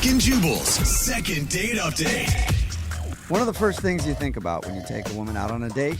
and Jubal's second date update. One of the first things you think about when you take a woman out on a date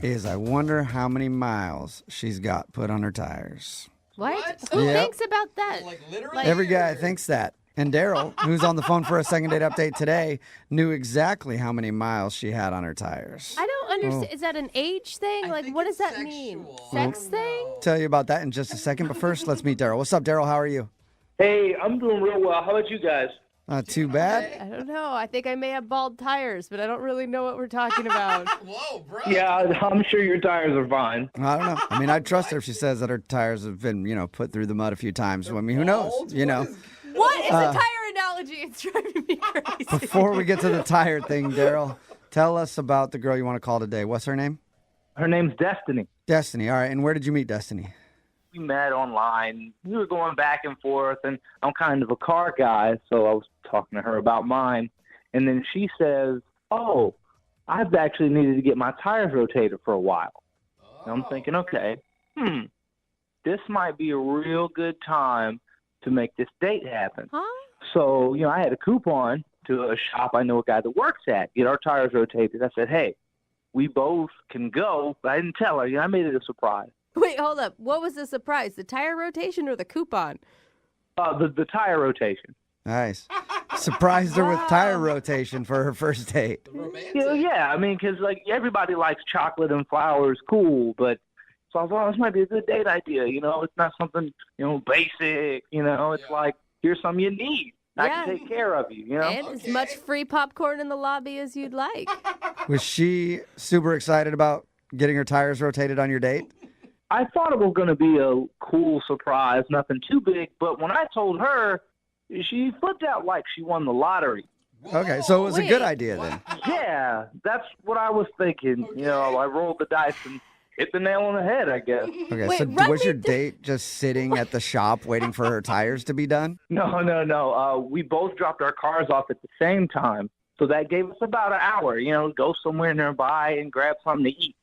is, I wonder how many miles she's got put on her tires. What? Who Yep. thinks about that? Like literally? Every guy thinks that. And Daryl, who's on the phone for a second date update today, knew exactly how many miles she had on her tires. I don't understand. Is that an age thing? I Like, think what does it's that mean? sexual. Sex thing? Tell you about that in just a second, but first, let's meet Daryl. What's up, Daryl? How are you? Hey, I'm doing real well. How about you guys? Not too bad. I don't know. I think I may have bald tires, but I don't really know what we're talking about. Whoa, bro. Yeah, I'm sure your tires are fine. I don't know. I mean, I'd trust her if she says that her tires have been, put through the mud a few times. I mean, who knows? What is a tire analogy? It's driving me crazy. Before we get to the tire thing, Daryl, tell us about the girl you want to call today. What's her name? Her name's Destiny. Destiny. All right. And where did you meet Destiny? We met online. We were going back and forth, and I'm kind of a car guy, so I was talking to her about mine. And then she says, oh, I've actually needed to get my tires rotated for a while. And I'm thinking, okay, this might be a real good time to make this date happen. Huh? So, I had a coupon to a shop I know a guy that works at, get our tires rotated. I said, hey, we both can go, but I didn't tell her. I made it a surprise. Wait, hold up. What was the surprise? The tire rotation or the coupon? The tire rotation. Nice. Surprised her with tire rotation for her first date. Romantic. Yeah, I mean, because everybody likes chocolate and flowers, cool, but so I thought this might be a good date idea. It's not something basic. It's like, here's something you need. I can take care of you. And as much free popcorn in the lobby as you'd like. Was she super excited about getting her tires rotated on your date? I thought it was going to be a cool surprise, nothing too big, but when I told her, she flipped out like she won the lottery. Okay, so it was a good Wait. idea then. Yeah, that's what I was thinking. Okay. I rolled the dice and hit the nail on the head, I guess. Okay, Wait, so run was me your through- date just sitting at the shop waiting for her tires to be done? No. We both dropped our cars off at the same time, so that gave us about an hour, go somewhere nearby and grab something to eat.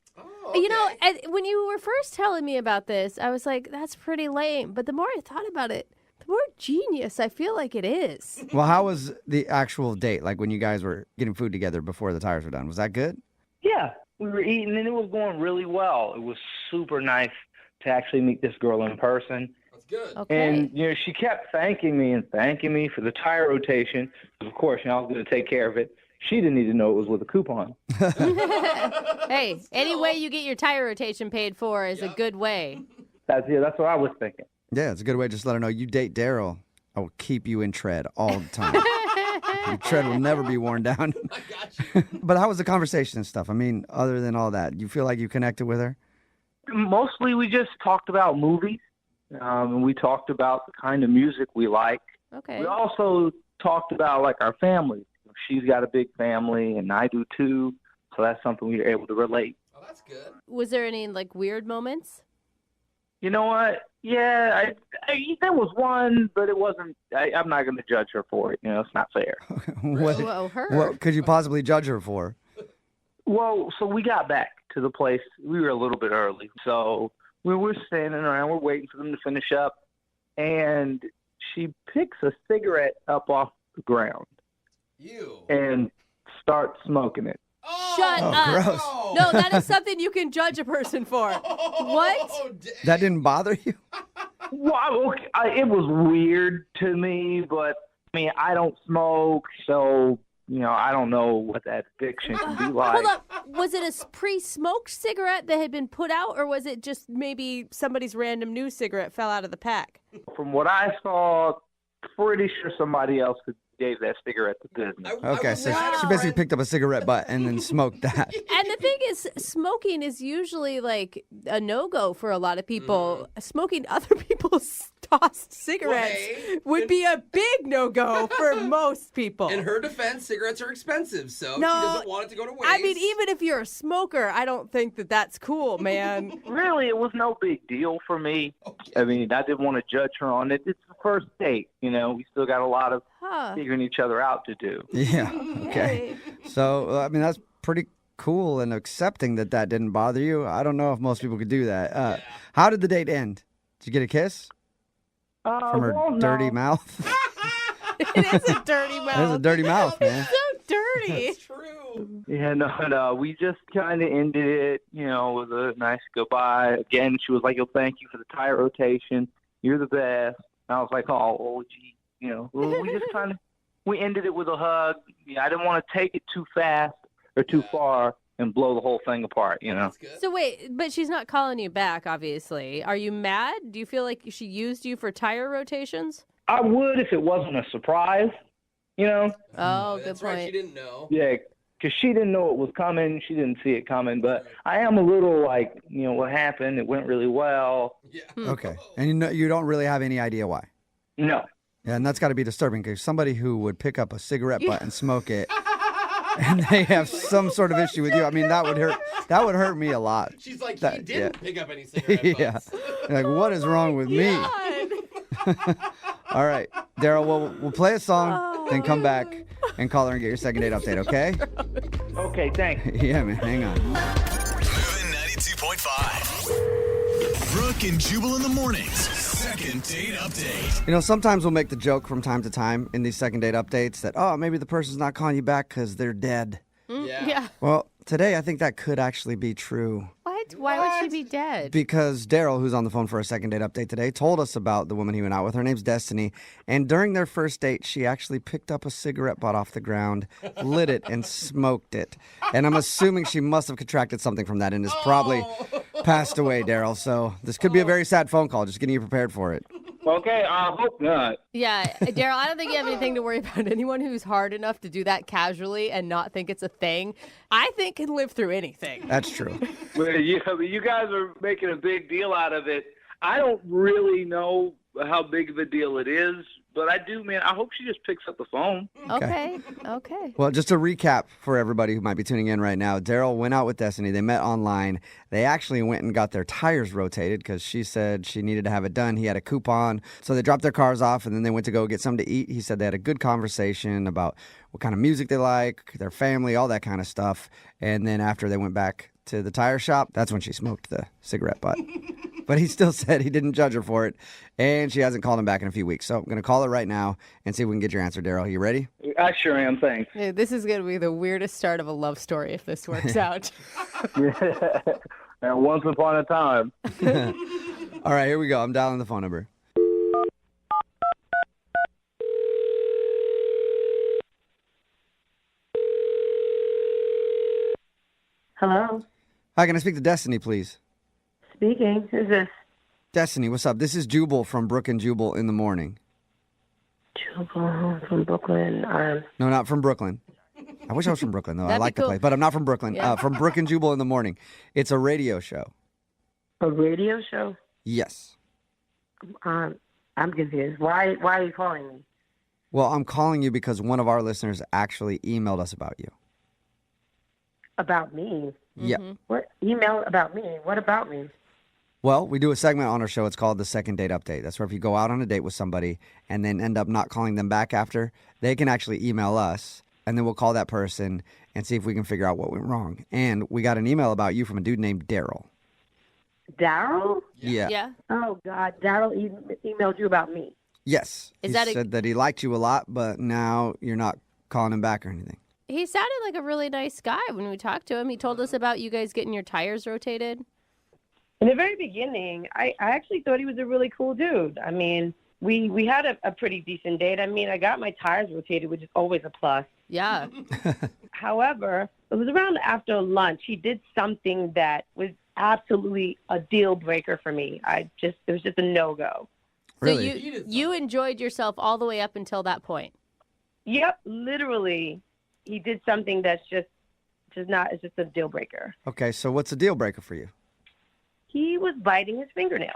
Oh, okay. When you were first telling me about this, I was like, that's pretty lame. But the more I thought about it, the more genius I feel like it is. Well, how was the actual date, like when you guys were getting food together before the tires were done? Was that good? Yeah, we were eating, and it was going really well. It was super nice to actually meet this girl in person. That's good. Okay. And, she kept thanking me for the tire rotation. Of course, I was going to take care of it. She didn't need to know it was with a coupon. Hey, any way you get your tire rotation paid for is a good way. That's what I was thinking. Yeah, it's a good way to just let her know you date Daryl. I will keep you in tread all the time. Your tread will never be worn down. I got you. But how was the conversation and stuff? I mean, other than all that, you feel like you connected with her? Mostly we just talked about movies, and we talked about the kind of music we like. Okay. We also talked about, like, our families. She's got a big family, and I do too, so that's something we were able to relate. Oh, that's good. Was there any weird moments? You know what? Yeah, there was one, but it wasn't. I'm not going to judge her for it. It's not fair. Whoa, her. What could you possibly judge her for? Well, so we got back to the place. We were a little bit early, so we were standing around. We're waiting for them to finish up, and she picks a cigarette up off the ground You. and starts smoking it. Oh, Shut up. gross. No, that is something you can judge a person for. What? Dang. That didn't bother you? Well, okay, it was weird to me, but I mean, I don't smoke, so I don't know what that addiction can be like. Hold up. Was it a pre-smoked cigarette that had been put out, or was it just maybe somebody's random new cigarette fell out of the pack? From what I saw, pretty sure somebody else gave that cigarette to business. Okay, so she basically picked up a cigarette butt and then smoked that. And the thing is, smoking is usually like a no-go for a lot of people. Smoking other people's tossed cigarettes Wait. would be a big no-go for most people. In her defense, cigarettes are expensive, so No, she doesn't want it to go to waste. I mean, even if you're a smoker, I don't think that that's cool, man. Really, it was no big deal for me. Okay. I mean, I didn't want to judge her on it. It's the first date, we still got a lot of Huh. figuring each other out to do. Yeah, okay. So, I mean, that's pretty cool and accepting that didn't bother you. I don't know if most people could do that. How did the date end? Did you get a kiss from her Well, no. dirty mouth? It is a dirty mouth. That's a dirty mouth, man. So dirty. It's true. Yeah, no. We just kind of ended it, with a nice goodbye. Again, she was like, "Oh, thank you for the tire rotation. You're the best." And I was like, "Oh, gee," We just we ended it with a hug. Yeah, I didn't want to take it too fast or too far and blow the whole thing apart. That's good. So wait, but she's not calling you back, obviously. Are you mad? Do you feel like she used you for tire rotations? I would if it wasn't a surprise. Oh, good That's point. right. She didn't know. Yeah, because she didn't know it was coming. She didn't see it coming. But I am a little like, what happened? It went really well. Yeah. Okay. And you don't really have any idea why. No. Yeah, and that's got to be disturbing because somebody who would pick up a cigarette butt and smoke it, and they have some sort of issue with you. I mean, that would hurt. That would hurt me a lot. She's like, That- he didn't yeah. pick up any cigarette Yeah. butts. Like, what is wrong with me? All right, Daryl. We'll play a song, then come back and call her and get your second date update. Okay? Okay, thanks. Yeah, man. Hang on. Moving 92.5. Brooke and Jubal in the mornings. Second date update. Sometimes we'll make the joke from time to time in these second date updates that, oh, maybe the person's not calling you back because they're dead. Yeah. Well, today I think that could actually be true. What? Why would she be dead? Because Daryl, who's on the phone for a second date update today, told us about the woman he went out with. Her name's Destiny. And during their first date, she actually picked up a cigarette butt off the ground, lit it, and smoked it. And I'm assuming she must have contracted something from that and has probably passed away, Daryl. So this could be a very sad phone call. Just getting you prepared for it. Okay, I hope not. Yeah, Daryl, I don't think you have anything to worry about. Anyone who's hard enough to do that casually and not think it's a thing, I think can live through anything. That's true. Well, you guys are making a big deal out of it. I don't really know how big of a deal it is, but I do, man. I hope she just picks up the phone. Okay. Well, just to recap for everybody who might be tuning in right now, Daryl went out with Destiny. They met online. They actually went and got their tires rotated because she said she needed to have it done. He had a coupon. So they dropped their cars off, and then they went to go get something to eat. He said they had a good conversation about what kind of music they like, their family, all that kind of stuff. And then after they went back to the tire shop, that's when she smoked the cigarette butt. But he still said he didn't judge her for it, and she hasn't called him back in a few weeks. So I'm going to call her right now and see if we can get your answer, Daryl. You ready? I sure am, thanks. Dude, this is going to be the weirdest start of a love story if this works out. And once upon a time. All right, here we go. I'm dialing the phone number. Hello, Hi, can I speak to Destiny, please? speaking. Who's this? Destiny, what's up? This is Jubal from Brooke and Jubal in the morning. Jubal from Brooklyn. No, not from Brooklyn. I wish I was from Brooklyn, though. I That'd be like the cool. place. But I'm not from Brooklyn. Yeah. From Brooke and Jubal in the morning. It's a radio show. A radio show. Yes. I'm confused. Why are you calling me? Well, I'm calling you because one of our listeners actually emailed us about you. About me? Yeah. What email about me? What about me? Well, we do a segment on our show. It's called the Second Date Update. That's where if you go out on a date with somebody and then end up not calling them back after, they can actually email us, and then we'll call that person and see if we can figure out what went wrong. And we got an email about you from a dude named Daryl. Daryl? Yeah. Yeah. Oh God, Daryl emailed you about me. Yes. Is he that a- said that he liked you a lot, but now you're not calling him back or anything. He sounded like a really nice guy when we talked to him. He told us about you guys getting your tires rotated. In the very beginning, I actually thought he was a really cool dude. I mean, we had a pretty decent date. I mean, I got my tires rotated, which is always a plus. Yeah. However, it was around after lunch. He did something that was absolutely a deal breaker for me. It was just a no-go. Really? So you enjoyed yourself all the way up until that point. Yep, literally, he did something that's just not. It's just a deal breaker. Okay, so what's a deal breaker for you? He was biting his fingernails,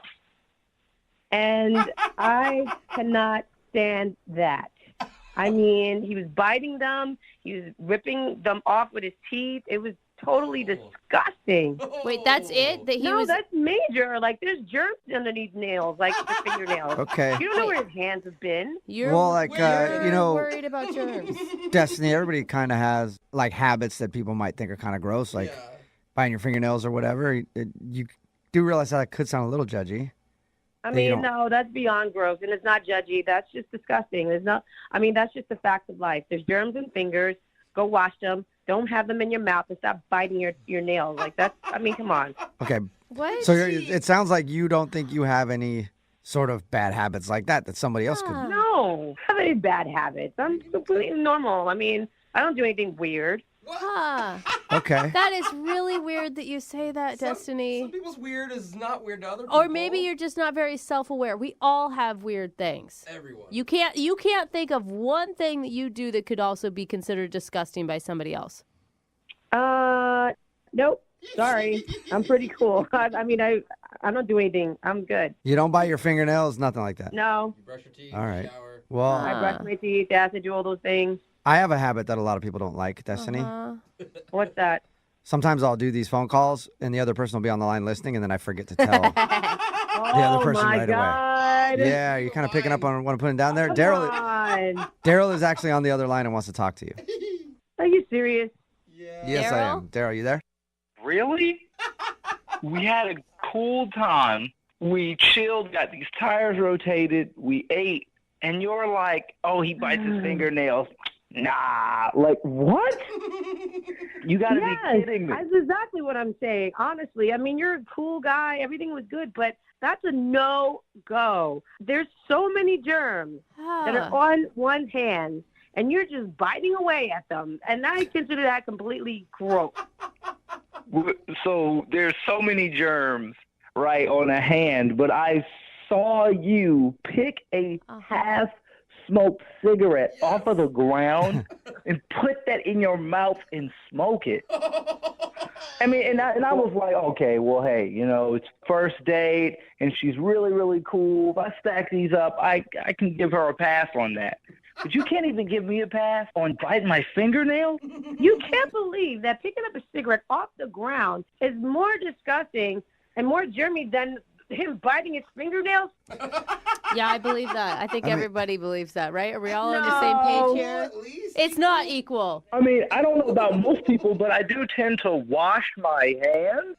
and I cannot stand that. I mean, he was biting them. He was ripping them off with his teeth. It was totally disgusting. Wait, that's it? That he No, was that's major. Like, there's germs underneath nails, like the fingernails. Okay. You don't know where his hands have been. You're, Well, like, you're worried about germs. Destiny, everybody kind of has, like, habits that people might think are kind of gross, like biting your fingernails or whatever. You do realize that could sound a little judgy. I that you mean, don't- no, that's beyond gross, and it's not judgy. That's just disgusting. There's not. I mean, that's just the facts of life. There's germs in fingers. Go wash them. Don't have them in your mouth and stop biting your nails. Like that's. I mean, come on. Okay. What? So it sounds like you don't think you have any sort of bad habits like that somebody else could. No, I have any bad habits. I'm completely normal. I mean, I don't do anything weird. Huh. Okay. That is really weird that you say that, Destiny. Some people's weird is not weird to other people. Or maybe you're just not very self-aware. We all have weird things. Everyone. You can't think of one thing that you do that could also be considered disgusting by somebody else. Nope. Sorry, I'm pretty cool. I mean, I don't do anything. I'm good. You don't bite your fingernails, nothing like that. No, You brush your teeth, All right. shower. Well, I brush my teeth, acid, do all those things. I have a habit that a lot of people don't like, Destiny. What's that? Sometimes I'll do these phone calls and the other person will be on the line listening and then I forget to tell the other person my right God. away. Yeah, you're kind of picking up on what I'm putting down there. Come Daryl on. Daryl is actually on the other line and wants to talk to you. Are you serious? Yeah. Yes, I am. Daryl, you there? Really? We had a cool time. We chilled, got these tires rotated, we ate, and you're like, oh, he bites his fingernails. Nah, like what? You gotta be kidding me. That's exactly what I'm saying. Honestly, I mean, you're a cool guy. Everything was good, but that's a no-go. There's so many germs that are on one's hands, and you're just biting away at them, and I consider that completely gross. So there's so many germs, right, on a hand, but I saw you pick a half-smoked cigarette off of the ground and put that in your mouth and smoke it. I mean, and I was like, okay, well, hey, you know, it's first date, and she's really, really cool. If I stack these up, I can give her a pass on that. But you can't even give me a pass on biting my fingernail? You can't believe that picking up a cigarette off the ground is more disgusting and more germy than him biting his fingernails? Yeah, I believe that. I think I mean- everybody believes that, right? Are we all on the same page here? At least. It's not equal. I mean, I don't know about most people, but I do tend to wash my hands.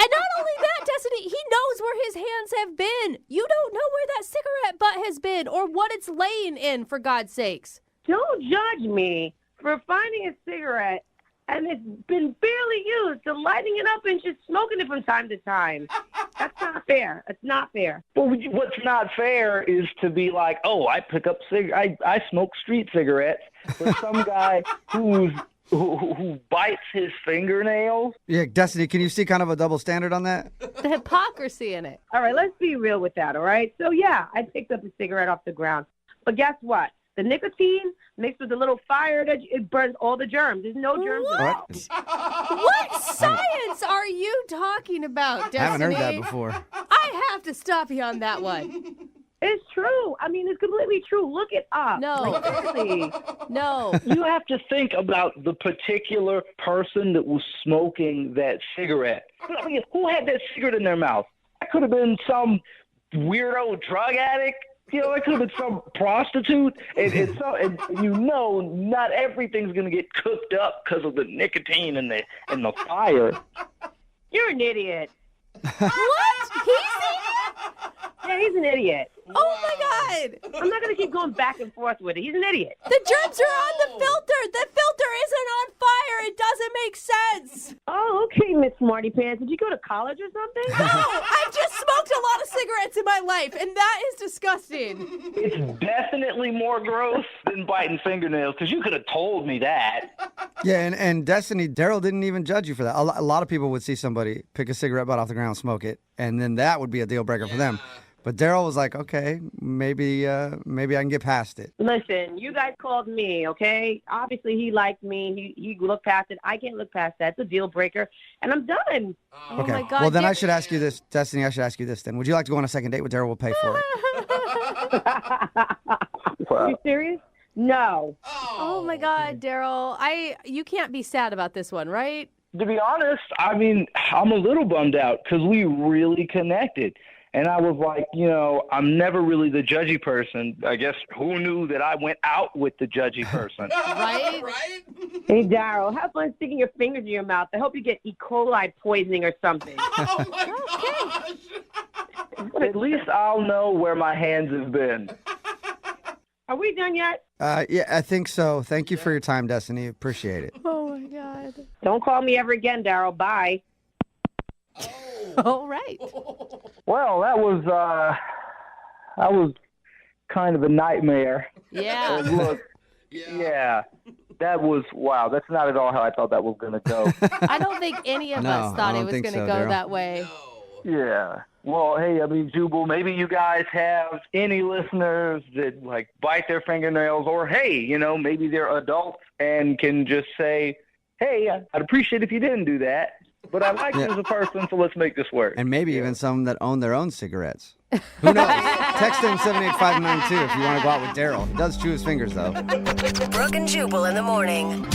And not only that, Destiny, he knows where his hands have been. You don't know where that cigarette butt has been or what it's laying in, for God's sakes. Don't judge me for finding a cigarette and it's been barely used to lighting it up and just smoking it from time to time. That's not fair. It's not fair. Well, what's not fair is to be like, oh, I pick up I smoke street cigarettes, but some guy who bites his fingernails. Yeah, Destiny, can you see kind of a double standard on that? The hypocrisy in it. All right, let's be real with that, all right? So, yeah, I picked up a cigarette off the ground. But guess what? The nicotine mixed with the little fire, it burns all the germs. There's no germs at all. What? What science are you talking about, Destiny? I haven't heard that before. I have to stop you on that one. It's true. I mean, it's completely true. Look it up. No. Like, seriously. No. You have to think about the particular person that was smoking that cigarette. I mean, who had that cigarette in their mouth? That could have been some weirdo drug addict. You know, it could have been some prostitute. And you know, not everything's going to get cooked up because of the nicotine and the fire. You're an idiot. What? He's the idiot? Yeah, he's an idiot. Oh, my God. I'm not going to keep going back and forth with it. He's an idiot. The germs are on the filter. The filter isn't on fire. It doesn't make sense. Oh, okay, Miss Smarty Pants. Did you go to college or something? No, I've just smoked a lot of cigarettes in my life, and that is disgusting. It's definitely more gross than biting fingernails because you could have told me that. Yeah, and Destiny, Daryl didn't even judge you for that. A lot of people would see somebody pick a cigarette butt off the ground, smoke it, and then that would be a deal breaker for them. But Daryl was like, okay, maybe I can get past it. Listen, you guys called me, okay? Obviously, he liked me. He looked past it. I can't look past that. It's a deal breaker, and I'm done. Oh, Okay. my God. Well, then I should ask you this, Destiny. I should ask you this then. Would you like to go on a second date with Daryl? We'll pay for it. Are you serious? No. Oh, my God, Daryl. You can't be sad about this one, right? To be honest, I mean, I'm a little bummed out because we really connected. And I was like, you know, I'm never really the judgy person. I guess who knew that I went out with the judgy person? Right? Right? Hey, Daryl, have fun sticking your fingers in your mouth. I hope you get E. coli poisoning or something. Oh, my gosh. At least I'll know where my hands have been. Are we done yet? Yeah, I think so. Thank you for your time, Destiny. Appreciate it. Oh my God. Don't call me ever again, Daryl. Bye. All right. Well, that was kind of a nightmare. Yeah. Look, yeah, that was, wow, that's not at all how I thought that was going to go. I don't think any of No, us I thought it don't was think going to so, go Daryl. that way. Yeah. Well, hey, I mean, Jubal, maybe you guys have any listeners that, like, bite their fingernails, or, hey, you know, maybe they're adults and can just say, hey, I'd appreciate if you didn't do that, but I like you as a person, so let's make this work. And maybe even some that own their own cigarettes. Who knows? Text in 78592 if you want to go out with Daryl. He does chew his fingers, though. Brooke and Jubal in the morning.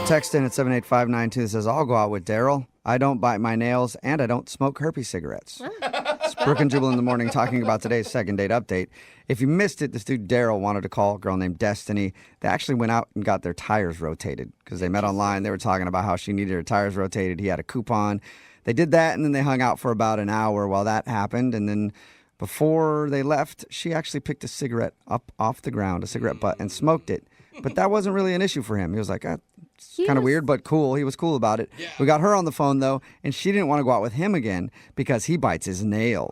Text in at 78592 that says, I'll go out with Daryl. I don't bite my nails, and I don't smoke herpes cigarettes. It's Brooke and Jubal in the morning talking about today's second date update. If you missed it, this dude Daryl wanted to call a girl named Destiny. They actually went out and got their tires rotated because they met online. They were talking about how she needed her tires rotated. He had a coupon. They did that, and then they hung out for about an hour while that happened. And then before they left, she actually picked a cigarette up off the ground, a cigarette butt, and smoked it. But that wasn't really an issue for him. He was like, it's kind of weird, but cool. He was cool about it. Yeah. We got her on the phone, though, and she didn't want to go out with him again because he bites his nails.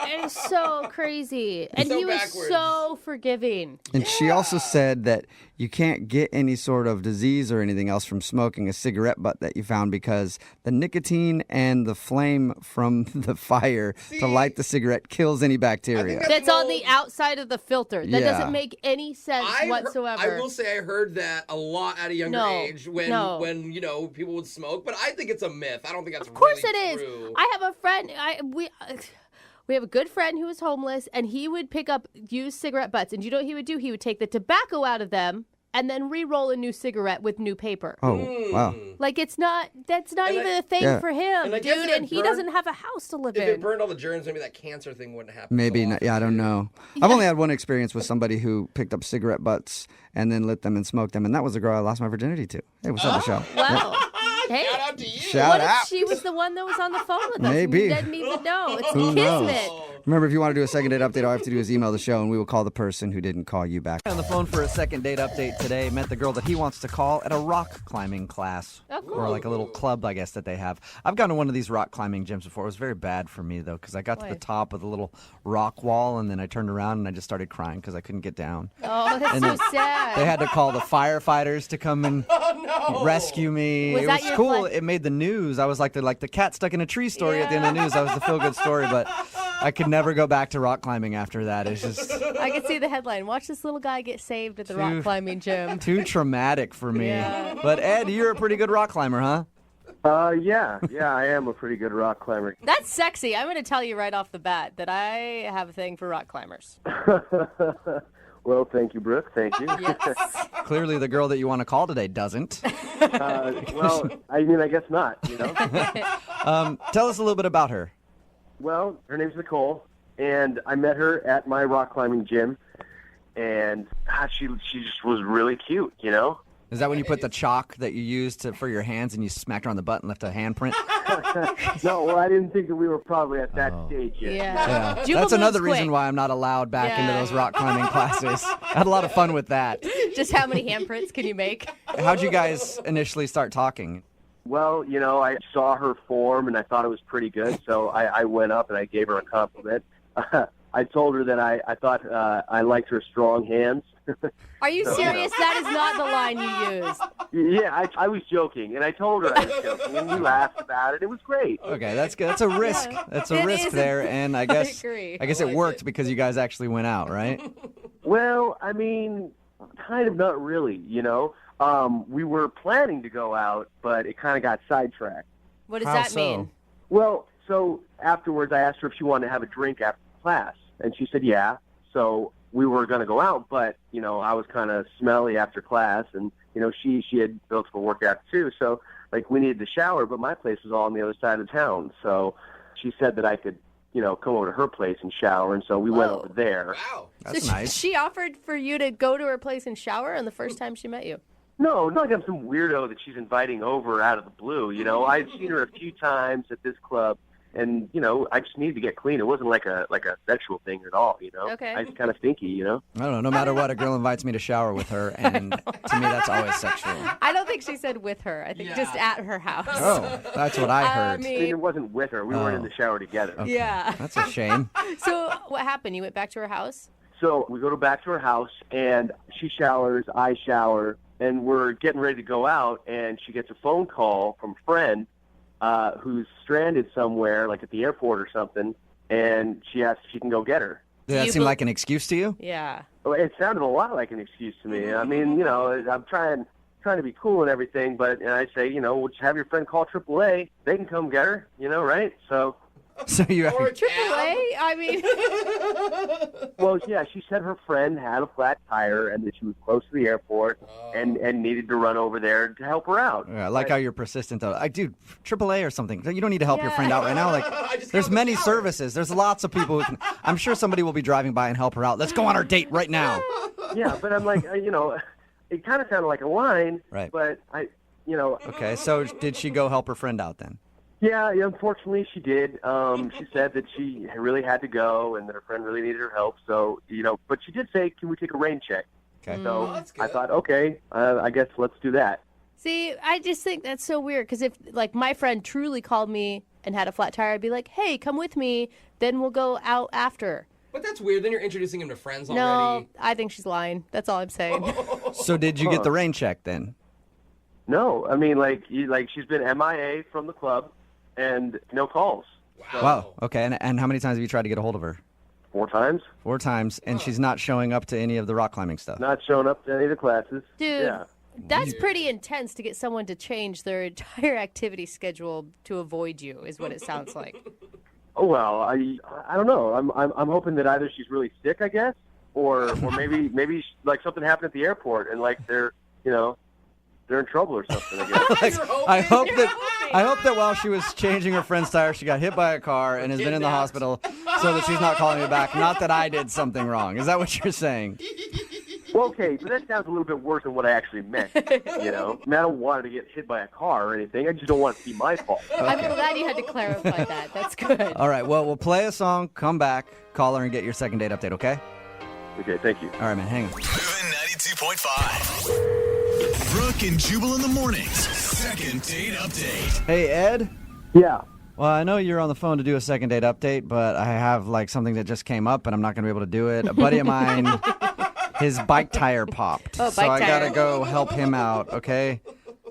It is so crazy. And So he was backwards. so forgiving. And she also said that you can't get any sort of disease or anything else from smoking a cigarette butt that you found because the nicotine and the flame from the fire to light the cigarette kills any bacteria. That's on the outside of the filter. That Yeah. doesn't make any sense whatsoever. I will say I heard that a lot at a younger age when you know people would smoke, but I think it's a myth. I don't think that's Of course really it is. true. I have a friend. We have a good friend who was homeless, and he would pick up used cigarette butts. And you know what he would do? He would take the tobacco out of them and then re-roll a new cigarette with new paper. Oh, wow. Like that's not even a thing for him, And I guess dude. if it And he burned- doesn't have a house to live If it in. burned all the germs, maybe that cancer thing wouldn't happen. Maybe so not. often, Yeah, I don't too. know. I've only had one experience with somebody who picked up cigarette butts and then lit them and smoked them, and that was the girl I lost my virginity to. Hey, what's up, Michelle? Wow. Hey, Shout out to you. Shout what out. if she was the one that was on the phone with us? Maybe. And we didn't even know. It's Who knows? kismet. Remember, if you want to do a second date update, all you have to do is email the show, and we will call the person who didn't call you back. On the phone for a second date update today. Met the girl that he wants to call at a rock climbing class. Oh, cool. Or like a little club, I guess, that they have. I've gone to one of these rock climbing gyms before. It was very bad for me, though, because I got to the top of the little rock wall, and then I turned around and I just started crying because I couldn't get down. Oh, that's And so then sad. They had to call the firefighters to come and rescue me. Was it that was your cool. plan? It made the news. I was like the cat stuck in a tree story at the end of the news. That was the feel-good story, but I could never go back to rock climbing after that. It's just I could see the headline. Watch this little guy get saved at the rock climbing gym. too traumatic for me. Yeah. But Ed, you're a pretty good rock climber, huh? Yeah, I am a pretty good rock climber. That's sexy. I'm going to tell you right off the bat that I have a thing for rock climbers. Well, thank you, Brooke. Thank you. Yes. Clearly, the girl that you want to call today doesn't. Well, I mean, I guess not, you know? Tell us a little bit about her. Well, her name's Nicole, and I met her at my rock climbing gym, and she just was really cute, you know? Is that when you put the chalk that you used for your hands and you smacked her on the butt and left a handprint? No, well, I didn't think that we were probably at that stage yet. Yeah. Jubal That's another moves reason quick. why I'm not allowed back into Yeah. those rock climbing classes. I had a lot of fun with that. Just how many handprints can you make? How'd you guys initially start talking? Well, you know, I saw her form, and I thought it was pretty good, so I went up and I gave her a compliment. I told her that I thought I liked her strong hands. Are you serious? That is not the line you used. Yeah, I was joking, and I told her I was joking, and we laughed about it. It was great. Okay, that's good. That's a risk. That's a It risk is there, and I guess agree. I guess it worked because you guys actually went out, right? Well, I mean, kind of not really, you know. We were planning to go out, but it kind of got sidetracked. What does How that so? mean? Well, so afterwards I asked her if she wanted to have a drink after class, and she said yeah. So we were going to go out, but, you know, I was kind of smelly after class, and, you know, she had built up a workout too, so, like, we needed to shower, but my place was all on the other side of town, so she said that I could, you know, come over to her place and shower, and so we went over there. Wow. That's So nice. she offered for you to go to her place and shower on the first time she met you. No, not like I'm some weirdo that she's inviting over out of the blue, you know. I've seen her a few times at this club, and I just needed to get clean. It wasn't like a sexual thing at all. Okay. I was kind of stinky. I don't know. No matter what, a girl invites me to shower with her, and to me, that's always sexual. I don't think she said with her. I think just at her house. Oh, that's what I heard. It wasn't with her. We weren't in the shower together. Okay. Yeah. That's a shame. So what happened? You went back to her house? So we go back to her house, and she showers, I shower, and we're getting ready to go out, and she gets a phone call from a friend who's stranded somewhere, like at the airport or something, and she asks if she can go get her. Did that seem like an excuse to you? Yeah. Well, it sounded a lot like an excuse to me. I mean, I'm trying to be cool and everything, but I say, we'll just have your friend call AAA. They can come get her, right? So you AAA? I mean, well, yeah, she said her friend had a flat tire and that she was close to the airport and needed to run over there to help her out. Yeah, I like how you're persistent, though. Dude, AAA or something. You don't need to help your friend out right now. Like, there's many services. There's lots of people who can. I'm sure somebody will be driving by and help her out. Let's go on our date right now. Yeah, but I'm like, it kind of sounded like a line, right? But Okay, so did she go help her friend out then? Yeah, unfortunately she did. She said that she really had to go and that her friend really needed her help. So, but she did say, can we take a rain check? Okay. So I thought, okay, I guess let's do that. see, I just think that's so weird because if, like, my friend truly called me and had a flat tire, I'd be like, hey, come with me. Then we'll go out after. But that's weird. Then you're introducing him to friends already. No, I think she's lying. That's all I'm saying. So did you get the rain check then? No, I mean, she's been MIA from the club. And no calls. Wow. Okay. And how many times have you tried to get a hold of her? 4 times. 4 times, and she's not showing up to any of the rock climbing stuff. Not showing up to any of the classes. Dude, yeah. That's pretty intense to get someone to change their entire activity schedule to avoid you, is what it sounds like. Oh well, I don't know. I'm hoping that either she's really sick, I guess, or maybe like something happened at the airport and like they're in trouble or something. I guess. I hope that while she was changing her friend's tire, she got hit by a car and has been in the hospital, so that she's not calling me back. Not that I did something wrong. Is that what you're saying? Well, okay, but that sounds a little bit worse than what I actually meant. I mean, I don't want her to get hit by a car or anything. I just don't want it to be my fault. Okay. I'm glad you had to clarify that. That's good. All right, well, we'll play a song, come back, call her, and get your second date update, okay? Okay, thank you. All right, man, hang on. Moving 92.5. Brooke and Jubal in the mornings. Second date update. Hey, Ed? Yeah. Well, I know you're on the phone to do a second date update, but I have something that just came up, and I'm not going to be able to do it. A buddy of mine, his bike tire popped. Oh, so I got to go help him out, okay?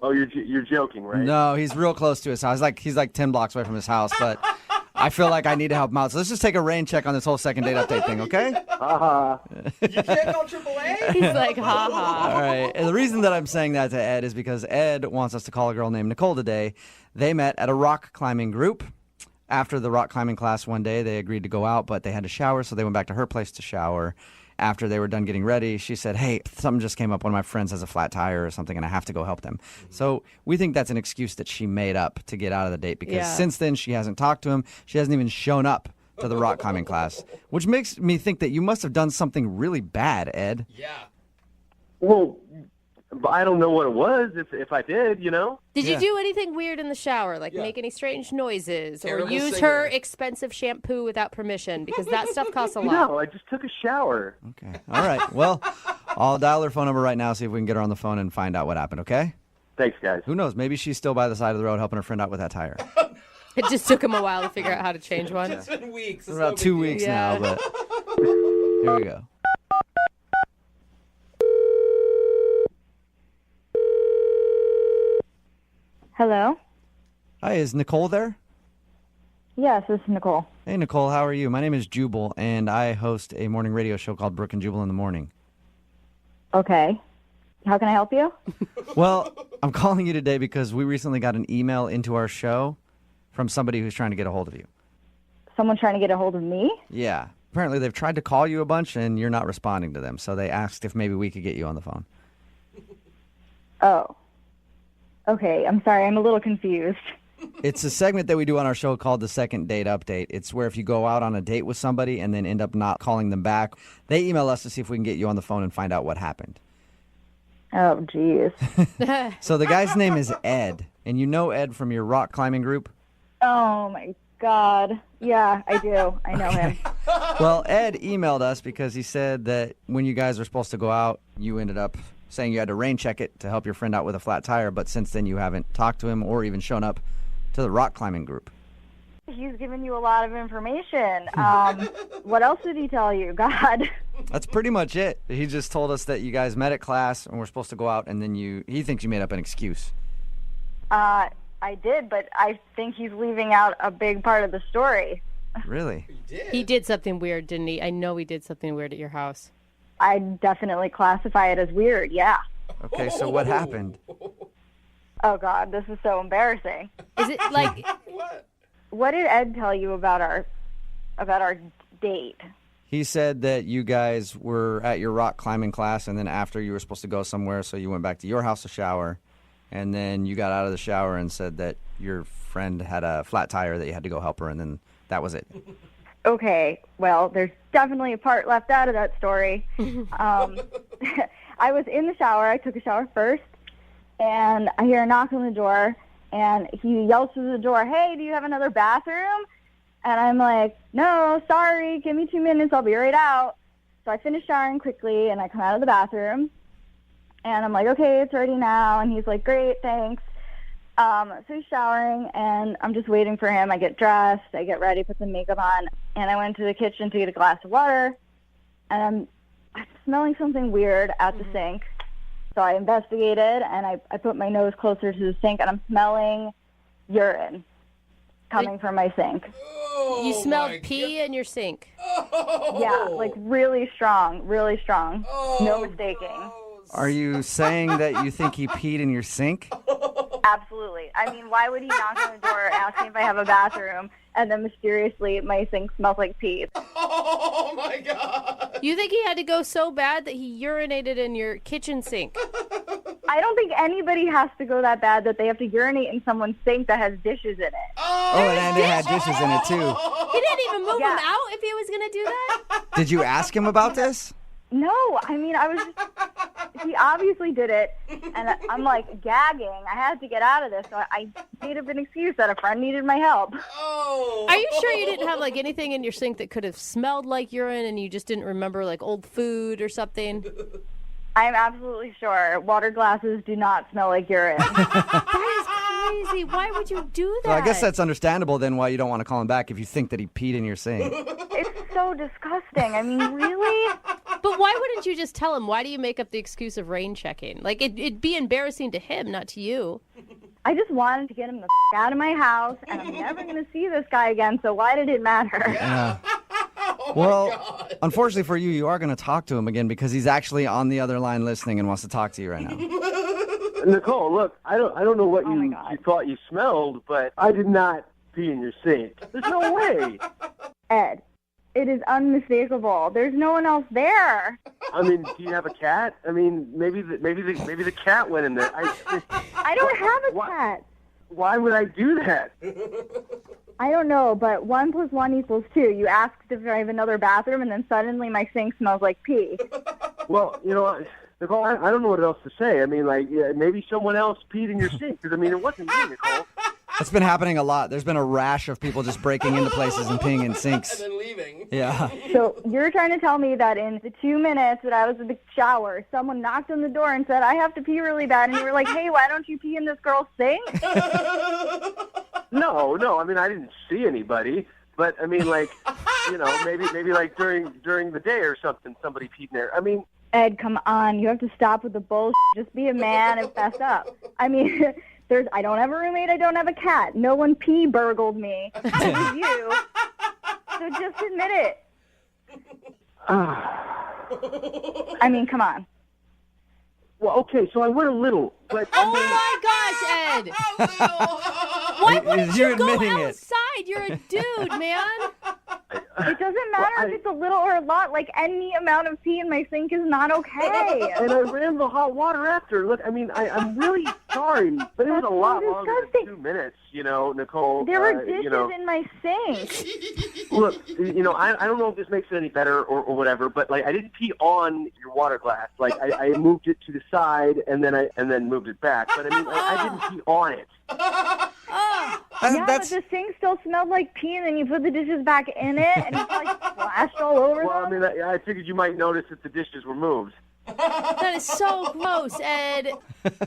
Oh, you're joking, right? No, he's real close to his house. He's like 10 blocks away from his house, but I feel like I need to help him out. So let's just take a rain check on this whole second date update thing, okay? You can't call AAA? He's like, ha-ha. All right. And the reason that I'm saying that to Ed is because Ed wants us to call a girl named Nicole today. They met at a rock climbing group. After the rock climbing class one day, they agreed to go out, but they had to shower, so they went back to her place to shower. After they were done getting ready, she said, hey, something just came up. One of my friends has a flat tire or something, and I have to go help them. So we think that's an excuse that she made up to get out of the date because since then she hasn't talked to him. She hasn't even shown up to the rock climbing class, which makes me think that you must have done something really bad, Ed. Yeah. Well, I don't know what it was if I did, Did you do anything weird in the shower, like make any strange noises Terrible or use singer. her expensive shampoo without permission? Because that stuff costs a lot. No, I just took a shower. Okay. All right. Well, I'll dial her phone number right now, see if we can get her on the phone and find out what happened, okay? Thanks, guys. Who knows? Maybe she's still by the side of the road helping her friend out with that tire. It just took him a while to figure out how to change one. It's been weeks. It's about 2 weeks Yeah. now, but here we go. Hello? Hi, is Nicole there? Yes, this is Nicole. Hey, Nicole, how are you? My name is Jubal, and I host a morning radio show called Brooke and Jubal in the Morning. Okay. How can I help you? Well, I'm calling you today because we recently got an email into our show from somebody who's trying to get a hold of you. Someone trying to get a hold of me? Yeah. Apparently, they've tried to call you a bunch, and you're not responding to them. So they asked if maybe we could get you on the phone. Oh. Okay, I'm sorry. I'm a little confused. It's a segment that we do on our show called the Second Date Update. It's where if you go out on a date with somebody and then end up not calling them back, they email us to see if we can get you on the phone and find out what happened. Oh, geez. So the guy's name is Ed, and you know Ed from your rock climbing group? Oh, my God. Yeah, I do. I know him. Well, Ed emailed us because he said that when you guys were supposed to go out, you ended up saying you had to rain check it to help your friend out with a flat tire, but since then you haven't talked to him or even shown up to the rock climbing group. He's given you a lot of information. What else did he tell you? God. That's pretty much it. He just told us that you guys met at class and were supposed to go out, and then he thinks you made up an excuse. I did, but I think he's leaving out a big part of the story. Really? He did something weird, didn't he? I know he did something weird at your house. I definitely classify it as weird, yeah. Okay, so what happened? Oh, God, this is so embarrassing. Is it like... What did Ed tell you about our date? He said that you guys were at your rock climbing class, and then after you were supposed to go somewhere, so you went back to your house to shower, and then you got out of the shower and said that your friend had a flat tire that you had to go help her, and then that was it. Okay, well, there's definitely a part left out of that story. I was in the shower. I took a shower first, and I hear a knock on the door, and he yells through the door, "Hey, do you have another bathroom?" And I'm like, "No, sorry, give me 2 minutes, I'll be right out." So I finish showering quickly, and I come out of the bathroom, and I'm like, "Okay, it's ready now." And he's like, "Great, thanks." So he's showering, and I'm just waiting for him. I get dressed, I get ready, put some makeup on, and I went to the kitchen to get a glass of water, and I'm smelling something weird at the sink. So I investigated, and I put my nose closer to the sink, and I'm smelling urine coming from my sink. Oh, you smelled pee in your sink. Oh. Yeah, like really strong, really strong. Oh, no mistaking. gross. Are you saying that you think he peed in your sink? Absolutely. I mean, why would he knock on the door asking if I have a bathroom, and then mysteriously my sink smells like pee? Oh, my God. You think he had to go so bad that he urinated in your kitchen sink? I don't think anybody has to go that bad that they have to urinate in someone's sink that has dishes in it. Oh, and it had dishes in it, too. He didn't even move him out if he was going to do that? Did you ask him about this? No, I mean, he obviously did it, and I'm like gagging. I had to get out of this, so I made up an excuse that a friend needed my help. Oh. Are you sure you didn't have like anything in your sink that could have smelled like urine and you just didn't remember like old food or something? I'm absolutely sure. Water glasses do not smell like urine. That is crazy. Why would you do that? So I guess that's understandable then why you don't want to call him back if you think that he peed in your sink. It's so disgusting. I mean, really? But why wouldn't you just tell him? Why do you make up the excuse of rain checking? Like, it'd be embarrassing to him, not to you. I just wanted to get him the out of my house, and I'm never going to see this guy again, so why did it matter? Yeah. Oh, Well, unfortunately for you, you are going to talk to him again because he's actually on the other line listening and wants to talk to you right now. Nicole, look, I don't know what you thought you smelled, but I did not pee in your sink. There's no way. Ed, it is unmistakable. There's no one else there. I mean, do you have a cat? I mean, maybe the cat went in there. I don't have a cat. Why would I do that? I don't know, but 1 + 1 = 2. You asked if I have another bathroom, and then suddenly my sink smells like pee. Well, you know, Nicole, I don't know what else to say. I mean, like, yeah, maybe someone else peed in your sink. Because, I mean, it wasn't me, Nicole. It's been happening a lot. There's been a rash of people just breaking into places and peeing in sinks. And then leaving. Yeah. So you're trying to tell me that in the 2 minutes that I was in the shower, someone knocked on the door and said, "I have to pee really bad," and you were like, "Hey, why don't you pee in this girl's sink?" No. I mean, I didn't see anybody. But, I mean, like, you know, maybe like during the day or something, somebody peed in there. I mean... Ed, come on. You have to stop with the bullshit. Just be a man and fess up. I mean... I don't have a roommate. I don't have a cat. No one burgled me. It was you. So just admit it. I mean, come on. Well, okay, so I went a little, but... Oh, my gosh, Ed! Why wouldn't you go outside? You're a dude, man. It doesn't matter if it's a little or a lot. Like, any amount of pee in my sink is not okay. And I ran the hot water after. Look, I mean, I'm really sorry, but it was a lot longer than 2 minutes, you know, Nicole. There were dishes in my sink. Look, you know, I don't know if this makes it any better or whatever, but, like, I didn't pee on your water glass. Like, I moved it to the side and then moved it back. But, I mean, I didn't pee on it. Yeah, but the sink still smelled like pee, and then you put the dishes back in it, and it's like splashed all over Well, them. I mean, I figured you might notice if the dishes were moved. That is so gross, Ed.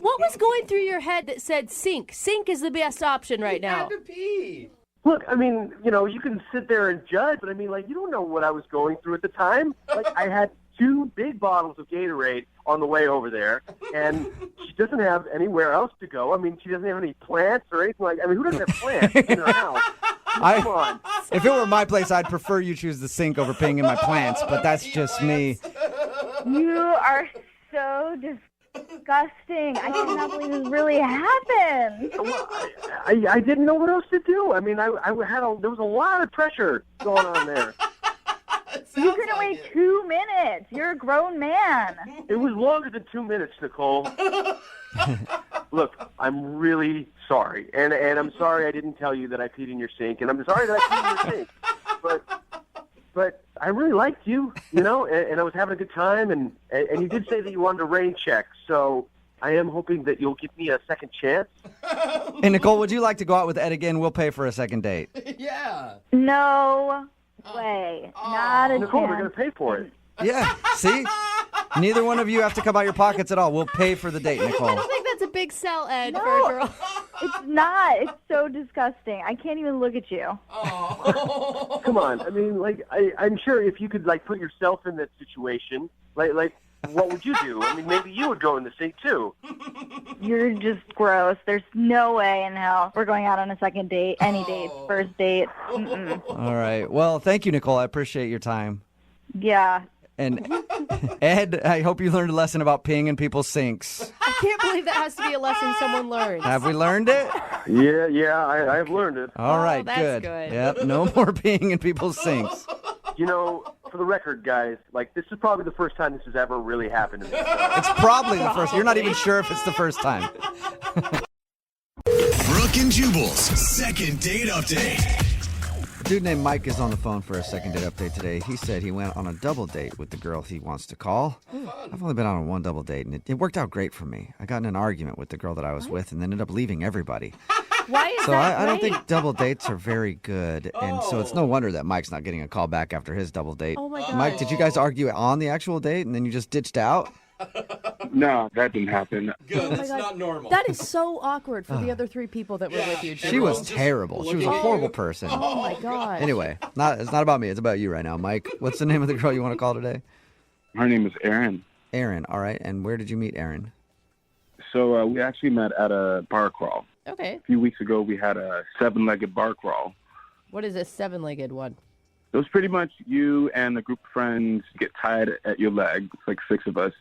What was going through your head that said sink? Sink is the best option right now. Had to pee. Look, I mean, you can sit there and judge, but I mean, like, you don't know what I was going through at the time. Like, I had 2 big bottles of Gatorade on the way over there, and she doesn't have anywhere else to go. I mean, she doesn't have any plants or anything like. I mean, who doesn't have plants in her house? Come on. If it were my place, I'd prefer you choose the sink over peeing in my plants, but that's just me. You are so disgusting. I cannot believe this really happened. Well, I didn't know what else to do. I mean, there was a lot of pressure going on there. You couldn't wait 2 minutes. You're a grown man. It was longer than 2 minutes, Nicole. Look, I'm really sorry, and I'm sorry I didn't tell you that I peed in your sink, and I'm sorry that I peed in your sink. But I really liked you, and I was having a good time, and you did say that you wanted a rain check, so I am hoping that you'll give me a second chance. Hey, Nicole, would you like to go out with Ed again? We'll pay for a second date. Yeah. No way. Not a Nicole, chance. we're going to pay for it. Yeah, see? Neither one of you have to come out your pockets at all. We'll pay for the date, I Nicole. don't think that's a big sell, Ed, for No. a girl. It's not. It's so disgusting. I can't even look at you. Come on. I mean, like, I'm sure if you could, like, put yourself in that situation, like, what would you do? I mean, maybe you would go in the sink, too. You're just gross. There's no way in hell we're going out on a second date, any dates, first date. Mm-mm. All right. Well, thank you, Nicole. I appreciate your time. Yeah. And Ed, I hope you learned a lesson about peeing in people's sinks. I can't believe that has to be a lesson someone learns. Have we learned it? Yeah, I've learned it. All right, that's good. good. Yep, no more peeing in people's sinks. For the record, guys, like, this is probably the first time this has ever really happened to me. It's probably the first. You're not even sure if it's the first time. Brooke and Jubal's second date update. A dude named Mike is on the phone for a second date update today. He said he went on a double date with the girl he wants to call. I've only been on one double date, and it worked out great for me. I got in an argument with the girl that I was with and then ended up leaving everybody. Why is So that I don't great? think double dates are very good. And so it's no wonder that Mike's not getting a call back after his double date. Oh, my gosh. Mike, did you guys argue on the actual date and then you just ditched out? No, that didn't happen. Good. my That's God. not normal. That is so awkward for the other 3 people that were with you. She was Everyone's just terrible. She was a looking at horrible you. person. Oh, my God. Anyway, it's not about me. It's about you right now, Mike. What's the name of the girl you want to call today? Her name is Erin. Erin. All right. And where did you meet Erin? So we actually met at a bar crawl. Okay. A few weeks ago, we had a 7-legged bar crawl. What is a 7-legged one? It was pretty much you and a group of friends get tied at your leg. It's like 6 of us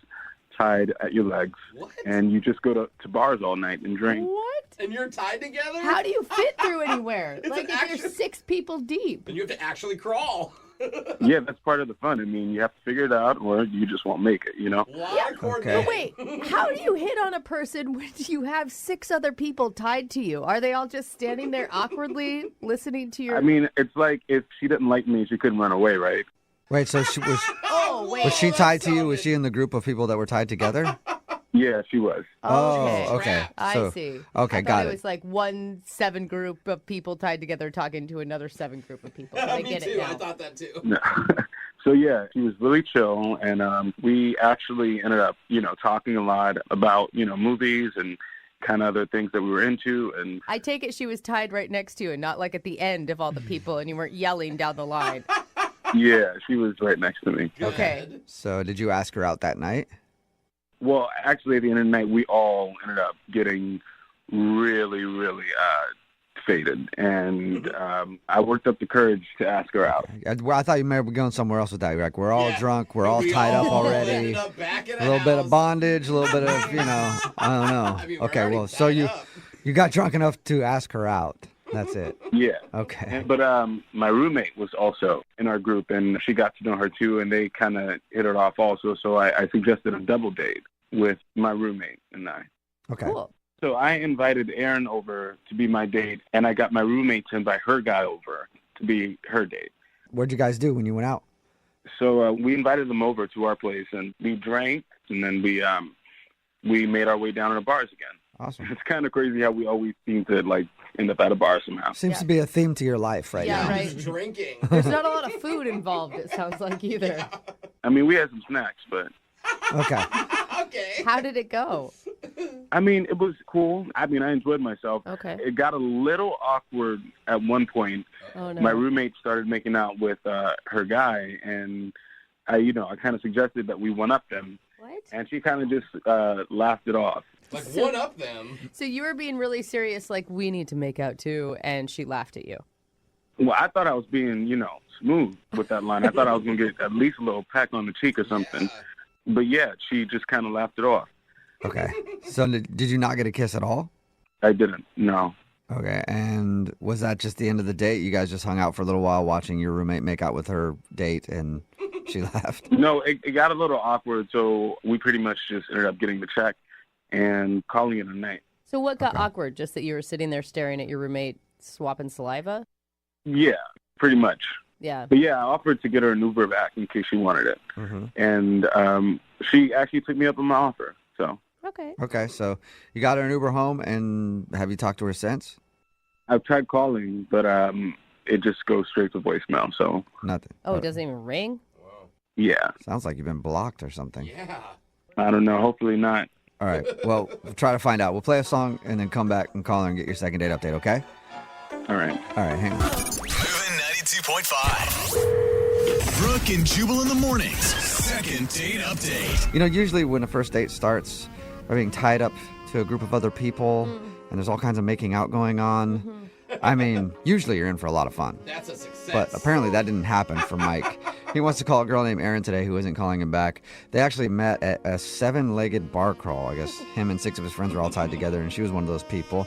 tied at your legs. What? And you just go to bars all night and drink. What? And you're tied together? How do you fit through anywhere? It's Like an if you're action- 6 people deep. And you have to actually crawl. Yeah, that's part of the fun. I mean, you have to figure it out or you just won't make it, A lot of coordination. But wait, how do you hit on a person when you have 6 other people tied to you? Are they all just standing there awkwardly listening to your... I mean, it's like if she didn't like me, she couldn't run away, right? Wait, so she was Oh, wait. was she tied to you? Was she in the group of people that were tied together? Yeah, she was. Okay. Oh, okay. I So- see. Okay, I thought got it it. was like one 7 group of people tied together talking to another 7 group of people. I Me get too. it now. I thought that too. No. So yeah, she was really chill, and we actually ended up, talking a lot about, movies and kind of other things that we were into, and I take it she was tied right next to you and not like at the end of all the people and you weren't yelling down the line. yeah, she was right next to me. Good. Okay. So did you ask her out that night? Well, actually, at the end of the night, we all ended up getting really, really faded, and I worked up the courage to ask her out. I thought you may be going somewhere else with that. Like, we're all Yeah. drunk. We're all We tied up all already. ended up back in A little bit of house. bondage, a little bit of, I don't know. I mean, we're Okay, already well, so tied you up. you got drunk enough to ask her out. That's it. Yeah. Okay. But my roommate was also in our group, and she got to know her too, and they kind of hit it off also. So I suggested a double date with my roommate and I. Okay. Cool. So I invited Erin over to be my date, and I got my roommate to invite her guy over to be her date. What'd you guys do when you went out? So we invited them over to our place, and we drank, and then we made our way down to the bars again. Awesome. It's kind of crazy how we always seem to, end up at a bar somehow. Seems to be a theme to your life right Yeah, now. right. Just drinking. There's not a lot of food involved, it sounds like, either. I mean, we had some snacks, but Okay. Okay. How did it go? I mean, it was cool. I mean, I enjoyed myself. Okay. It got a little awkward at one point. Oh, no. My roommate started making out with her guy, and I kind of suggested that we one-up them. What? And she kind of just laughed it off. Like, one up them. So you were being really serious, like, we need to make out too, and she laughed at you. Well, I thought I was being, smooth with that line. I thought I was going to get at least a little peck on the cheek or something. Yeah. But yeah, she just kind of laughed it off. Okay. So did you not get a kiss at all? I didn't, no. Okay. And was that just the end of the date? You guys just hung out for a little while watching your roommate make out with her date and she laughed? No, it got a little awkward, so we pretty much just ended up getting the check and calling it a night. So what got awkward? Just that you were sitting there staring at your roommate swapping saliva? Yeah, pretty much. Yeah. But yeah, I offered to get her an Uber back in case she wanted it. Mm-hmm. And she actually took me up on my offer, so. Okay. Okay. So you got her an Uber home, and have you talked to her since? I've tried calling, but it just goes straight to voicemail, so. Nothing. Oh, it doesn't even ring? Yeah. Sounds like you've been blocked or something. Yeah. I don't know. Hopefully not. All right. Well, we'll try to find out. We'll play a song and then come back and call her and get your second date update, okay? All right. All right. Hang on. Moving 92.5. Brooke and Jubal in the mornings. Second date update. Usually when a first date starts, they're being tied up to a group of other people, and there's all kinds of making out going on. I mean, usually you're in for a lot of fun. That's a success. But apparently that didn't happen for Mike. He wants to call a girl named Erin today who isn't calling him back. They actually met at a 7-legged bar crawl. I guess him and 6 of his friends were all tied together, and she was one of those people.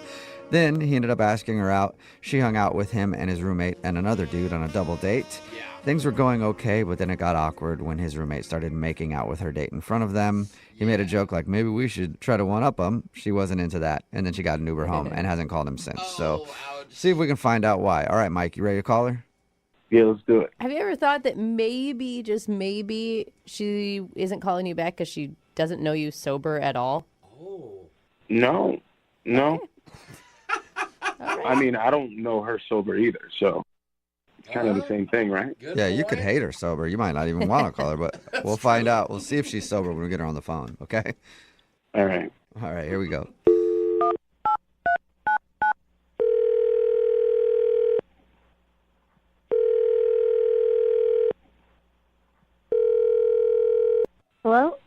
Then he ended up asking her out. She hung out with him and his roommate and another dude on a double date. Yeah. Things were going okay, but then it got awkward when his roommate started making out with her date in front of them. He made a joke like, maybe we should try to one-up him. She wasn't into that. And then she got an Uber home and hasn't called him since. So ouch. see if we can find out why. All right, Mike, you ready to call her? Yeah, let's do it. Have you ever thought that maybe, just maybe, she isn't calling you back because she doesn't know you sober at all? Oh. No. All right. I mean, I don't know her sober either, so it's kind of the same thing, right? Good Yeah, you boy. could hate her sober. You might not even want to call her, but we'll find out. We'll see if she's sober when we get her on the phone, okay? All right. All right, here we go. Hello?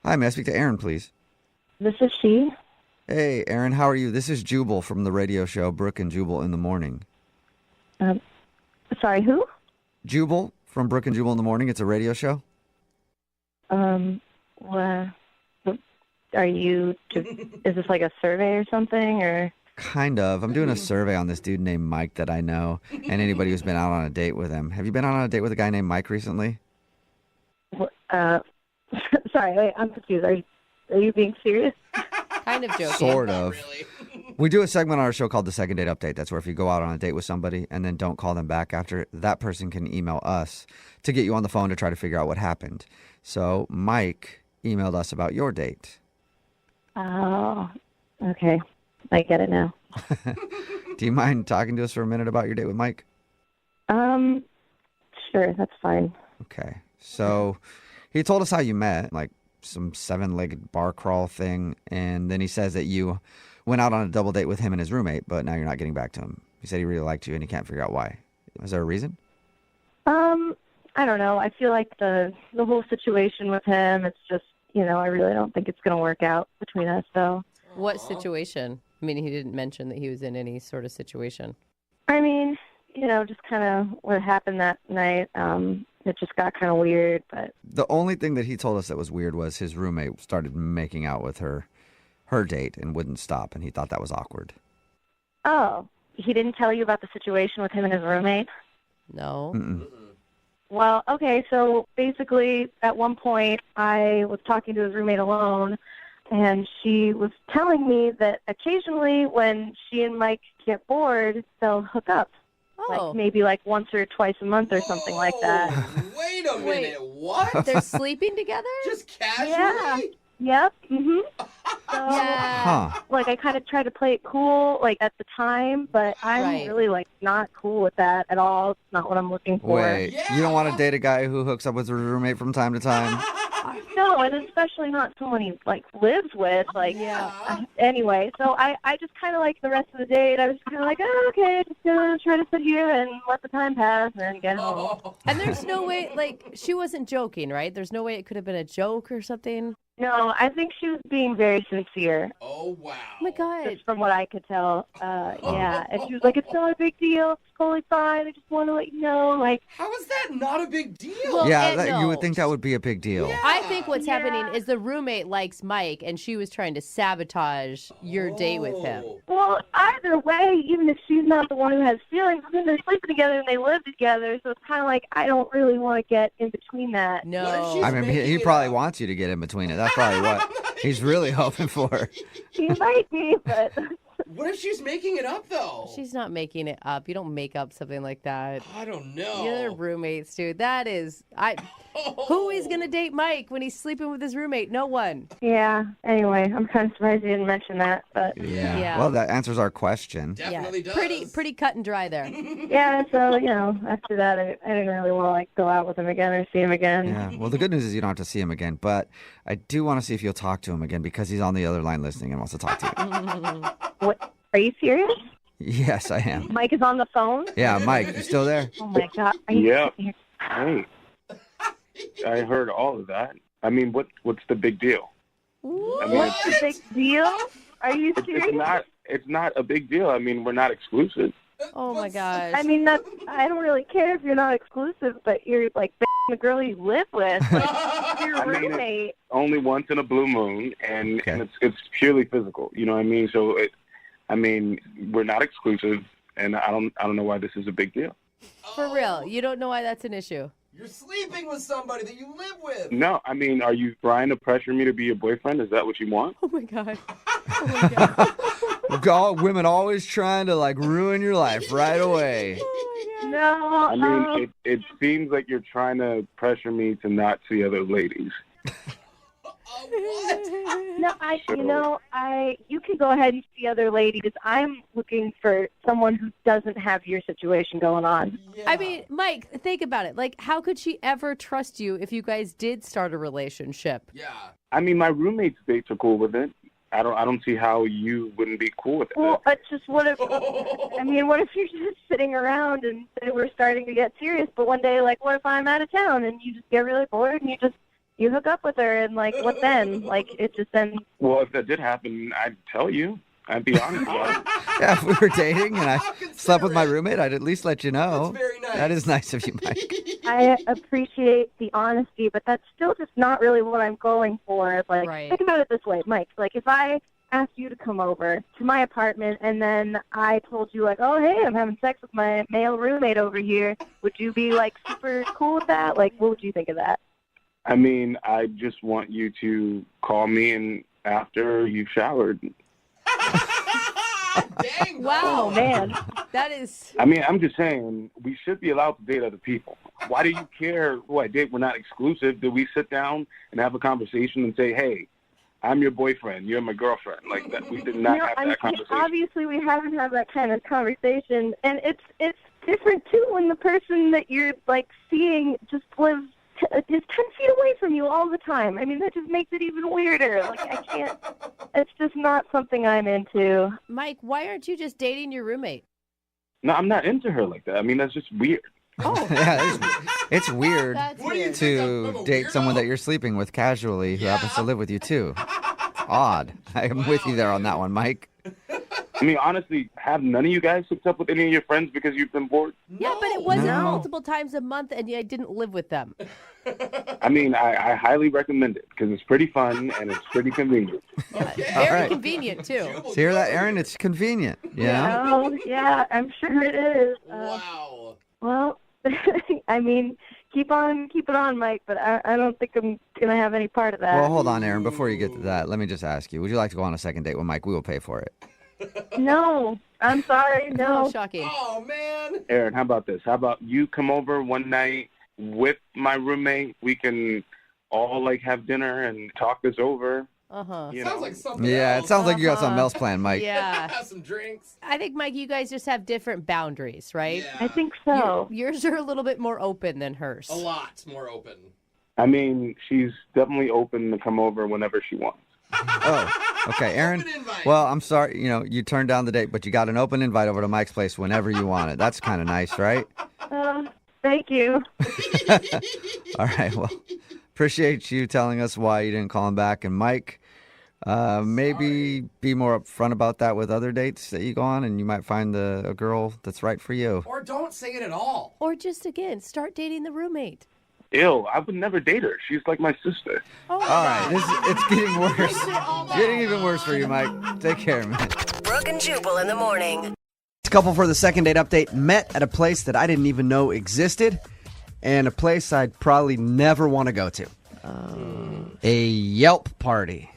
Hi, may I speak to Erin, please? This is she. Hey, Erin, how are you? This is Jubal from the radio show Brooke and Jubal in the Morning. Sorry, who? Jubal from Brooke and Jubal in the Morning. It's a radio show. Well, are you, is this like a survey or something, or? Kind of. I'm doing a survey on this dude named Mike that I know, and anybody who's been out on a date with him. Have you been out on a date with a guy named Mike recently? Sorry, wait, I'm confused. Are you being serious? Kind of joking. Sort of. Really. We do a segment on our show called the Second Date Update. That's where if you go out on a date with somebody and then don't call them back after, that person can email us to get you on the phone to try to figure out what happened. So Mike emailed us about your date. Oh, okay. I get it now. Do you mind talking to us for a minute about your date with Mike? Sure, that's fine. Okay. So he told us how you met, like some 7-legged bar crawl thing, and then he says that you went out on a double date with him and his roommate, but now you're not getting back to him. He said he really liked you and he can't figure out why. Is there a reason? I don't know. I feel like the whole situation with him, it's just, I really don't think it's going to work out between us, so. What situation? I mean, he didn't mention that he was in any sort of situation. I mean, just kind of what happened that night. It just got kind of weird, but. The only thing that he told us that was weird was his roommate started making out with her date and wouldn't stop, and he thought that was awkward. Oh, he didn't tell you about the situation with him and his roommate? No. Mm-mm. Well, okay, so basically at one point I was talking to his roommate alone, and she was telling me that occasionally when she and Mike get bored, they'll hook up. Oh. Maybe once or twice a month or something like that. Wait a minute. What? They're sleeping together? Just casually? Yeah. Yep. Mm-hmm. Yeah. Like, I kind of tried to play it cool, like, at the time, but I'm really, like, not cool with that at all. It's not what I'm looking for. Wait, you don't want to date a guy who hooks up with his roommate from time to time? No, and especially not someone he, like, lives with. Like, anyway, so I just kind of, like, the rest of the date, I was kind of like, oh, okay, just gonna try to sit here and let the time pass and get home. And there's no way, like, she wasn't joking, right? There's no way it could have been a joke or something. No, I think she was being very sincere. Oh, wow. Oh, my God. Just from what I could tell. Yeah. And she was like, it's not a big deal. It's totally fine. I just want to let you know. Like, how is that not a big deal? Well, you would think that would be a big deal. Yeah. I think what's happening is the roommate likes Mike, and she was trying to sabotage your date with him. Well, either way, even if she's not the one who has feelings, I mean, they're sleeping together and they live together, so it's kind of like I don't really want to get in between that. No. I mean, he probably wants you to get in between it. That's probably what he's really hoping for. He might be, but... What if she's making it up, though? She's not making it up. You don't make up something like that. I don't know. You're roommates, dude. That is... Who is going to date Mike when he's sleeping with his roommate? No one. Yeah. Anyway, I'm kind of surprised you didn't mention that, but... Yeah. Well, that answers our question. Definitely does. Pretty cut and dry there. Yeah, so, after that, I didn't really want to, like, go out with him again or see him again. Yeah. Well, the good news is you don't have to see him again, but I do want to see if you'll talk to him again because he's on the other line listening and wants to talk to you. What? Are you serious? Yes, I am. Mike is on the phone? Yeah, Mike, you still there? Oh, my God. Are you serious? Hey, I heard all of that. I mean, what's the big deal? What's the big deal? Are you serious? It's not a big deal. I mean, we're not exclusive. Oh, my gosh. I mean, I don't really care if you're not exclusive, but you're, like, the girl you live with. Like, your roommate. It's only once in a blue moon, and it's purely physical. You know what I mean? So, we're not exclusive, and I don't know why this is a big deal. For real. You don't know why that's an issue. You're sleeping with somebody that you live with. No, I mean, are you trying to pressure me to be your boyfriend? Is that what you want? Oh, my God. Oh, my God. Women always trying to, like, ruin your life right away. No. I mean, it seems like you're trying to pressure me to not see other ladies. No, you can go ahead and see other ladies. I'm looking for someone who doesn't have your situation going on. Yeah. I mean, Mike, think about it. Like, how could she ever trust you if you guys did start a relationship? Yeah. I mean, my roommate's dates are cool with it. I don't see how you wouldn't be cool with it. Well, it's just what if you're just sitting around and say we're starting to get serious, but one day, like, what if I'm out of town and you just get really bored and you hook up with her and, like, what then? Like, it just then... Well, if that did happen, I'd tell you. I'd be honest about it. Yeah, if we were dating and I slept with my roommate, I'd at least let you know. That's very nice. That is nice of you, Mike. I appreciate the honesty, but that's still just not really what I'm going for. Like, Think about it this way, Mike. Like, if I asked you to come over to my apartment and then I told you, like, oh, hey, I'm having sex with my male roommate over here, would you be, like, super cool with that? Like, what would you think of that? I mean, I just want you to call me and after you've showered. Dang. Wow, man. That is... I mean, I'm just saying, we should be allowed to date other people. Why do you care who I date? We're not exclusive. Do we sit down and have a conversation and say, hey, I'm your boyfriend, you're my girlfriend? Like, that, we did not have that conversation. Obviously, we haven't had that kind of conversation. And it's different, too, when the person that you're, like, seeing just lives is 10 feet away from you all the time. I mean, that just makes it even weirder. Like, I can't, it's just not something I'm into. Mike, why aren't you just dating your roommate? No, I'm not into her like that. I mean, that's just weird. Oh. Yeah, it's weird Weird. to date someone that you're sleeping with casually who happens to live with you, too. It's odd. I am with you there on that one, Mike. I mean, honestly, have none of you guys hooked up with any of your friends because you've been bored? Yeah, but it wasn't multiple times a month, and I didn't live with them. I mean, I highly recommend it because it's pretty fun and it's pretty convenient. Very convenient, too. So hear that, Aaron? It's convenient. Yeah. Oh, yeah, I'm sure it is. Wow. Well, I mean, keep it on, Mike, but I don't think I'm going to have any part of that. Well, hold on, Aaron. Before you get to that, let me just ask you, would you like to go on a second date with Mike? We will pay for it. No, I'm sorry, no. Oh, shocking. Oh, man. Aaron, how about this? How about you come over one night with my roommate? We can all, like, have dinner and talk this over. Uh-huh. Sounds like something Yeah, else. it sounds like you got something else planned, Mike. Yeah. Have some drinks. I think, Mike, you guys just have different boundaries, right? Yeah. I think so. Yours are a little bit more open than hers. A lot more open. I mean, she's definitely open to come over whenever she wants. Oh, okay, Aaron. Open invite. Well, I'm sorry, you turned down the date, but you got an open invite over to Mike's place whenever you want it. That's kind of nice, right? Thank you. All right, well, appreciate you telling us why you didn't call him back. And Mike, maybe be more upfront about that with other dates that you go on, and you might find a girl that's right for you. Or don't say it at all. Or just, again, start dating the roommate. Ew, I would never date her. She's like my sister. All right, it's getting worse. It's getting even worse for you, Mike. Take care, man. Brooke and Jubal in the morning. Couple for the second date update met at a place that I didn't even know existed, and a place I'd probably never want to go to. A Yelp party.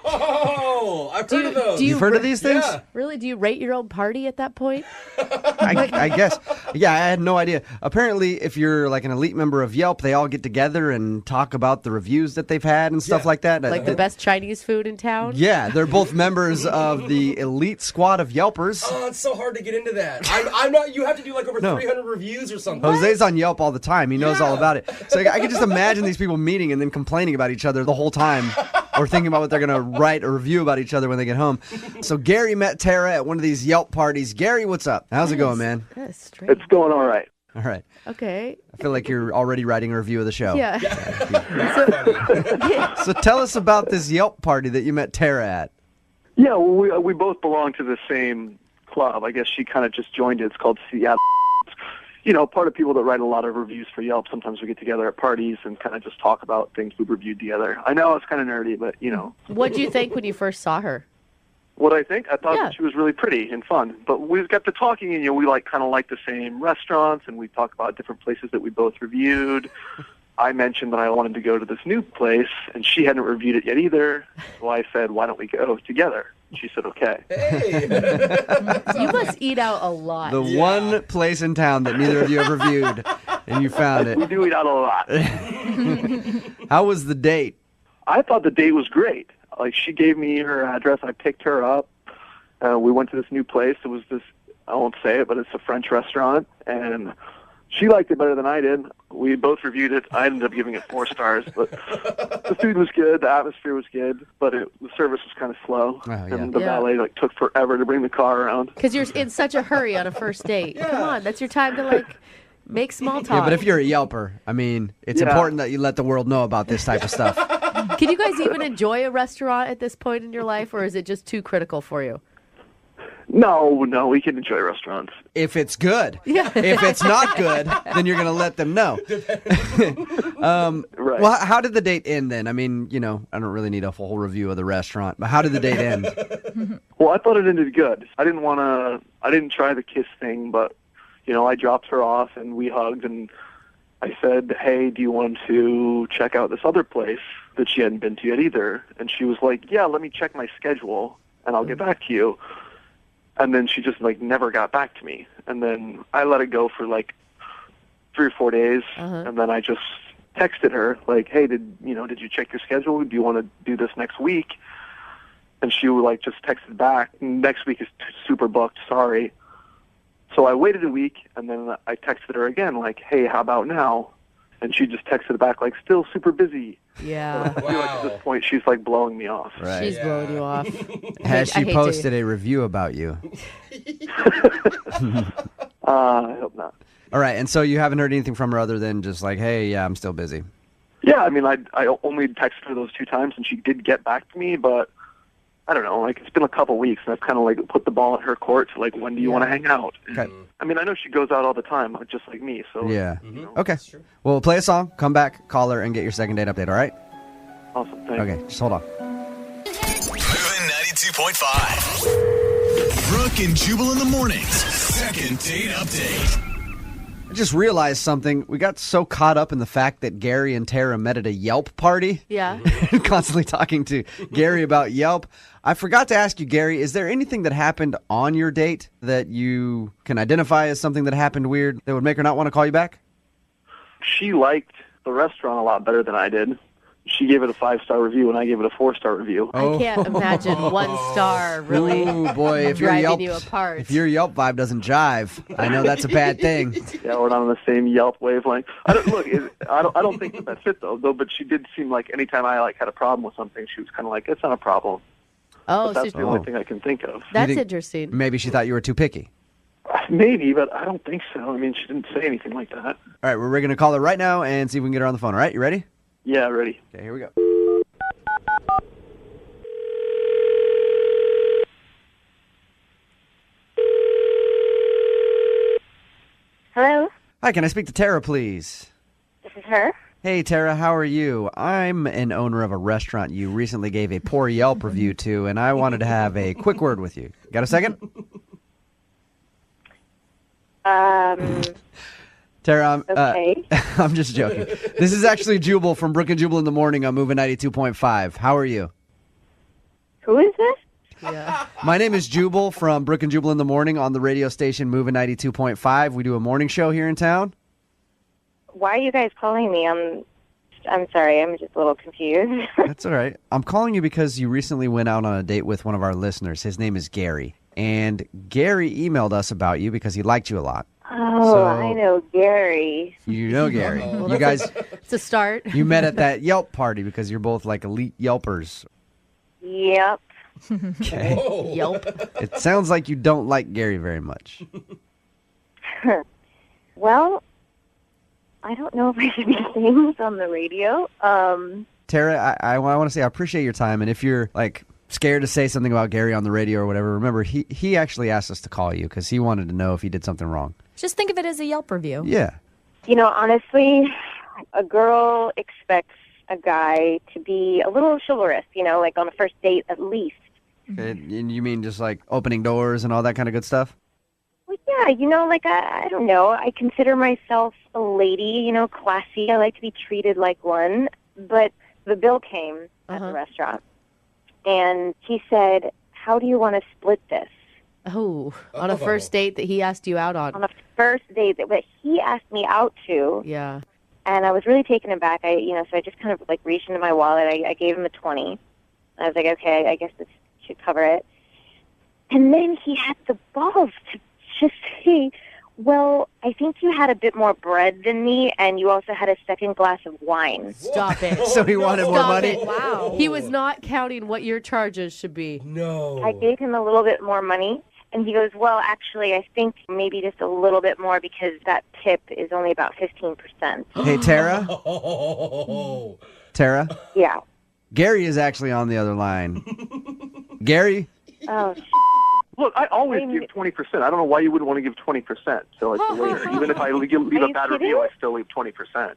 Oh, I've heard of those. You've heard of these things? Yeah. Really? Do you rate your own party at that point? I guess. Yeah, I had no idea. Apparently, if you're like an elite member of Yelp, they all get together and talk about the reviews that they've had and stuff like that. Like the best Chinese food in town? Yeah, they're both members of the elite squad of Yelpers. Oh, it's so hard to get into that. I'm not. You have to do like over 300 reviews or something. Jose's on Yelp all the time. He knows all about it. So I can just imagine these people meeting and then complaining about each other the whole time, or thinking about what they're going to write or review about each other when they get home. So Gary met Tara at one of these Yelp parties. Gary, what's up? How's it going, man? That's strange. It's going all right. All right. Okay. I feel like you're already writing a review of the show. Yeah. So tell us about this Yelp party that you met Tara at. Yeah, well, we both belong to the same club. I guess she kind of just joined it. It's called Seattle. Part of people that write a lot of reviews for Yelp, sometimes we get together at parties and kind of just talk about things we've reviewed together. I know it's kind of nerdy, but, What'd you think when you first saw her? What I think? I thought that she was really pretty and fun. But we got to talking, and, we kind of like the same restaurants, and we talk about different places that we both reviewed. I mentioned that I wanted to go to this new place, and she hadn't reviewed it yet either. So I said, why don't we go together? She said, okay. Hey. You must eat out a lot. The one place in town that neither of you have reviewed, and you found it. We do eat out a lot. How was the date? I thought the date was great. Like, she gave me her address. I picked her up. We went to this new place. It was this, I won't say it, but it's a French restaurant. And she liked it better than I did. We both reviewed it. I ended up giving it 4 stars. But the food was good. The atmosphere was good. But the service was kind of slow. Oh, yeah. And the valet took forever to bring the car around. Because you're in such a hurry on a first date. Come on, that's your time to make small talk. Yeah, but if you're a Yelper, I mean, it's important that you let the world know about this type of stuff. Can you guys even enjoy a restaurant at this point in your life, or is it just too critical for you? No, we can enjoy restaurants. If it's good. Yeah. If it's not good, then you're going to let them know. Right. Well, how did the date end then? I mean, I don't really need a full review of the restaurant, but how did the date end? Well, I thought it ended good. I didn't try the kiss thing, but, I dropped her off and we hugged, and I said, hey, do you want to check out this other place that she hadn't been to yet either? And she was like, yeah, let me check my schedule and I'll get back to you. And then she just never got back to me. And then I let it go for 3 or 4 days. And then I just texted her hey, did you check your schedule? Do you want to do this next week? And she just texted back, next week is super booked, sorry. So I waited a week, and then I texted her again, hey, how about now? And she just texted back, still super busy. Yeah. I feel at this point, she's blowing me off. Right. She's blowing you off. Has I she hate posted a review about you? I hope not. All right, and so you haven't heard anything from her other than just hey, yeah, I'm still busy. Yeah, I mean, I only texted her those 2 times, and she did get back to me, but I don't know, it's been a couple weeks, and I've kind of put the ball in her court to when do you want to hang out? Okay. I mean, I know she goes out all the time, just like me, so. Yeah. Okay. Well, play a song, come back, call her, and get your second date update, all right? Awesome, thanks. Okay, just hold on. Moving 92.5. Brooke and Jubal in the mornings. Second date update. I just realized something. We got so caught up in the fact that Gary and Tara met at a Yelp party. Yeah. Constantly talking to Gary about Yelp. I forgot to ask you, Gary, is there anything that happened on your date that you can identify as something that happened weird that would make her not want to call you back? She liked the restaurant a lot better than I did. she gave it a 5-star review and I gave it a 4-star review. I can't imagine 1 star really Ooh, boy, if your driving Yelp, you apart. if your Yelp vibe doesn't jive, I know that's a bad thing. Yeah, we're not on the same Yelp wavelength. I don't think that's it though. But she did seem like anytime I had a problem with something, she was kind of like, "It's not a problem." Oh, but that's the only thing I can think of. That's interesting. Maybe she thought you were too picky. Maybe, but I don't think so. I mean, she didn't say anything like that. All right, we're going to call her right now and see if we can get her on the phone. All right, you ready? Yeah, ready. Okay, here we go. Hello, Hi, can I speak to Tara, please? this is her. Hey, Tara, how are you? I'm an owner of a restaurant you recently gave a poor Yelp review to, and I wanted to have a quick word with you. Got a second? Tara, Okay. I'm just joking. This is actually Jubal from Brooke and Jubal in the Morning on Moving 92.5. How are you? Who is this? Yeah. My name is Jubal from Brooke and Jubal in the Morning on the radio station Moving 92.5. We do a morning show here in town. Why are you guys calling me? I'm sorry. I'm just a little confused. That's all right. I'm calling you because you recently went out on a date with one of our listeners. His name is Gary. And Gary emailed us about you because he liked you a lot. Oh, I know Gary. You know Gary. You guys, It's a start. you met at that Yelp party because you're both like elite Yelpers. Yep. Okay. Yelp. It sounds like you don't like Gary very much. Well, I don't know if I should be saying this on the radio. Tara, I want to say I appreciate your time. And if you're like scared to say something about Gary on the radio or whatever, remember, he actually asked us to call you because he wanted to know if he did something wrong. Just think of it as a Yelp review. Yeah. You know, honestly, a girl expects a guy to be a little chivalrous, like on a first date at least. Okay, and you mean just like opening doors and all that kind of good stuff? Well, yeah, I don't know. I consider myself a lady, classy. I like to be treated like one. But the bill came at the restaurant, and he said, "How do you want to split this?" Oh, on a first date that he asked you out on. On a first date that he asked me out to. Yeah. And I was really taken aback. So I just kind of reached into my wallet. I gave him a 20. I was like, okay, I guess this should cover it. And then he had the balls to just say, well, I think you had a bit more bread than me, and you also had a second glass of wine. Stop it. So he wanted more money? It. Wow. He was not counting what your charges should be. No. I gave him a little bit more money, and he goes, well, actually, I think maybe just a little bit more because that tip is only about 15%. Hey, Tara? Tara? Yeah. Gary is actually on the other line. Gary? Oh, Look, I always give 20%. I don't know why you wouldn't want to give 20%. So it's later. Even if I leave a bad review, I still leave 20%.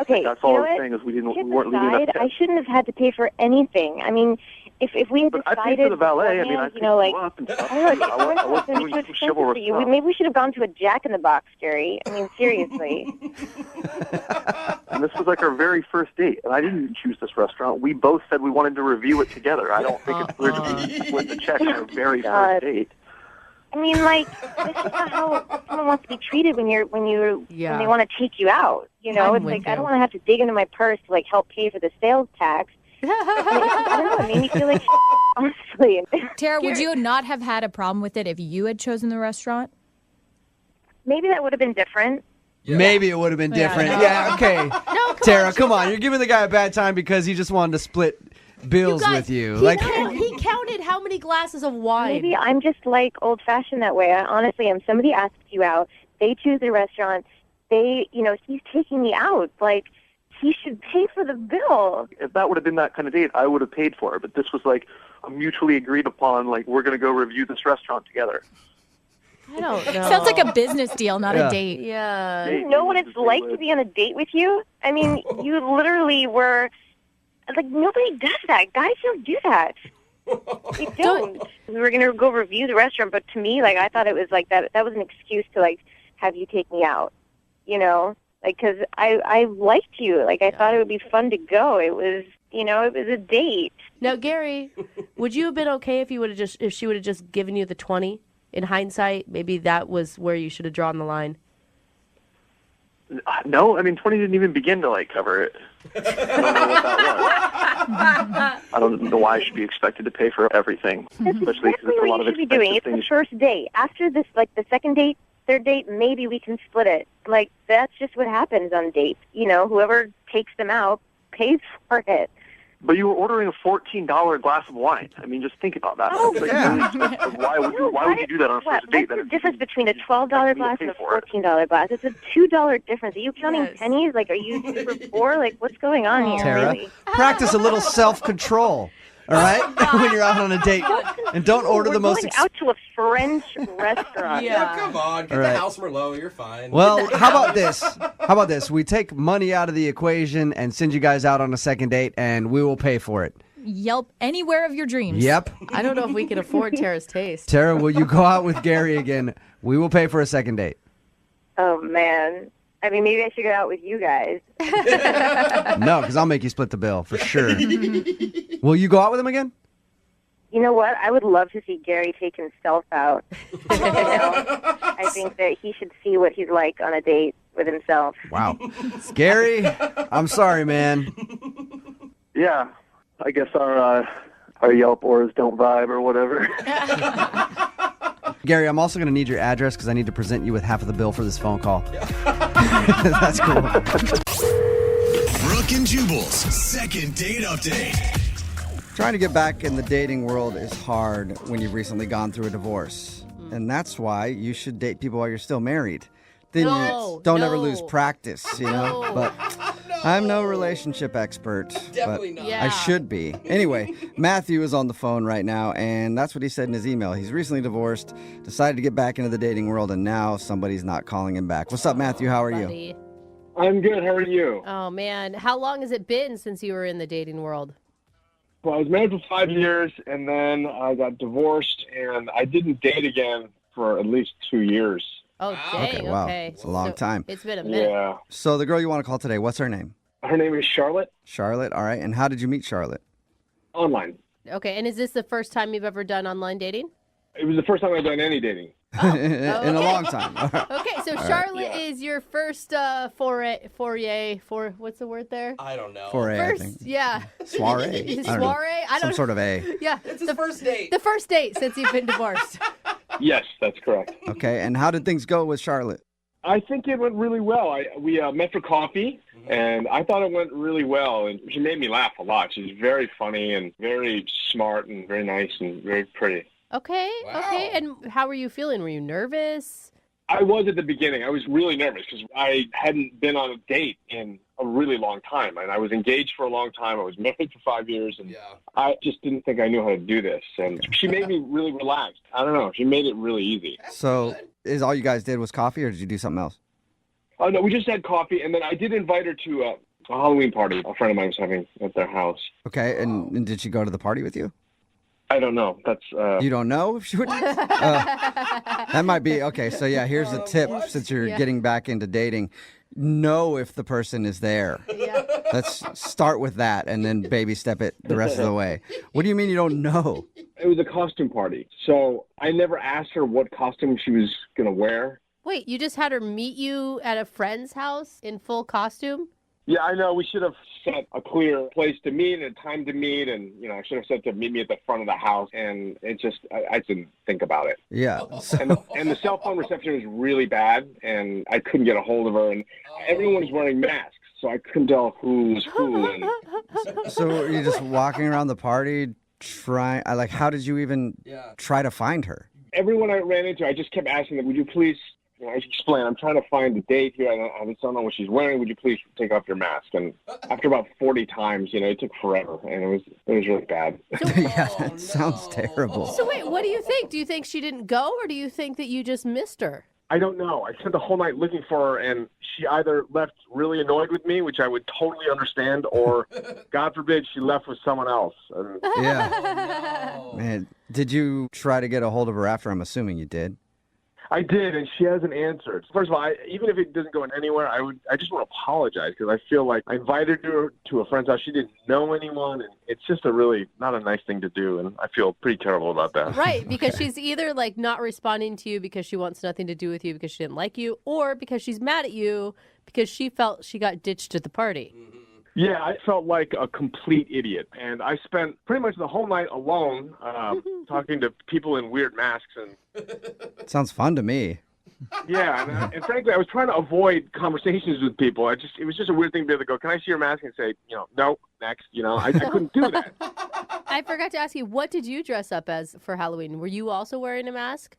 Okay, That's all I was what? saying is we Kids weren't leaving aside, enough I shouldn't have had to pay for anything. I mean, if we had But decided I paid for the valet. I mean, I picked beforehand, you up and stuff. I don't know, I wasn't doing too some chivalrous for you. stuff. Maybe we should have gone to a Jack in the Box, Gary. I mean, seriously. And this was like our very first date, and I didn't choose this restaurant. We both said we wanted to review it together. I don't think it's weird to split the check on our very first date. I mean, this is not how someone wants to be treated when when they want to take you out. I'm It's with like you. I don't want to have to dig into my purse to help pay for the sales tax. I don't know. It made me feel like honestly. Tara, would you not have had a problem with it if you had chosen the restaurant? Maybe that would have been different. Maybe it would have been different. no. Yeah, okay. No, come Tara, on, come on. You're giving the guy a bad time because he just wanted to split bills with you. He counted how many glasses of wine. Maybe I'm just old-fashioned that way. I honestly am. Somebody asks you out. They choose a restaurant. He's taking me out. He should pay for the bill. If that would have been that kind of date, I would have paid for it. But this was a mutually agreed upon, we're going to go review this restaurant together. I don't know. Sounds like a business deal, not a date. Yeah. You know what it's like to be on a date with you? I mean, you literally were nobody does that. Guys don't do that. They don't. We were gonna go review the restaurant, but to me, I thought it was that. That was an excuse to have you take me out. Because I liked you. I thought it would be fun to go. It was, it was a date. Now, Gary, would you have been okay if she would have just given you the 20? In hindsight, maybe that was where you should have drawn the line. No, I mean, 20 didn't even begin to cover it. I don't know what that was. I don't know why I should be expected to pay for everything, especially because it's a lot of should be doing. expensive It's the things. first date. After this, like the second date, third date, maybe we can split it. Like, that's just what happens on dates. You know, whoever takes them out pays for it. But you were ordering a $14 glass of wine. I mean, just think about that. Oh, It's like, yeah. really expensive. Why would you do that on a first date? What's That the difference between a $12 expect me to glass pay and a for it? $14 glass? It's a $2 difference. Are you counting Yes. pennies? Like, are you super poor? Like, what's going on here? Tara, Really? practice a little self-control, all right? When you're out on a date. And don't order We're the most going out to a French restaurant. Yeah. Come on, get All the right. house Merlot. You're fine. Well, how about this? How about this? We take money out of the equation and send you guys out on a second date, and we will pay for it. Yelp anywhere of your dreams. Yep. I don't know if we can afford Tara's taste. Tara, will you go out with Gary again? We will pay for a second date. Oh, man. I mean, maybe I should go out with you guys. No, because I'll make you split the bill for sure. Will you go out with him again? You know what? I would love to see Gary take himself out. You know? I think that he should see what he's like on a date with himself. Wow. Gary, I'm sorry, man. Yeah, I guess our Yelp orders don't vibe or whatever. Gary, I'm also going to need your address because I need to present you with half of the bill for this phone call. That's cool. Brooke and Jubal's second date update. Trying to get back in the dating world is hard when you've recently gone through a divorce. And that's why you should date people while you're still married. Then you don't ever lose practice, you know? No. But I'm no relationship expert. Definitely but not. Yeah. I should be. Anyway, Matthew is on the phone right now, and that's what he said in his email. He's recently divorced, decided to get back into the dating world, and now somebody's not calling him back. What's up, Matthew? How are you? Buddy. I'm good. How are you? Oh, man. How long has it been since you were in the dating world? Well, I was married for 5 years, and then I got divorced, and I didn't date again for at least 2 years. Oh, Wow. dang. Okay, wow. It's a long time. It's been a minute. Yeah. So the girl you want to call today, what's her name? Her name is Charlotte. Charlotte, all right. And how did you meet Charlotte? Online. Okay, and is this the first time you've ever done online dating? It was the first time I've done any dating. In a long time. Okay, so Charlotte is your first foray, what's the word there? I don't know. Foray, I First, think. yeah. Soiree. I don't know. Soiree? I Some don't sort of A. Yeah. It's his first date. The first date since you've been divorced. Yes, that's correct. Okay, and how did things go with Charlotte? I think it went really well. We met for coffee, and I thought it went really well. And she made me laugh a lot. She's very funny and very smart and very nice and very pretty. Okay, Wow. okay. And how were you feeling? Were you nervous? I was at the beginning. I was really nervous because I hadn't been on a date in a really long time. And I was engaged for a long time. I was married for 5 years. And Yeah. I just didn't think I knew how to do this. And she made me really relaxed. I don't know. She made it really easy. So, is all you guys did was coffee, or did you do something else? Oh, no, we just had coffee. And then I did invite her to a Halloween party a friend of mine was having at their house. Okay, and did she go to the party with you? I don't know. That's You don't know if she would? That might be. Okay, so yeah, here's a tip since you're getting back into dating. Know if the person is there. Yeah. Let's start with that and then baby step it the rest of the way. What do you mean you don't know? it was a costume party. So I never asked her what costume she was going to wear. Wait, you just had her meet you at a friend's house in full costume? Yeah, I know. We should have set a clear place to meet and a time to meet. And, I should have said to meet me at the front of the house. And it just, I didn't think about it. Yeah. So, And the cell phone reception was really bad. And I couldn't get a hold of her. And everyone was wearing masks. So I couldn't tell who was who. And so you're just walking around the party trying, how did you even try to find her? everyone I ran into, I just kept asking them, would you please, I explain, I'm trying to find the date here. I just don't know what she's wearing. Would you please take off your mask? And after about 40 times, it took forever, and it was really bad. Yeah, that sounds terrible. So wait, what do you think? Do you think she didn't go, or do you think that you just missed her? I don't know. I spent the whole night looking for her, and she either left really annoyed with me, which I would totally understand, or, God forbid, she left with someone else. And Yeah. Man, did you try to get a hold of her after? I'm assuming you did. I did, and she hasn't answered. First of all, even if it doesn't go anywhere, I just want to apologize because I feel like I invited her to a friend's house. She didn't know anyone, and it's just not a nice thing to do, and I feel pretty terrible about that. Right, because she's either not responding to you because she wants nothing to do with you because she didn't like you, or because she's mad at you because she felt she got ditched at the party. Yeah, I felt like a complete idiot. And I spent pretty much the whole night alone talking to people in weird masks. And Sounds fun to me. Yeah, and frankly, I was trying to avoid conversations with people. It was just a weird thing to be able to go, can I see your mask? And say, no, next. I couldn't do that. I forgot to ask you, what did you dress up as for Halloween? Were you also wearing a mask?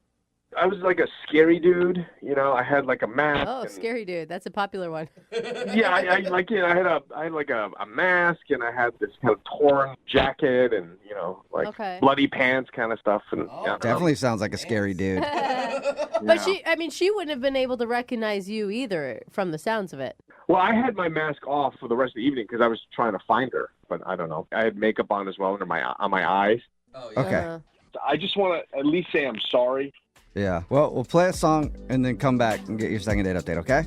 I was like a scary dude. I had like a mask. Oh, scary dude. That's a popular one. Yeah, I had like a mask, and I had this kind of torn jacket, and bloody pants kind of stuff. And Definitely sounds like a scary dude. But she wouldn't have been able to recognize you either from the sounds of it. Well, I had my mask off for the rest of the evening because I was trying to find her, but I don't know. I had makeup on as well on my eyes. Oh, yeah. Okay. I just want to at least say I'm sorry. Yeah. Well, we'll play a song and then come back and get your second date update, okay?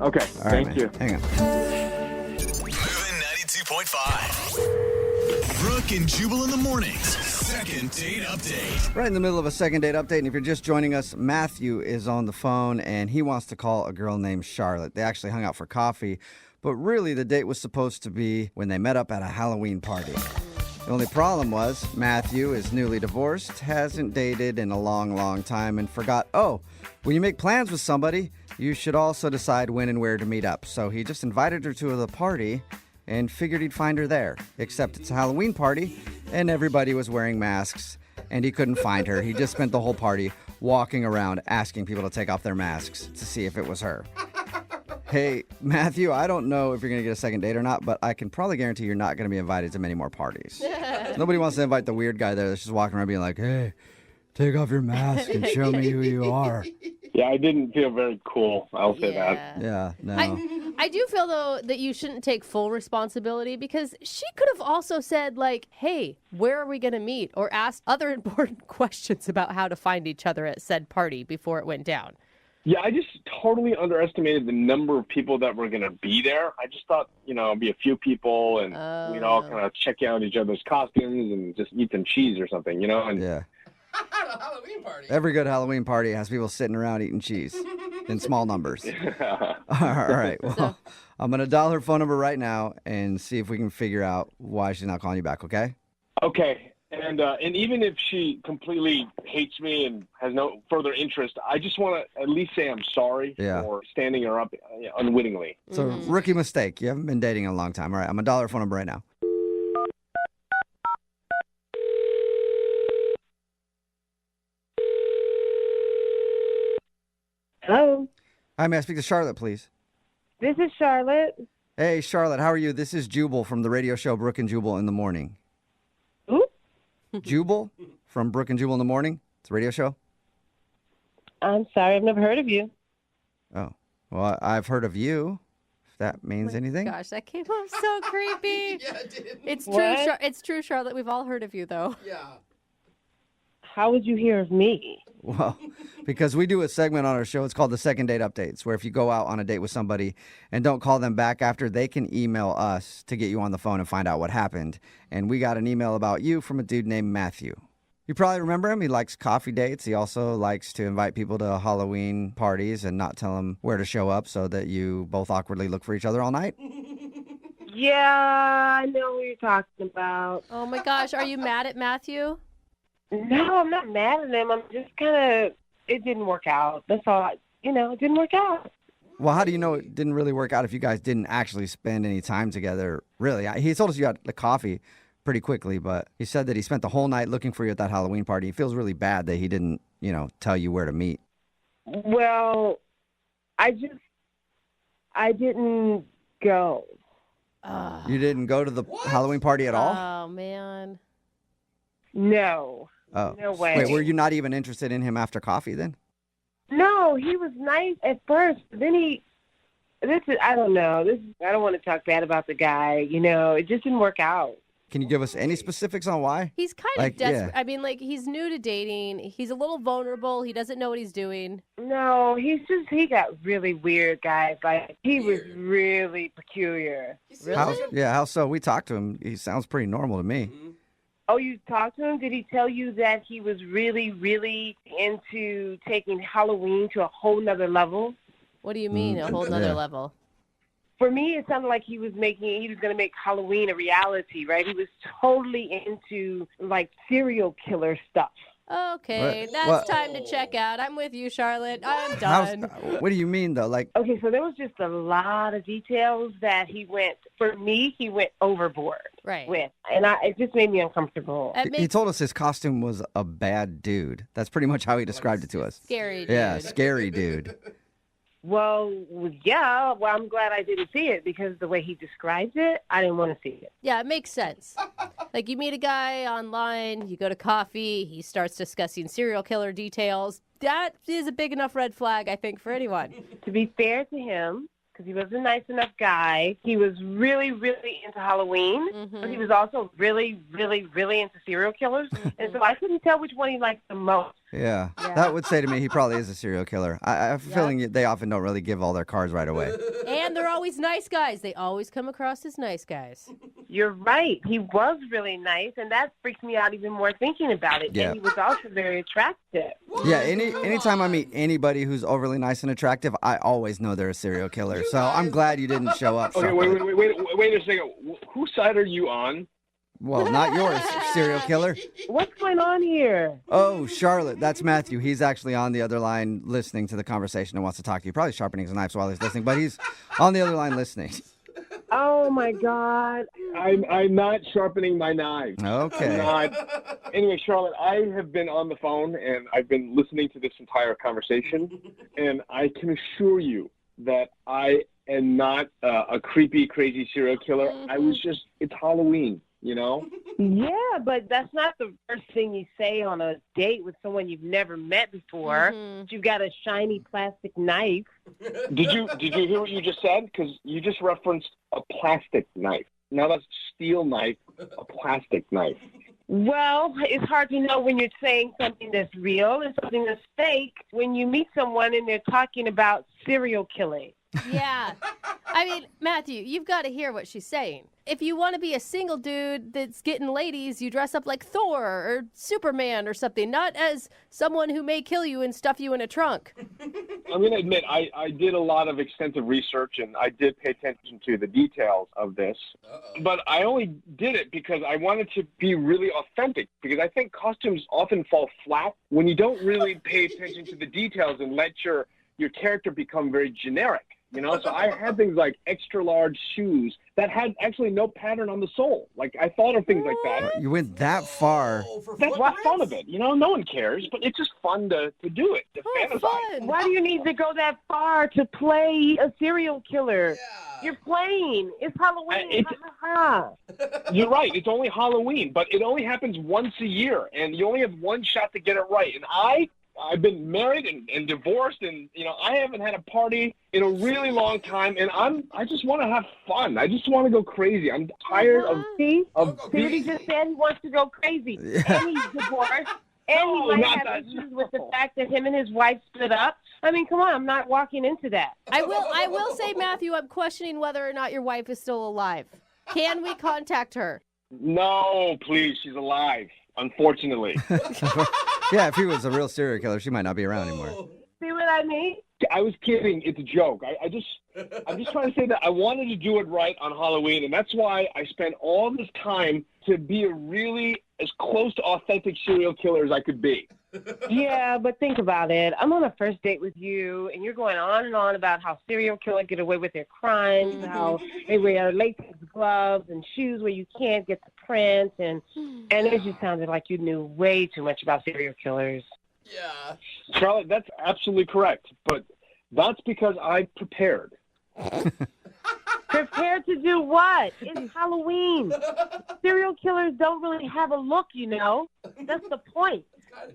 Okay. All right, Thank you. Hang on. Moving 92.5. Brooke and Jubal in the mornings. Second date update. Right in the middle of a second date update, and if you're just joining us, Matthew is on the phone, and he wants to call a girl named Charlotte. They actually hung out for coffee, but really the date was supposed to be when they met up at a Halloween party. The only problem was Matthew is newly divorced, hasn't dated in a long, long time, and forgot, when you make plans with somebody, you should also decide when and where to meet up. So he just invited her to the party and figured he'd find her there. Except it's a Halloween party, and everybody was wearing masks, and he couldn't find her. He just spent the whole party walking around asking people to take off their masks to see if it was her. Hey, Matthew, I don't know if you're going to get a second date or not, but I can probably guarantee you're not going to be invited to many more parties. Nobody wants to invite the weird guy there that's just walking around being like, hey, take off your mask and show me who you are. Yeah, I didn't feel very cool. I'll say that. Yeah, no. I do feel, though, that you shouldn't take full responsibility because she could have also said, like, hey, where are we going to meet? Or asked other important questions about how to find each other at said party before it went down. Yeah, I just totally underestimated the number of people that were going to be there. I just thought, it'd be a few people and we'd all kind of check out each other's costumes and just eat some cheese or something, And Yeah. A Halloween party. Every good Halloween party has people sitting around eating cheese in small numbers. All right. Well, I'm going to dial her phone number right now and see if we can figure out why she's not calling you back, okay? Okay. And even if she completely hates me and has no further interest, I just want to at least say I'm sorry for standing her up unwittingly. It's a rookie mistake. You haven't been dating in a long time. All right, I'm going to dial her phone number right now. Hello. Hi, may I speak to Charlotte, please? This is Charlotte. Hey, Charlotte, how are you? This is Jubal from the radio show Brooke and Jubal in the Morning. Who? Jubal from Brooke and Jubal in the Morning. It's a radio show. I'm sorry, I've never heard of you. Oh, well, I've heard of you, if that means anything. Gosh, that came off so creepy. Yeah, it did. It's true. What? It's true, Charlotte. We've all heard of you, though. Yeah. How would you hear of me? Well, because we do a segment on our show. It's called the Second Date Updates, where if you go out on a date with somebody and don't call them back after, they can email us to get you on the phone and find out what happened. And we got an email about you from a dude named Matthew. You probably remember him. He likes coffee dates. He also likes to invite people to Halloween parties and not tell them where to show up so that you both awkwardly look for each other all night. Yeah, I know what you're talking about. Oh, my gosh. Are you mad at Matthew? No, I'm not mad at him. I'm just kind of, it didn't work out. That's all. It didn't work out. Well, how do you know it didn't really work out if you guys didn't actually spend any time together? Really, he told us you got the coffee pretty quickly, but he said that he spent the whole night looking for you at that Halloween party. He feels really bad that he didn't, tell you where to meet. Well, I didn't go. You didn't go to the Halloween party at all? Oh, man. No. Oh. No way. Wait, were you not even interested in him after coffee then? No, he was nice at first. Then I don't know. I don't want to talk bad about the guy. It just didn't work out. Can you give us any specifics on why? He's kind of desperate. Yeah. I mean, he's new to dating. He's a little vulnerable. He doesn't know what he's doing. No, he got really weird, guys. He was really peculiar. Really? How so? We talked to him. He sounds pretty normal to me. Mm-hmm. Oh, you talked to him? Did he tell you that he was really, really into taking Halloween to a whole nother level? What do you mean, a whole nother level? For me, it sounded like he was going to make Halloween a reality, right? He was totally into, like, serial killer stuff. Okay, that's time to check out. I'm with you, Charlotte. I'm done. What do you mean, though? Like, okay, so there was just a lot of details that he went overboard with. And it just made me uncomfortable. He told us his costume was a bad dude. That's pretty much how he described it to us. Scary dude. Yeah, scary dude. Well, yeah. Well, I'm glad I didn't see it because the way he describes it, I didn't want to see it. Yeah, it makes sense. Like, you meet a guy online, you go to coffee, he starts discussing serial killer details. That is a big enough red flag, I think, for anyone. To be fair to him, because he was a nice enough guy, he was really, really into Halloween, but he was also really, really, really into serial killers. And so I couldn't tell which one he liked the most. Yeah, that would say to me he probably is a serial killer. I have a feeling they often don't really give all their cards right away. And they're always nice guys. They always come across as nice guys. You're right. He was really nice, and that freaks me out even more thinking about it. Yeah. And he was also very attractive. Yeah, anytime I meet anybody who's overly nice and attractive, I always know they're a serial killer. So I'm glad you didn't show up. Okay, wait a second. Whose side are you on? Well, not yours, serial killer. What's going on here? Oh, Charlotte, that's Matthew. He's actually on the other line listening to the conversation and wants to talk to you. Probably sharpening his knives while he's listening, but he's on the other line listening. Oh, my God. I'm not sharpening my knives. Okay. Anyway, Charlotte, I have been on the phone, and I've been listening to this entire conversation, and I can assure you that I am not a creepy, crazy serial killer. It's Halloween. You know? Yeah, but that's not the first thing you say on a date with someone you've never met before. You've got a shiny plastic knife. Did you hear what you just said? Because you just referenced a plastic knife. Now that's steel knife, a plastic knife. Well, it's hard to know when you're saying something that's real and something that's fake when you meet someone and they're talking about serial killing. Yeah. I mean, Matthew, you've got to hear what she's saying. If you want to be a single dude that's getting ladies, you dress up like Thor or Superman or something, not as someone who may kill you and stuff you in a trunk. I'm going to admit, I did a lot of extensive research, and I did pay attention to the details of this. But I only did it because I wanted to be really authentic, because I think costumes often fall flat when you don't really pay attention to the details and let your character become very generic. You know, so I had things like extra large shoes that had actually no pattern on the sole. Like, I thought of things like that. You went that far. That's the fun of it. You know, no one cares, but it's just fun to do it, to fantasize. Why do you need to go that far to play a serial killer? Yeah. You're playing. It's Halloween. You're right. It's only Halloween, but it only happens once a year, and you only have one shot to get it right. And I've been married and divorced, and you know, I haven't had a party in a really long time, and I just want to have fun. I just want to go crazy. I'm tired of he just said he wants to go crazy. Yeah. And he's divorced. And he might have issues with the fact that him and his wife split up. I mean, come on, I'm not walking into that. I will say, Matthew, I'm questioning whether or not your wife is still alive. Can we contact her? No, please, she's alive. Unfortunately. Yeah, if he was a real serial killer, she might not be around anymore. See what I mean? I was kidding. It's a joke. I'm just trying to say that I wanted to do it right on Halloween, and that's why I spent all this time to be as close to authentic serial killer as I could be. Yeah, but think about it. I'm on a first date with you, and you're going on and on about how serial killers get away with their crimes, how they wear latex gloves and shoes where you can't get the prints, and it just sounded like you knew way too much about serial killers. Yeah. Charlotte, that's absolutely correct, but that's because I prepared. Prepared to do what? It's Halloween. Serial killers don't really have a look, you know. That's the point.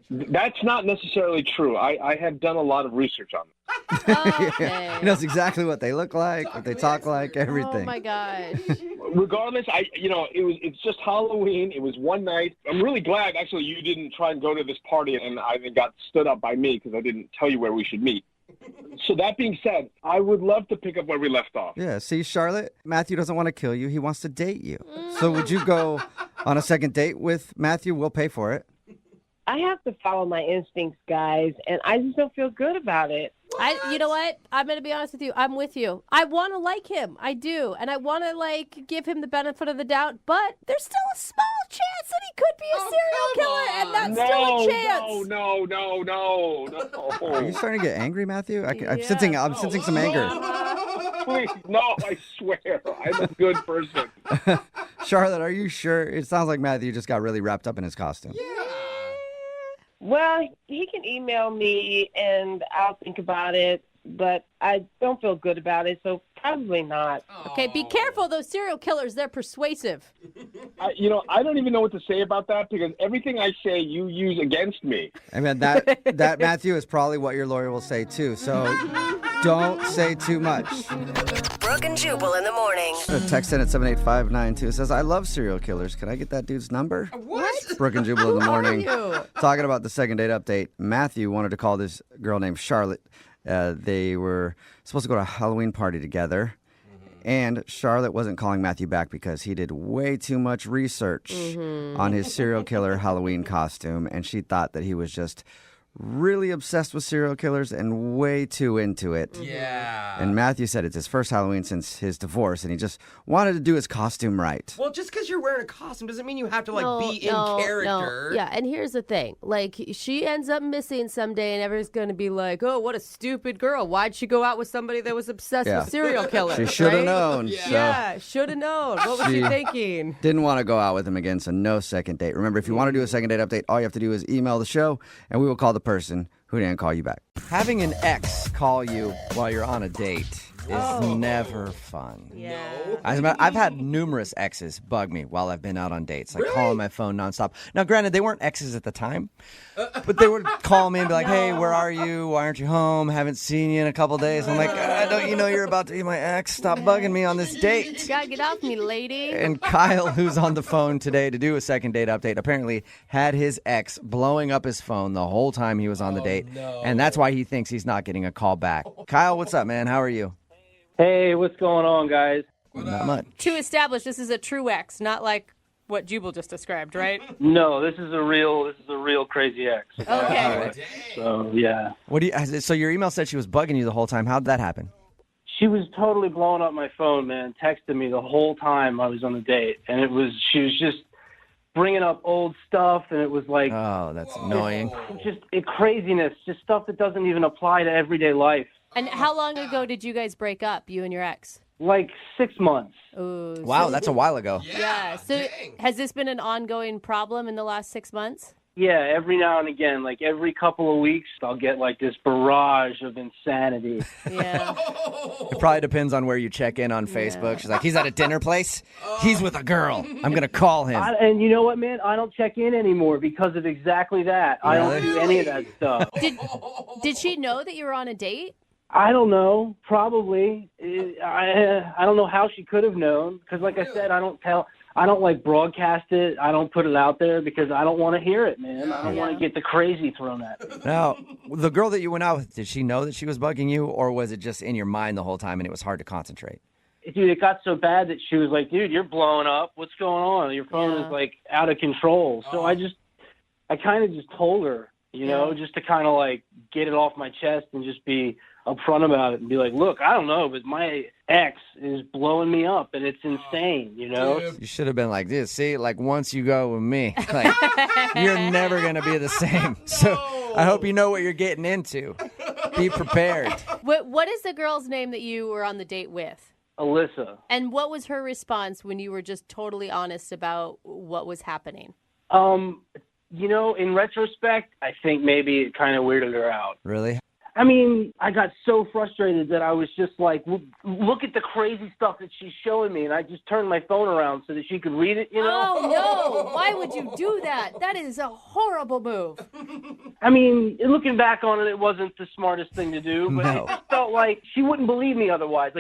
That's not necessarily true. I have done a lot of research on them. Okay. He knows exactly what they look like, what they talk like, everything. Oh my gosh. Regardless, it's just Halloween. It was one night. I'm really glad, actually, you didn't try and go to this party and I got stood up by me because I didn't tell you where we should meet. So that being said, I would love to pick up where we left off. Yeah, see, Charlotte, Matthew doesn't want to kill you. He wants to date you. So would you go on a second date with Matthew? We'll pay for it. I have to follow my instincts, guys, and I just don't feel good about it. You know what? I'm going to be honest with you. I'm with you. I want to like him. I do. And I want to give him the benefit of the doubt, but there's still a small chance that he could be a serial killer, and that's still a chance. No. Are you starting to get angry, Matthew? I'm sensing some anger. Please, no, I swear. I'm a good person. Charlotte, are you sure? It sounds like Matthew just got really wrapped up in his costume. Yeah. Well, he can email me and I'll think about it, but I don't feel good about it, so probably not. Okay, be careful. Those serial killers, they're persuasive. I don't even know what to say about that because everything I say you use against me. I mean, that Matthew is probably what your lawyer will say too, so don't say too much. Brooke and Jubal in the morning. Text in at 78592 says, I love serial killers. Can I get that dude's number? What? Brooke and Jubal in the morning. Who are you? Talking about the second date update. Matthew wanted to call this girl named Charlotte. They were supposed to go to a Halloween party together. And Charlotte wasn't calling Matthew back because he did way too much research on his serial killer Halloween costume. And she thought that he was just really obsessed with serial killers and way too into it. Yeah. And Matthew said it's his first Halloween since his divorce, and he just wanted to do his costume right. Well, just because you're wearing a costume doesn't mean you have to be in character. No. Yeah, and here's the thing. She ends up missing someday, and everyone's going to be like, oh, what a stupid girl. Why'd she go out with somebody that was obsessed with serial killers? She should have right? known. Yeah, should have known. What was she thinking? Didn't want to go out with him again, so no second date. Remember, if you want to do a second date update, all you have to do is email the show, and we will call the person who didn't call you back. Having an ex call you while you're on a date is never fun. Yeah. I've had numerous exes bug me while I've been out on dates, calling my phone nonstop. Now, granted, they weren't exes at the time, but they would call me and be like, hey, where are you? Why aren't you home? Haven't seen you in a couple days. I'm like, don't you know you're about to be my ex? Stop bugging me on this date. You gotta get off me, lady. And Kyle, who's on the phone today to do a second date update, apparently had his ex blowing up his phone the whole time he was on the date. No. And that's why he thinks he's not getting a call back. Kyle, what's up, man? How are you? Hey, what's going on, guys? Not much. To establish, this is a true ex, not like what Jubal just described, right? No, this is a real crazy ex. Okay. So yeah. So your email said she was bugging you the whole time. How'd that happen? She was totally blowing up my phone, man. Texting me the whole time I was on the date, and she was just bringing up old stuff, and it was like, oh, that's annoying. Just craziness, just stuff that doesn't even apply to everyday life. And how long ago did you guys break up, you and your ex? Like 6 months. Ooh, wow, that's a while ago. Yeah. So has this been an ongoing problem in the last 6 months? Yeah, every now and again, every couple of weeks, I'll get this barrage of insanity. Yeah. It probably depends on where you check in on Facebook. She's like, he's at a dinner place. He's with a girl. I'm going to call him. And you know what, man? I don't check in anymore because of exactly that. Really? I don't do any of that stuff. Did she know that you were on a date? I don't know. Probably. I don't know how she could have known because, like I said, I don't broadcast it. I don't put it out there because I don't want to hear it, man. I don't want to get the crazy thrown at me. Now, the girl that you went out with, did she know that she was bugging you, or was it just in your mind the whole time and it was hard to concentrate? Dude, it got so bad that she was like, dude, you're blowing up. What's going on? Your phone is out of control. So I kind of just told her, just to kind of get it off my chest and just be upfront about it and be like, look, I don't know, but my ex is blowing me up and it's insane, You should have been like this. See, once you go with me, you're never going to be the same. So I hope you know what you're getting into. Be prepared. What is the girl's name that you were on the date with? Alyssa. And what was her response when you were just totally honest about what was happening? In retrospect, I think maybe it kind of weirded her out. Really? I mean, I got so frustrated that I was just like, look at the crazy stuff that she's showing me. And I just turned my phone around so that she could read it, Oh, no. Why would you do that? That is a horrible move. I mean, looking back on it, it wasn't the smartest thing to do. But No. it just felt like she wouldn't believe me otherwise.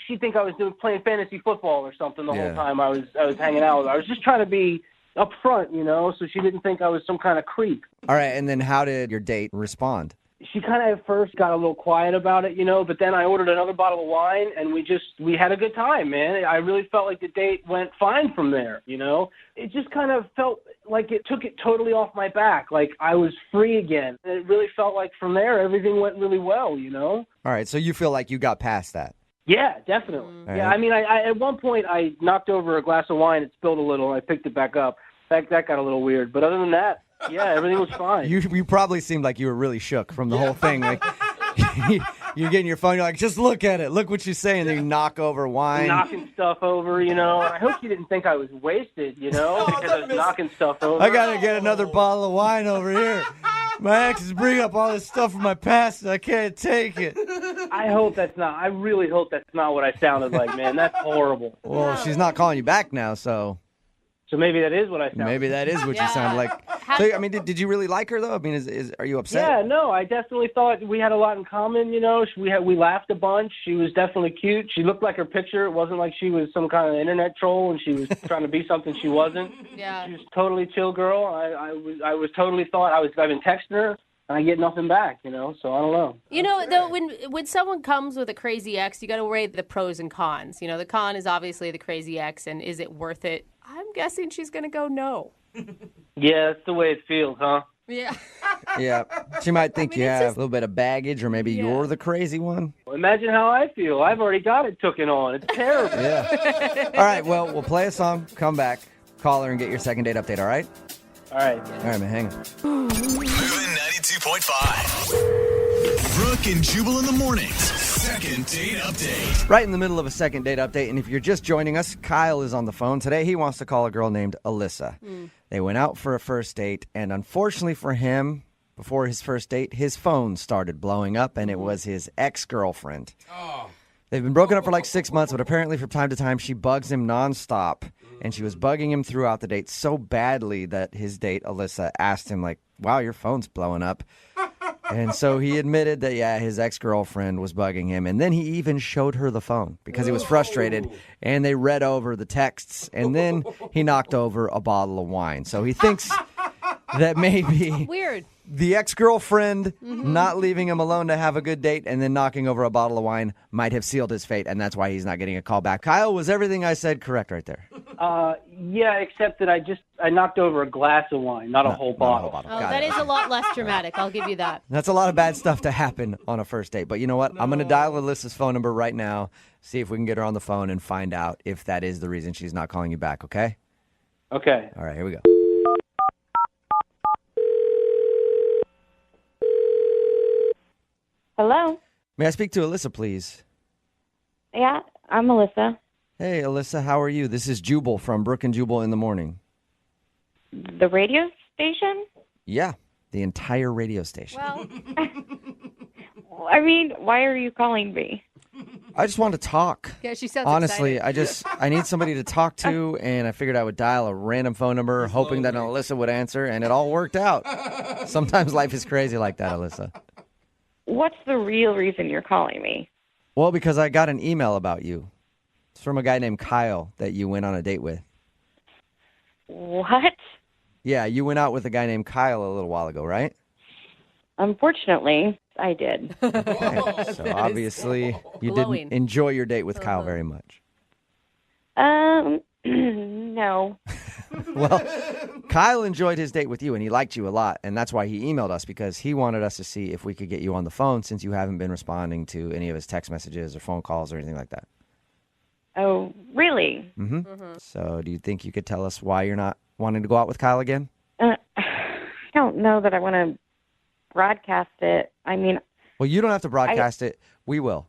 She'd think I was playing fantasy football or something the whole time I was hanging out with her. I was just trying to be upfront, so she didn't think I was some kind of creep. All right, and then how did your date respond? she kind of at first got a little quiet about it, but then I ordered another bottle of wine, and we had a good time, man. I really felt like the date went fine from there, It just kind of felt like it took it totally off my back, like I was free again. And it really felt like from there, everything went really well, All right, so you feel like you got past that? Yeah, definitely. All Yeah, right. I mean, I at one point I knocked over a glass of wine, it spilled a little, and I picked it back up. That got a little weird, but other than that, yeah, everything was fine. You probably seemed like you were really shook from the whole thing. Like you're getting your phone, you're like, just look at it. Look what she's saying. Then you knock over wine. Knocking stuff over, I hope you didn't think I was wasted, because I was knocking stuff over. I got to get another bottle of wine over here. My ex is bringing up all this stuff from my past, and I can't take it. I really hope that's not what I sounded like, man. That's horrible. Well, she's not calling you back now, so... So maybe that is what I sound Maybe that is what you sound like. So, I mean, did you really like her, though? I mean, are you upset? Yeah, no, I definitely thought we had a lot in common, We laughed a bunch. She was definitely cute. She looked like her picture. It wasn't like she was some kind of internet troll and she was trying to be something she wasn't. Yeah. She was totally chill girl. I was totally thought I've been texting her. And I get nothing back, so I don't know. Though, when someone comes with a crazy ex, you got to weigh the pros and cons. The con is obviously the crazy ex, and is it worth it? I'm guessing she's going to go no. Yeah, that's the way it feels, huh? Yeah. Yeah. She might think you have a little bit of baggage, or maybe you're the crazy one. Imagine how I feel. I've already got it taken on. It's terrible. Yeah. All right, well, we'll play a song, come back, call her, and get your second date update, all right? All right. All right, man, hang on. Moving 92.5. Brooke and Jubal in the mornings. Second date update. Right in the middle of a second date update, and if you're just joining us, Kyle is on the phone today. He wants to call a girl named Alyssa. They went out for a first date, and unfortunately for him, before his first date, his phone started blowing up, and it was his ex-girlfriend. They've been broken up for like 6 months, but apparently from time to time she bugs him nonstop, and she was bugging him throughout the date so badly that his date, Alyssa, asked him, like, wow, your phone's blowing up. And so he admitted that, his ex-girlfriend was bugging him. And then he even showed her the phone because he was frustrated. And they read over the texts. And then he knocked over a bottle of wine. So he thinks that maybe Weird. the ex-girlfriend not leaving him alone to have a good date and then knocking over a bottle of wine might have sealed his fate. And that's why he's not getting a call back. Kyle, was everything I said correct right there? Yeah, except that I knocked over a glass of wine, not a whole bottle. Oh, that is a lot less dramatic. I'll give you that. That's a lot of bad stuff to happen on a first date. But you know what? I'm going to dial Alyssa's phone number right now, see if we can get her on the phone and find out if that is the reason she's not calling you back, okay? Okay. All right, here we go. Hello? May I speak to Alyssa, please? Yeah, I'm Melissa. Hey, Alyssa, how are you? This is Jubal from Brooke and Jubal in the morning. The radio station? Yeah, the entire radio station. Well, I mean, why are you calling me? I just wanted to talk. yeah, she sounds Honestly, excited. I need somebody to talk to, and I figured I would dial a random phone number, hoping that Alyssa would answer, and it all worked out. Sometimes life is crazy like that, Alyssa. What's the real reason you're calling me? Well, because I got an email about you. It's from a guy named Kyle that you went on a date with. What? Yeah, you went out with a guy named Kyle a little while ago, right? Unfortunately, I did. Okay, so obviously you glowing. didn't enjoy your date with Kyle very much. No. Well, Kyle enjoyed his date with you, and he liked you a lot, and that's why he emailed us, because he wanted us to see if we could get you on the phone since you haven't been responding to any of his text messages or phone calls or anything like that. Oh, really? Mm-hmm. So do you think you could tell us why you're not wanting to go out with Kyle again? I don't know that I want to broadcast it. I mean... Well, you don't have to broadcast it. We will.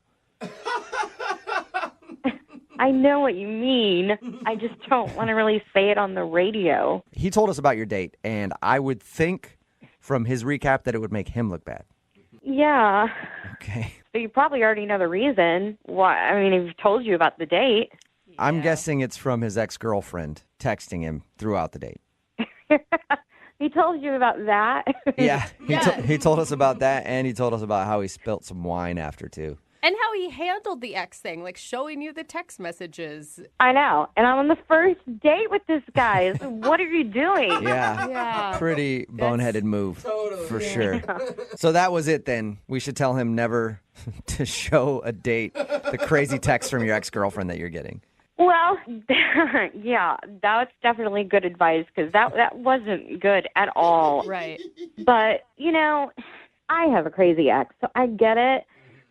I know what you mean. I just don't want to really say it on the radio. He told us about your date, and I would think from his recap that it would make him look bad. Yeah. Okay. So you probably already know the reason. Why? I mean, he's told you about the date. I'm guessing it's from his ex-girlfriend texting him throughout the date. He told you about that? Yeah. He told us about that, and he told us about how he spilt some wine after, too. And how he handled the ex thing, like showing you the text messages. I know. And I'm on the first date with this guy. So what are you doing? Yeah. Pretty boneheaded move. Totally. For sure. So that was it then. We should tell him never to show a date the crazy text from your ex-girlfriend that you're getting. Well, yeah, that's definitely good advice because that wasn't good at all. Right. But, I have a crazy ex, so I get it.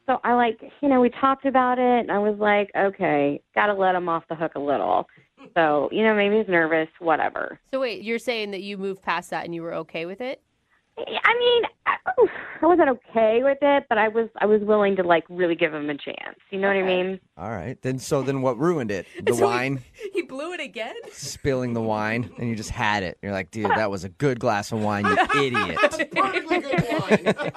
So I we talked about it, and I was like, okay, got to let him off the hook a little. So, maybe he's nervous, whatever. So wait, you're saying that you moved past that and you were okay with it? I mean, I wasn't okay with it, but I was willing to really give him a chance. You know what I mean? All right. Then what ruined it? The So wine? He blew it again? Spilling the wine, and you just had it. You're like, dude, that was a good glass of wine, you idiot. Perfectly good wine.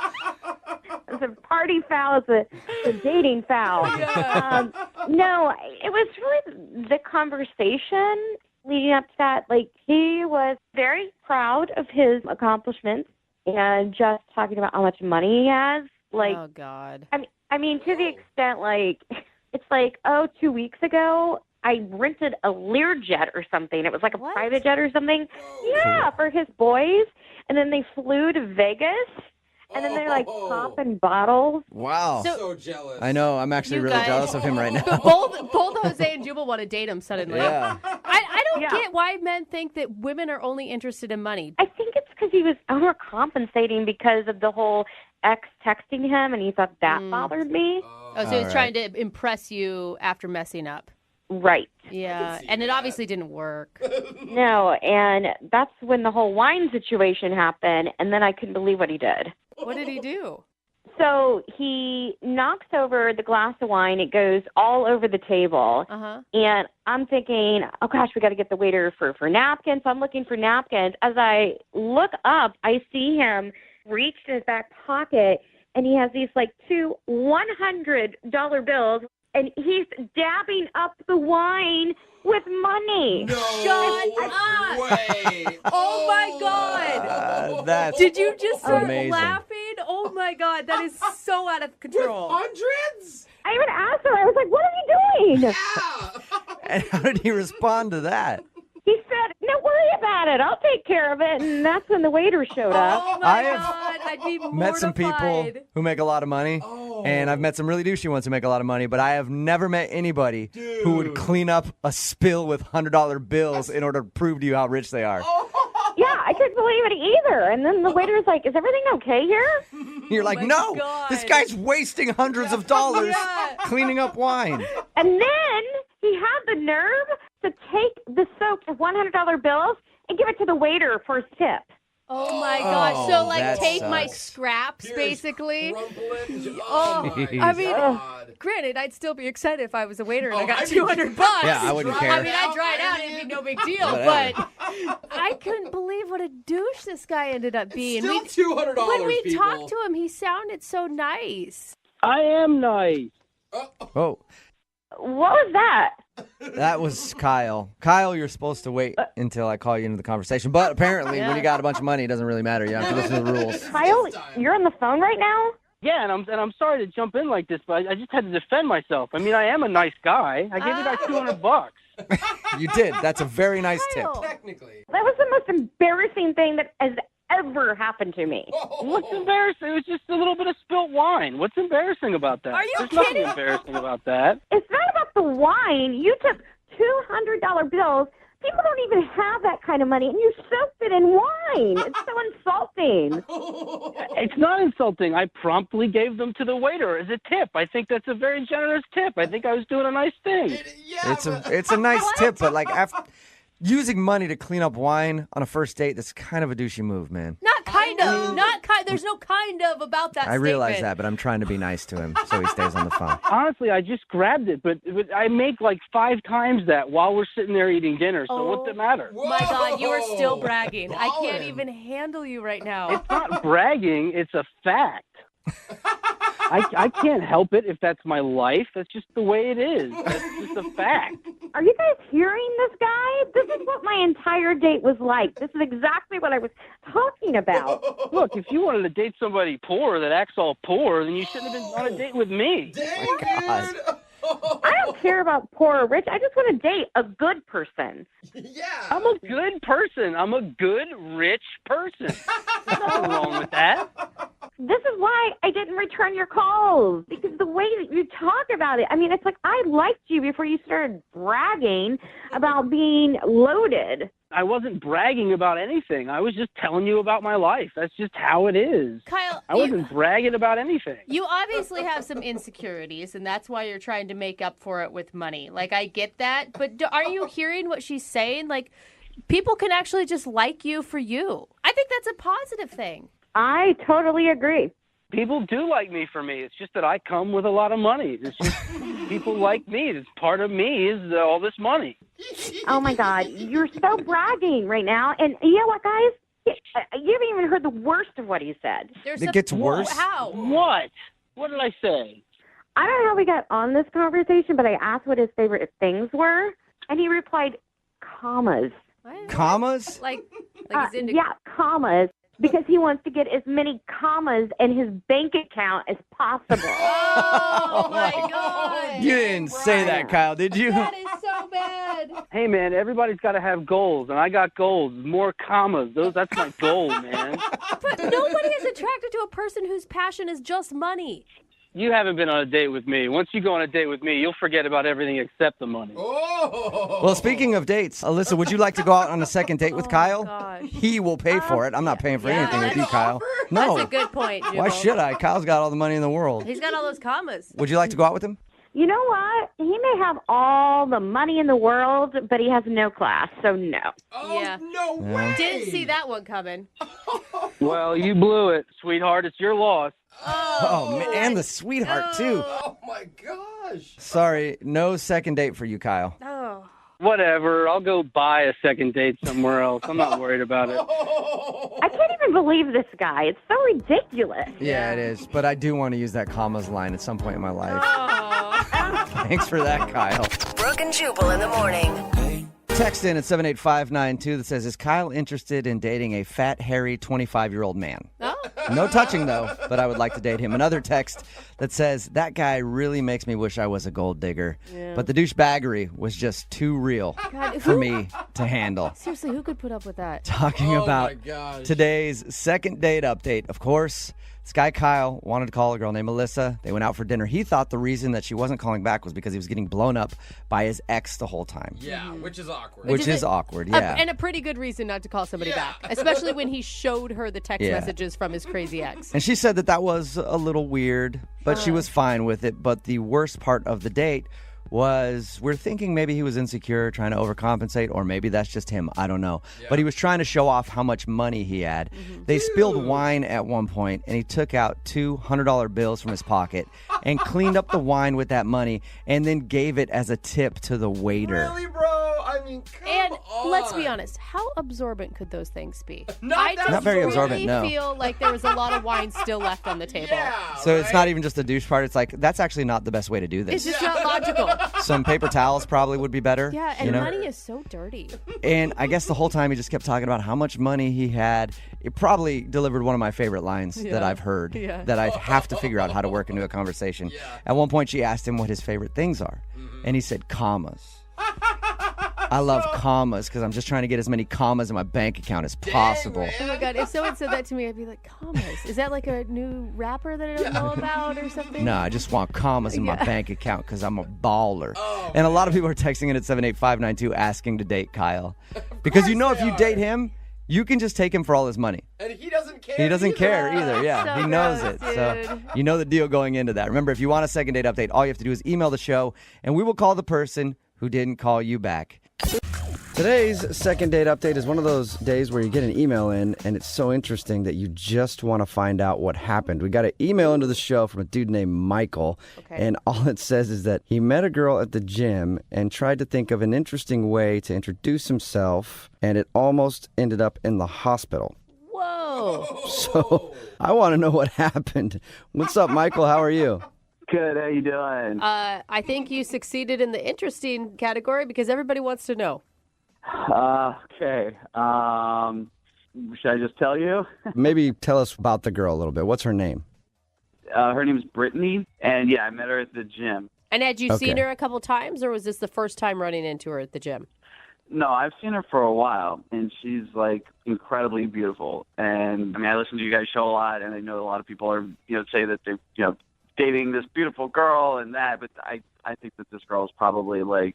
It's a party foul. It's a dating foul. No, it was really the conversation leading up to that. He was very proud of his accomplishments and just talking about how much money he has. Oh, God. I mean, to the extent, it's 2 weeks ago, I rented a Learjet or something. It was like a private jet or something. Yeah, for his boys. And then they flew to Vegas. And then they're popping bottles. Wow. So jealous. I know. I'm actually really jealous of him right now. Both Jose and Jubal want to date him suddenly. Yeah. I don't get why men think that women are only interested in money. I think it's because he was overcompensating because of the whole ex texting him, and he thought that bothered me. Oh, so he's trying to impress you after messing up. Right. Yeah, and it obviously didn't work. No, and that's when the whole wine situation happened, and then I couldn't believe what he did. What did he do? So he knocks over the glass of wine. It goes all over the table. Uh-huh. And I'm thinking, oh, gosh, we got to get the waiter for napkins. So I'm looking for napkins. As I look up, I see him reach in his back pocket, and he has these, two $100 bills, and he's dabbing up the wine with money. No Shut up! way. Oh, my God. That's Did you just start amazing. laughing? Oh, my God. That is so out of control. Hundreds? I even asked him, I was like, what are you doing? Yeah. And how did he respond to that? He said, no, worry about it. I'll take care of it. And that's when the waiter showed up. Oh, my God. I'd be mortified. Met some people who make a lot of money, and I've met some really douchey ones who make a lot of money, but I have never met anybody who would clean up a spill with $100 bills in order to prove to you how rich they are. Yeah, I couldn't believe it either. And then the waiter was like, is everything okay here? You're like, no, God. this guy's wasting hundreds of dollars cleaning up wine. And then he had the nerve to take the soaked $100 bills and give it to the waiter for a tip. Oh, my God. So, that take my sucks. scraps, Here's basically. crumpling. Oh, my I mean, God. granted, I'd still be excited if I was a waiter and I Oh, got I'd be- $200. Yeah, I wouldn't care. I mean, I'd dry it out. It'd be no big deal. Whatever. But I couldn't believe what a douche this guy ended up being. Still $200, When we people. talked to him, he sounded so nice. I am nice. Oh, What was that? that was Kyle. Kyle, you're supposed to wait until I call you into the conversation. But apparently, when you got a bunch of money, it doesn't really matter. You have to listen to the rules. Kyle, you're on the phone right now? Yeah, and I'm sorry to jump in like this, but I just had to defend myself. I mean, I am a nice guy. I gave the guy $200. You did. That's a very nice tip. Technically. That was the most embarrassing thing that has ever happened to me. What's embarrassing? It was just a little bit of spilt wine. What's embarrassing about that? Are you There's kidding? nothing embarrassing about that. It's not about the wine. You took $200 bills. People don't even have that kind of money, and you soaked it in wine. It's so insulting. It's not insulting. I promptly gave them to the waiter as a tip. I think that's a very generous tip. I think I was doing a nice thing. It's a nice tip, but after using money to clean up wine on a first date, that's kind of a douchey move, man. Not kind of. Not kind. There's no kind of about that I realize statement. that, but I'm trying to be nice to him so he stays on the phone. Honestly, I just grabbed it, but I make 5 times that while we're sitting there eating dinner. So what's it matter? My God, you are still bragging. I can't Ballin'. even handle you right now. It's not bragging. It's a fact. I can't help it if that's my life. That's just the way it is. That's just a fact. Are you guys hearing this guy? This is what my entire date was like. This is exactly what I was talking about. Look, if you wanted to date somebody poor that acts all poor, then you shouldn't have been on a date with me. Oh my God. I don't care about poor or rich. I just want to date a good person. Yeah. I'm a good person. I'm a good, rich person. There's nothing wrong with that. This is why I didn't return your calls, because the way that you talk about it, I mean, it's like I liked you before you started bragging about being loaded. I wasn't bragging about anything. I was just telling you about my life. That's just how it is. Kyle, I wasn't bragging about anything. You obviously have some insecurities, and that's why you're trying to make up for it with money. Like, I get that, but are you hearing what she's saying? Like, people can actually just like you for you. I think that's a positive thing. I totally agree. People do like me for me. It's just that I come with a lot of money. It's just people like me. It's part of me is all this money. Oh, my God. You're so bragging right now. And you know what, guys? You haven't even heard the worst of what he said. It gets worse? How? What? What did I say? I don't know how we got on this conversation, but I asked what his favorite things were, and he replied, commas. What? Commas? Like he's into... Yeah, commas. Because he wants to get as many commas in his bank account as possible. Oh, my God. You didn't say that, Kyle, did you? That is so bad. Hey, man, everybody's got to have goals, and I got goals. More commas. That's my goal, man. But nobody is attracted to a person whose passion is just money. You haven't been on a date with me. Once you go on a date with me, you'll forget about everything except the money. Oh. Well, speaking of dates, Alyssa, would you like to go out on a second date with Kyle? Gosh. He will pay for it. I'm not paying for anything with you, Kyle. That's No. a good point, Jubal. Why should I? Kyle's got all the money in the world. He's got all those commas. Would you like to go out with him? You know what? He may have all the money in the world, but he has no class, so no. Oh, Yeah. no way. Didn't see that one coming. Well, you blew it, sweetheart. It's your loss. Oh, man, and the sweetheart, too. Oh, my gosh. Sorry, no second date for you, Kyle. Oh. Whatever. I'll go buy a second date somewhere else. I'm not worried about it. I can't even believe this guy. It's so ridiculous. Yeah, it is. But I do want to use that commas line at some point in my life. Oh. Thanks for that, Kyle. Brooke and Jubal in the morning. Text in at 78592 that says, is Kyle interested in dating a fat, hairy, 25-year-old man? Oh. No touching, though, but I would like to date him. Another text that says, that guy really makes me wish I was a gold digger. Yeah. But the douchebaggery was just too real God, for me to handle. Seriously, who could put up with that? Talking Oh, about my gosh. today's second date update. Of course, this guy Kyle wanted to call a girl named Melissa. They went out for dinner. He thought the reason that she wasn't calling back was because he was getting blown up by his ex the whole time. Yeah, which is awkward. Which is awkward, yeah. And a pretty good reason not to call somebody back, especially when he showed her the text messages from his crazy ex. And she said that was a little weird, but she was fine with it. But the worst part of the date was we're thinking maybe he was insecure, trying to overcompensate, or maybe that's just him. I don't know. Yeah. But he was trying to show off how much money he had. Mm-hmm. They spilled wine at one point, and he took out two $100 bills from his pocket and cleaned up the wine with that money and then gave it as a tip to the waiter. Really, bro? I mean, come on. Let's be honest. How absorbent could those things be? Not very absorbent, no. I feel like there was a lot of wine still left on the table. Yeah, so It's not even just the douche part. It's like, that's actually not the best way to do this. It's just not logical. Some paper towels probably would be better. Yeah, and money is so dirty. And I guess the whole time he just kept talking about how much money he had. It probably delivered one of my favorite lines that I've heard that I have to figure out how to work into a conversation. Yeah. At one point, she asked him what his favorite things are. Mm-hmm. And he said, commas. I love commas because I'm just trying to get as many commas in my bank account as possible. Oh my God, if someone said that to me, I'd be like, commas? Is that like a new rapper that I don't know about or something? No, I just want commas in my bank account because I'm a baller. And a lot of people are texting in at 78592 asking to date Kyle. Because if you date him, you can just take him for all his money. And he doesn't care. He doesn't care either, yeah. So he knows gross, it. dude. So you know the deal going into that. Remember, if you want a second date update, all you have to do is email the show, and we will call the person who didn't call you back. Today's second date update is one of those days where you get an email in, and it's so interesting that you just want to find out what happened. We got an email into the show from a dude named Michael, and all it says is that he met a girl at the gym and tried to think of an interesting way to introduce himself, and it almost ended up in the hospital. Whoa. Oh. So I want to know what happened. What's up, Michael? How are you? Good. How you doing? I think you succeeded in the interesting category because everybody wants to know. Okay. Should I just tell you? Maybe tell us about the girl a little bit. What's her name? Her name is Brittany, and yeah, I met her at the gym. And had you seen her a couple times, or was this the first time running into her at the gym? No, I've seen her for a while, and she's like incredibly beautiful. And I mean, I listen to you guys' show a lot, and I know a lot of people are, say that they're, dating this beautiful girl and that, but I think that this girl is probably like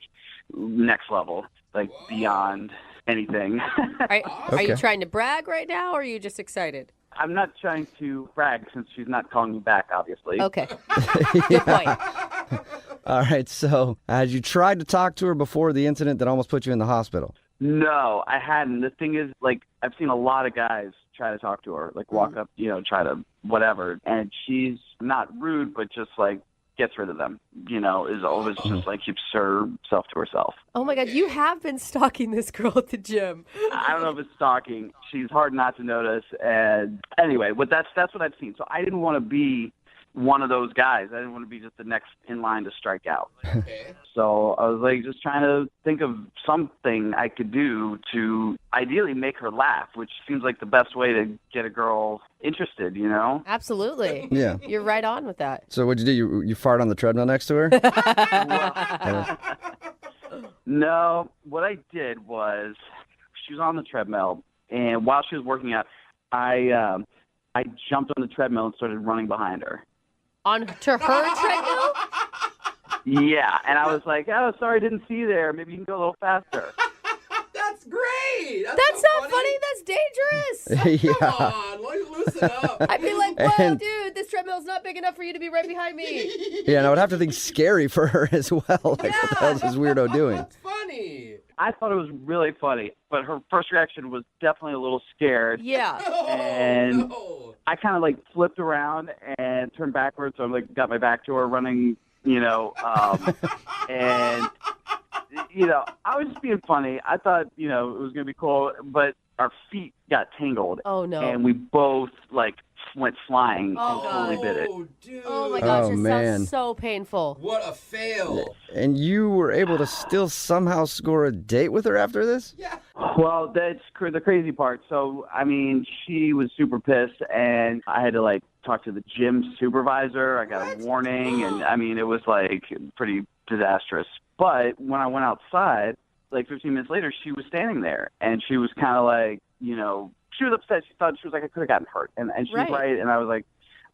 next level, like beyond anything. Are you trying to brag right now, or are you just excited? I'm not trying to brag since she's not calling me back, obviously. Okay. Good point. All right, so had you tried to talk to her before the incident that almost put you in the hospital? No, I hadn't. The thing is, like, I've seen a lot of guys try to talk to her, like walk up, try to whatever. And she's not rude, but just like gets rid of them, is always just like keeps herself to herself. Oh my God, you have been stalking this girl at the gym. I don't know if it's stalking. She's hard not to notice. And anyway, that's what I've seen. So I didn't want to be one of those guys. I didn't want to be just the next in line to strike out. Okay. So I was like just trying to think of something I could do to ideally make her laugh, which seems like the best way to get a girl interested, Absolutely. Yeah. You're right on with that. So what'd you do? You fart on the treadmill next to her? No, what I did was she was on the treadmill, and while she was working out, I jumped on the treadmill and started running behind her. To her treadmill? Yeah, and I was like, oh, sorry, didn't see you there. Maybe you can go a little faster. That's great. That's not funny. That's dangerous. Yeah. Come on, loosen up. I'd be like, whoa, dude, this treadmill's not big enough for you to be right behind me. Yeah, and I would have to think scary for her as well. Like, what the hell is this weirdo doing? That's funny. I thought it was really funny, but her first reaction was definitely a little scared. Yeah. And No. I kind of like flipped around and turned backwards, so I like got my back to her running, and I was just being funny. I thought, it was going to be cool, but our feet got tangled. Oh, no. And we both, went flying Oh, and totally bit it. Dude. Oh, my gosh, Oh, it man. sounds so painful. What a fail. And you were able to still somehow score a date with her after this? Yeah. Well, that's the crazy part. So, I mean, she was super pissed, and I had to, talk to the gym supervisor. I got a warning, and, I mean, it was, pretty disastrous. But when I went outside, 15 minutes later, she was standing there, and she was kind of she was upset. She thought, she was like, I could have gotten hurt. And she was right. And I was like,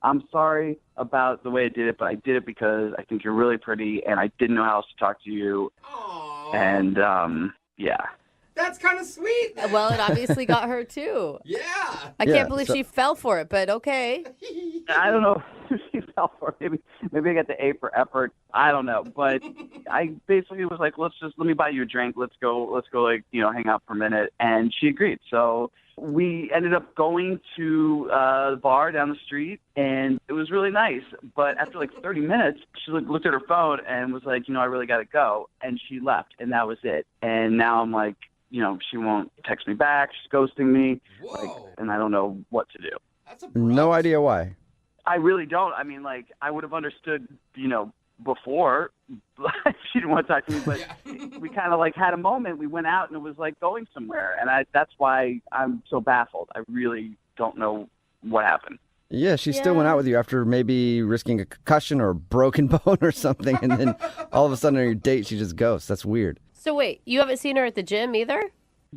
I'm sorry about the way I did it, but I did it because I think you're really pretty, and I didn't know how else to talk to you. Aww. And, yeah. That's kind of sweet. Then. Well, it obviously got her, too. Yeah. I can't believe she fell for it, but okay. I don't know if she fell for it. Maybe I got the A for effort. I don't know. But I basically was like, let me buy you a drink. Let's go, hang out for a minute. And she agreed. So we ended up going to the bar down the street, and it was really nice. But after 30 minutes, she looked at her phone and was like, I really got to go. And she left, and that was it. And now I'm like, she won't text me back. She's ghosting me. And I don't know what to do. That's No idea why. I really don't. I mean, I would have understood, before she didn't want to talk to me, but we kind of had a moment. We went out and it was going somewhere. And that's why I'm so baffled. I really don't know what happened. Yeah, she still went out with you after maybe risking a concussion or a broken bone or something. And then all of a sudden on your date, she just ghosts. That's weird. So wait, you haven't seen her at the gym either?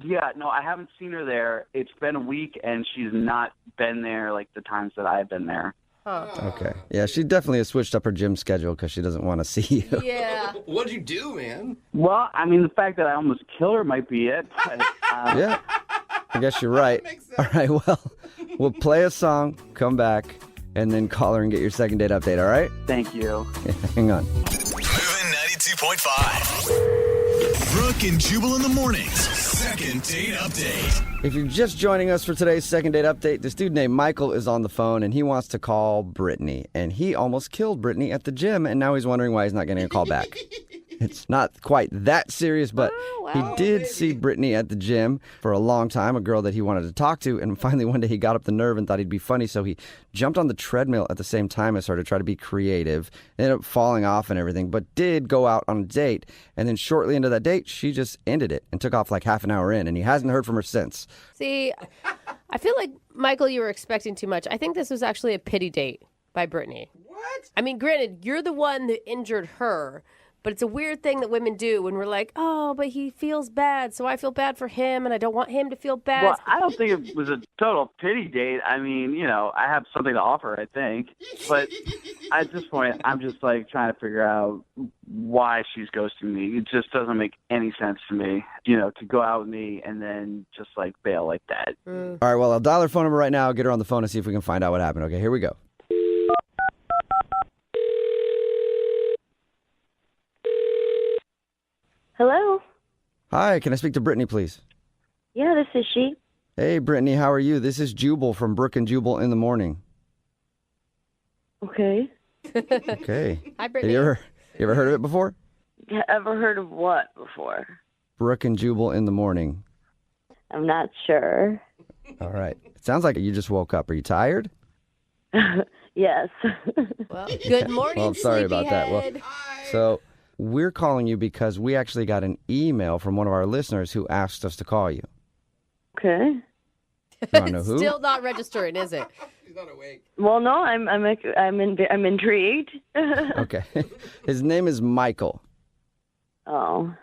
Yeah, no, I haven't seen her there. It's been a week, and she's not been there the times that I've been there. Huh. Okay. Yeah, she definitely has switched up her gym schedule because she doesn't want to see you. Yeah. What'd you do, man? Well, I mean, the fact that I almost killed her might be it. But, Yeah, I guess you're right. All right, well, we'll play a song, come back, and then call her and get your second date update, all right? Thank you. Yeah, hang on. Moving 92.5. Brooke and Jubal in the mornings. Second date update. If you're just joining us for today's second date update, this dude named Michael is on the phone, and he wants to call Brittany. And he almost killed Brittany at the gym, and now he's wondering why he's not getting a call back. It's not quite that serious, but he did see Brittany at the gym for a long time, a girl that he wanted to talk to. And finally, one day he got up the nerve and thought he'd be funny. So he jumped on the treadmill at the same time as her to try to be creative. Ended up falling off and everything, but did go out on a date. And then shortly into that date, she just ended it and took off like half an hour in. And he hasn't heard from her since. See, I feel like, Michael, you were expecting too much. I think this was actually a pity date by Brittany. What? I mean, granted, you're the one that injured her, but it's a weird thing that women do when we're like, oh, but he feels bad, so I feel bad for him, and I don't want him to feel bad. Well, I don't think it was a total pity date. I mean, I have something to offer, I think. But at this point, I'm just, like, trying to figure out why she's ghosting me. It just doesn't make any sense to me, to go out with me and then just, like, bail like that. All right, well, I'll dial her phone number right now, get her on the phone, and see if we can find out what happened. Okay, here we go. Hello? Hi, can I speak to Brittany, please? Yeah, this is she. Hey, Brittany, how are you? This is Jubal from Brooke and Jubal in the Morning. Okay. Okay. Hi, Brittany. You ever heard of it before? Ever heard of what before? Brooke and Jubal in the Morning. I'm not sure. All right. It sounds like you just woke up. Are you tired? Yes. Well, good morning, Well, I'm sorry about that. Well, so we're calling you because we actually got an email from one of our listeners who asked us to call you. Okay. You want to know who? Still not registering, is it? She's not awake. Well, no, I'm intrigued. Okay. His name is Michael. Oh.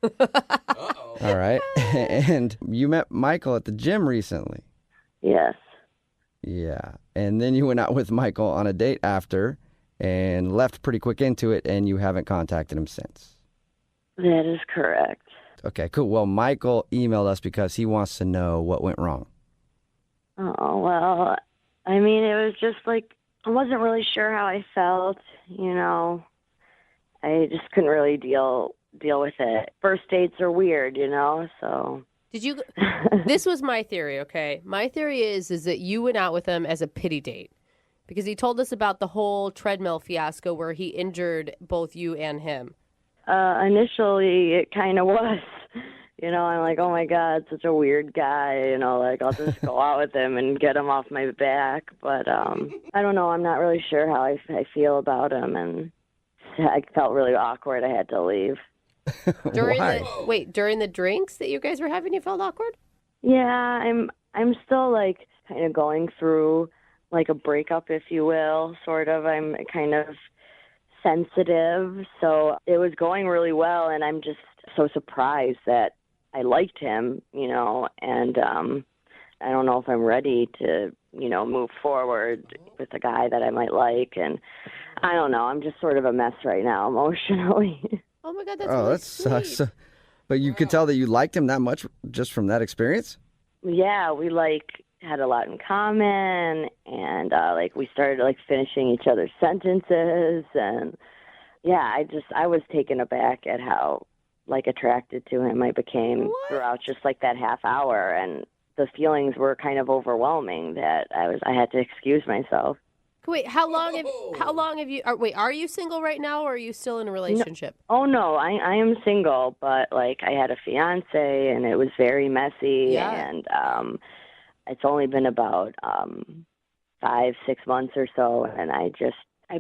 Uh-oh. All right. And you met Michael at the gym recently. Yes. Yeah. And then you went out with Michael on a date after and left pretty quick into it, and you haven't contacted him since. That is correct. Okay, cool. Well, Michael emailed us because he wants to know what went wrong. Oh, well, I mean, it was just like, I wasn't really sure how I felt, I just couldn't really deal with it. First dates are weird, so. Did you? This was my theory, okay? My theory is that you went out with him as a pity date because he told us about the whole treadmill fiasco where he injured both you and him. Initially, it kind of was. I'm like, oh my God, such a weird guy. I'll just go out with him and get him off my back. But I don't know. I'm not really sure how I feel about him, and I felt really awkward. I had to leave. During the drinks that you guys were having, you felt awkward? Yeah, I'm still like kind of going through like a breakup, if you will, sort of. I'm kind of sensitive, so it was going really well, and I'm just so surprised that I liked him, and I don't know if I'm ready to, move forward with a guy that I might like, and I don't know. I'm just sort of a mess right now emotionally. Oh my God, that's that sucks. But you could tell that you liked him that much just from that experience? Yeah, we had a lot in common, and we started finishing each other's sentences, and yeah, I was taken aback at how attracted to him I became throughout just that half hour, and the feelings were kind of overwhelming that I had to excuse myself. Wait, how long have you? Are you single right now, or are you still in a relationship? No, I am single, but I had a fiance, and it was very messy, and it's only been about 5-6 months or so, and I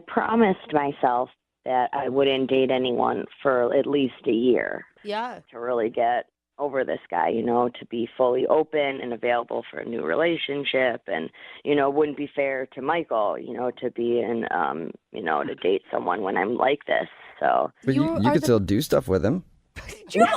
promised myself that I wouldn't date anyone for at least a year. Yeah. To really get over this guy, to be fully open and available for a new relationship. And, it wouldn't be fair to Michael, to be in, to date someone when I'm like this. So. But you could still do stuff with him. Jubal!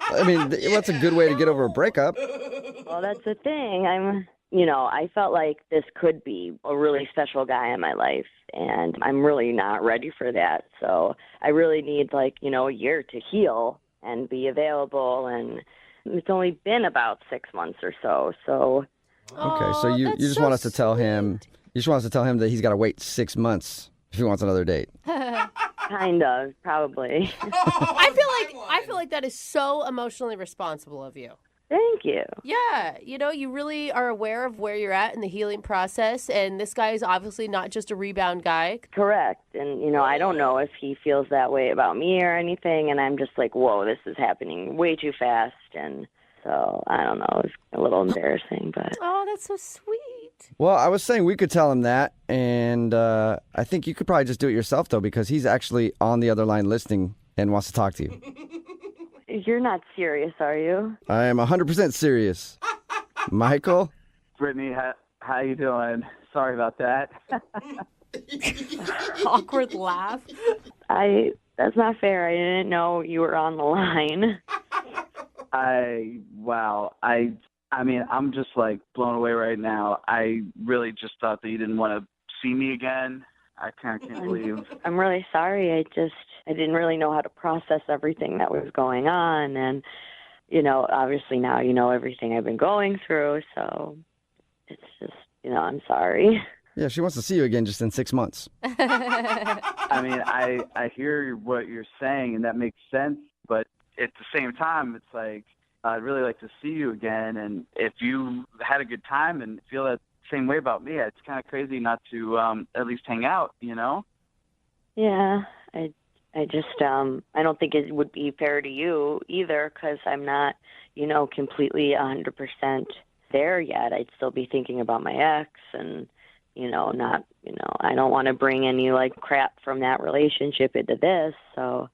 I mean, what's a good way to get over a breakup? Well, that's the thing. I felt like this could be a really special guy in my life, and I'm really not ready for that. So I really need a year to heal and be available, and it's only been about 6 months or so. So okay, so you just want us to tell him that he's got to wait 6 months if he wants another date. Kind of, probably. I feel like that is so emotionally responsible of you. Thank you. Yeah, you really are aware of where you're at in the healing process, and this guy is obviously not just a rebound guy. Correct. And, I don't know if he feels that way about me or anything, and I'm just like, whoa, this is happening way too fast, and so, I don't know, it's a little embarrassing, but... Oh, that's so sweet. Well, I was saying we could tell him that, and I think you could probably just do it yourself, though, because he's actually on the other line listening and wants to talk to you. You're not serious, are you? I am 100% serious. Michael? Brittany, how you doing? Sorry about that. Awkward laugh. That's not fair. I didn't know you were on the line. I mean, I'm just like blown away right now. I really just thought that you didn't want to see me again. I can't believe. I'm really sorry. I didn't really know how to process everything that was going on. And, obviously now you know everything I've been going through. So it's just, I'm sorry. Yeah, she wants to see you again just in 6 months. I mean, I hear what you're saying, and that makes sense. But at the same time, it's like, I'd really like to see you again. And if you had a good time and feel that same way about me, it's kind of crazy not to at least hang out, Yeah, I just I don't think it would be fair to you either, because I'm not completely 100% there yet. I'd still be thinking about my ex, and not I don't want to bring any like crap from that relationship into this. So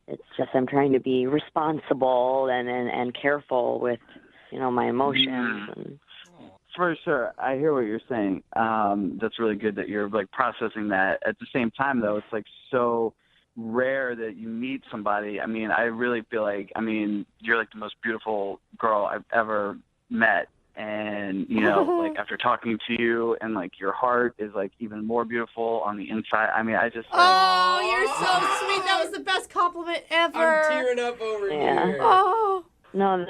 it's just I'm trying to be responsible and careful with my emotions. And for sure, I hear what you're saying. That's really good that you're like processing that. At the same time, though, it's like so rare that you meet somebody. I mean, I really feel like you're like the most beautiful girl I've ever met, and like after talking to you, and like your heart is like even more beautiful on the inside. I mean, I just oh, you're so sweet. That was the best compliment ever. I'm tearing up over here. Oh no,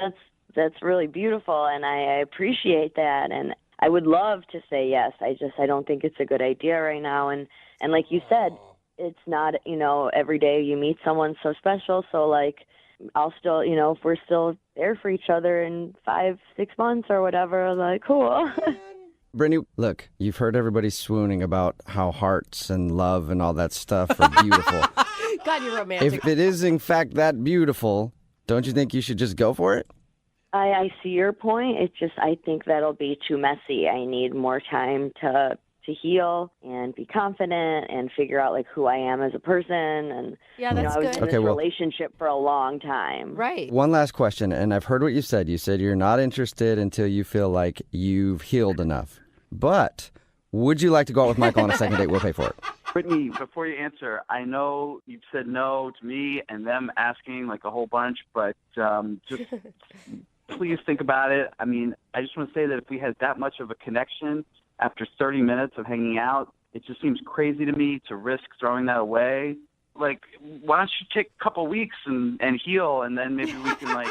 that's really beautiful, and I appreciate that, and I would love to say yes. I don't think it's a good idea right now, and like you said, it's not every day you meet someone so special. So like I'll still if we're still there for each other in 5-6 months or whatever, like cool. Brittany, look, you've heard everybody swooning about how hearts and love and all that stuff are beautiful. God, you're romantic. If it is in fact that beautiful, don't you think you should just go for it? I see your point. It's just I think that'll be too messy. I need more time to heal and be confident and figure out like who I am as a person. And yeah, that's I was good. in this relationship for a long time. Right. One last question, and I've heard what you said. You said you're not interested until you feel like you've healed enough. But would you like to go out with Michael on a second date? We'll pay for it. Brittany, before you answer, I know you've said no to me and them asking like a whole bunch, but just please think about it. I mean, I just want to say that if we had that much of a connection after 30 minutes of hanging out, it just seems crazy to me to risk throwing that away. Like, why don't you take a couple weeks and heal, and then maybe we can, like,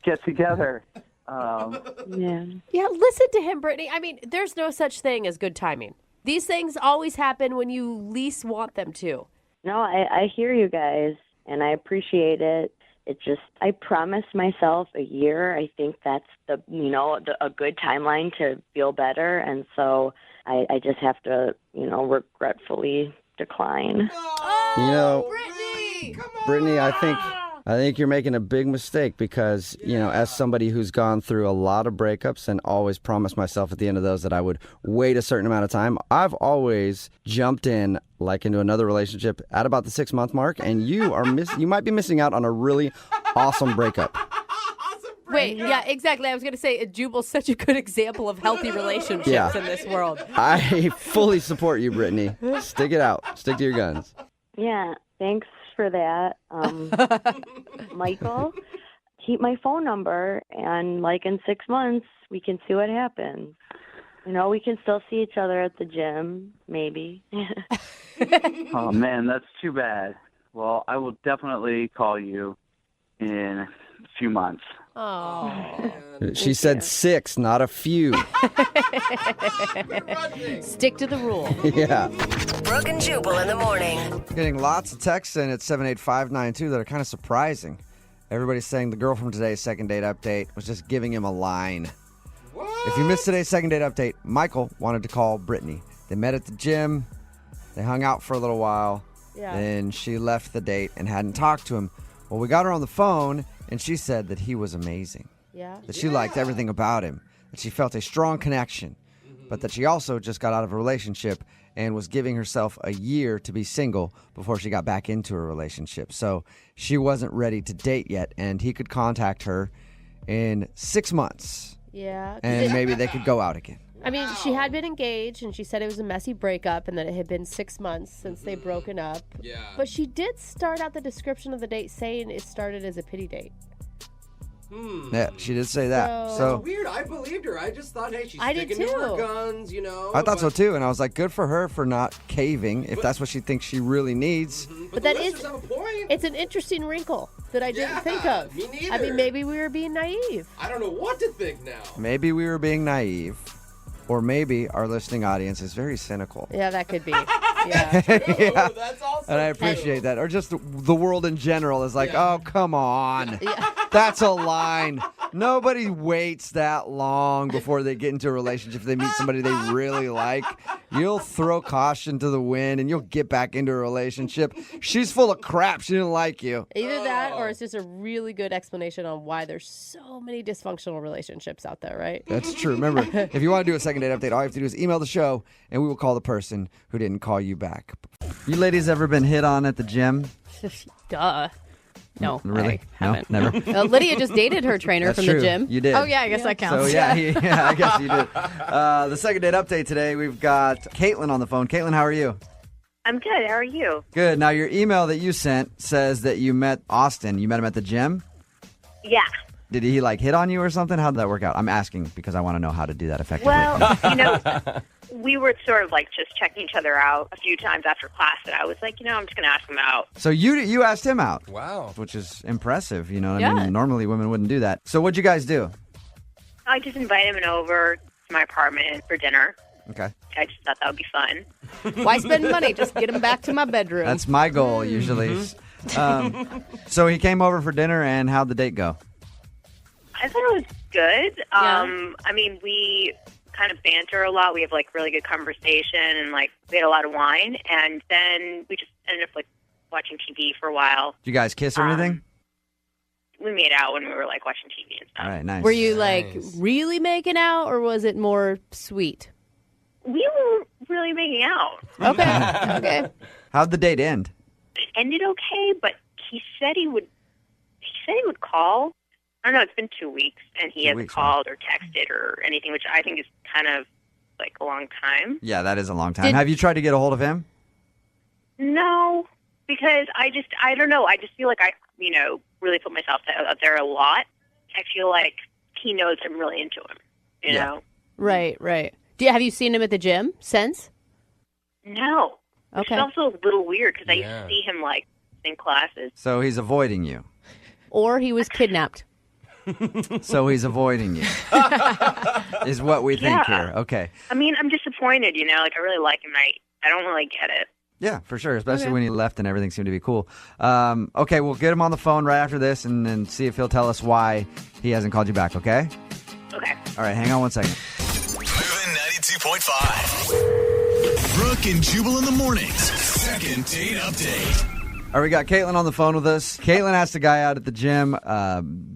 get together. Yeah, listen to him, Brittany. I mean, there's no such thing as good timing. These things always happen when you least want them to. No, I hear you guys, and I appreciate it. It just, I promised myself a year. I think that's a good timeline to feel better. And so I just have to, regretfully decline. Brittany! Come on! Brittany, I think you're making a big mistake because, as somebody who's gone through a lot of breakups and always promised myself at the end of those that I would wait a certain amount of time, I've always jumped in like into another relationship at about the 6-month mark, and you might be missing out on a really awesome breakup. Wait, yeah, exactly. I was going to say, Jubal's such a good example of healthy relationships in this world. I fully support you, Brittany. Stick it out. Stick to your guns. Yeah, thanks for that. Michael, keep my phone number, and like in 6 months, we can see what happens. We can still see each other at the gym, maybe. Oh, man, that's too bad. Well, I will definitely call you in a few months. Oh. She said 6, not a few. Stick to the rule. Yeah. Brooke and Jubal in the morning. Getting lots of texts in at 78592 that are kind of surprising. Everybody's saying the girl from today's second date update was just giving him a line. What? If you missed today's second date update, Michael wanted to call Brittany. They met at the gym. They hung out for a little while. Yeah. Then she left the date and hadn't talked to him. Well, we got her on the phone, and she said that he was amazing. Yeah. That she liked everything about him. That she felt a strong connection. But that she also just got out of a relationship and was giving herself a year to be single before she got back into a relationship. So she wasn't ready to date yet, and he could contact her in 6 months. Yeah. And maybe they could go out again. I mean, she had been engaged, and she said it was a messy breakup and that it had been 6 months since they'd broken up. Yeah. But she did start out the description of the date saying it started as a pity date. Yeah, she did say that. So That's weird. I believed her. I just thought, hey, she's I did sticking to her too. guns, you know. I thought so too, and I was like, good for her for not caving if that's what she thinks she really needs. But that is, have a point. it's an interesting wrinkle that I didn't think of. Me neither. I mean, maybe we were being naive. I don't know what to think now. Maybe we were being naive, or maybe our listening audience is very cynical. Yeah, that could be. Yeah. Yeah. That's also And I appreciate that. Or just the world in general is like, oh, come on. Yeah. That's a line. Nobody waits that long before they get into a relationship. If they meet somebody they really like, you'll throw caution to the wind and you'll get back into a relationship. She's full of crap. She didn't like you. Either that or it's just a really good explanation on why there's so many dysfunctional relationships out there, right? That's true. Remember, if you want to do a second date update, all you have to do is email the show and we will call the person who didn't call you back. You ladies ever been hit on at the gym? Duh. No, Really? I haven't. No, never. Lydia just dated her trainer That's from true. the gym. You did. Oh, yeah, I guess that counts. So, yeah, I guess you did. The second date update today, we've got Caitlin on the phone. Caitlin, how are you? I'm good. How are you? Good. Now, your email that you sent says that you met Austin. You met him at the gym? Yeah. Did he, hit on you or something? How did that work out? I'm asking because I want to know how to do that effectively. Well, we were sort of just checking each other out a few times after class, and I was like, I'm just going to ask him out. So you asked him out. Wow. Which is impressive, you know what I Yeah. mean? Normally women wouldn't do that. So what'd you guys do? I just invited him over to my apartment for dinner. Okay. I just thought that would be fun. Why spend money? Just get him back to my bedroom. That's my goal usually. So he came over for dinner, and how'd the date go? I thought it was good. I mean, we kind of banter a lot. We have really good conversation, and we had a lot of wine, and then we just ended up watching TV for a while. Did you guys kiss or anything? We made out when we were watching TV and stuff. All right, nice. Were you really making out, or was it more sweet? We were really making out. Okay. Okay. How'd the date end? It ended okay, but he said he would call. I don't know, it's been 2 weeks, and he hasn't called or texted or anything, which I think is kind of a long time. Yeah, that is a long time. Have you tried to get a hold of him? No, because I don't know. I just feel like I, really put myself out there a lot. I feel like he knows I'm really into him, you know? Right, right. Have you seen him at the gym since? No. Okay. It's also a little weird because I used to see him, in classes. So he's avoiding you. Or he was kidnapped. So he's avoiding you. Is what we think here. Okay. I mean, I'm disappointed, I really like him. I don't really get it. Yeah, for sure. Especially when he left and everything seemed to be cool. Okay, we'll get him on the phone right after this and then see if he'll tell us why he hasn't called you back, okay? Okay. All right, hang on 1 second. Moving 92.5. Brooke and Jubal in the mornings. Second date update. All right, we got Caitlin on the phone with us. Caitlin asked a guy out at the gym.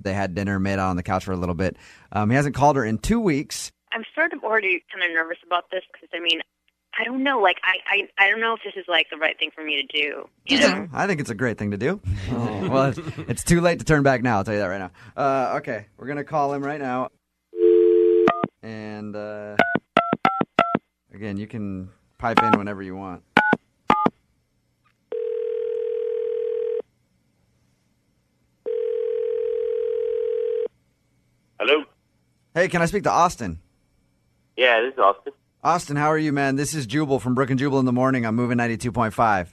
They had dinner, made out on the couch for a little bit. He hasn't called her in 2 weeks. I'm sort of already kind of nervous about this because, I don't know. I don't know if this is, the right thing for me to do. You know? I think it's a great thing to do. Well, it's too late to turn back now. I'll tell you that right now. Okay, we're going to call him right now. And, again, you can pipe in whenever you want. Hello? Hey, can I speak to Austin? Yeah, this is Austin. Austin, how are you, man? This is Jubal from Brooke and Jubal in the morning. I'm moving 92.5.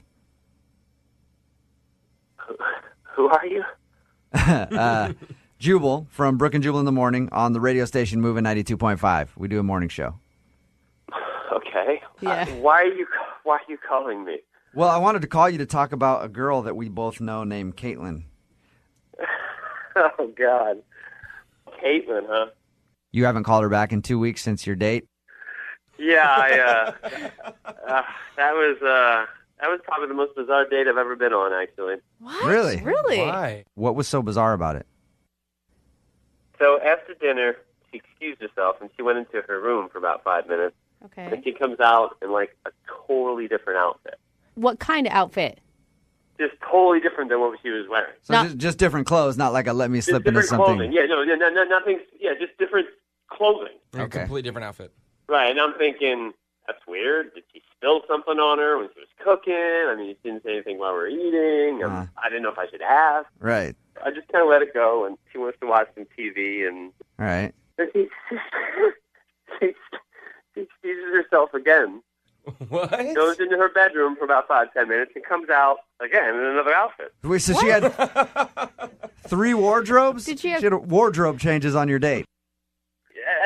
Who are you? Jubal from Brooke and Jubal in the morning on the radio station moving 92.5. We do a morning show. Okay. Yeah. Why are you calling me? Well, I wanted to call you to talk about a girl that we both know named Caitlin. Oh, God. Caitlin, huh? You haven't called her back in 2 weeks since your date? Yeah, that was probably the most bizarre date I've ever been on, actually. What? Really? Really? Why? What was so bizarre about it? So after dinner, she excused herself, and she went into her room for about 5 minutes. Okay. And she comes out in, like, a totally different outfit. What kind of outfit? Just totally different than what she was wearing. So just different clothes, not like a let me Just slip into different something. clothing. Yeah, no, nothing. Yeah, just different clothing. A completely different outfit. Right, and I'm thinking, that's weird. Did she spill something on her when she was cooking? I mean, she didn't say anything while we were eating. I didn't know if I should ask. Right. I just kind of let it go, and she wants to watch some TV, and All right. she excuses herself again. What? Goes into her bedroom for about 5-10 minutes and comes out again in another outfit. Wait, so she had 3 wardrobes? Did she have- She had wardrobe changes on your date.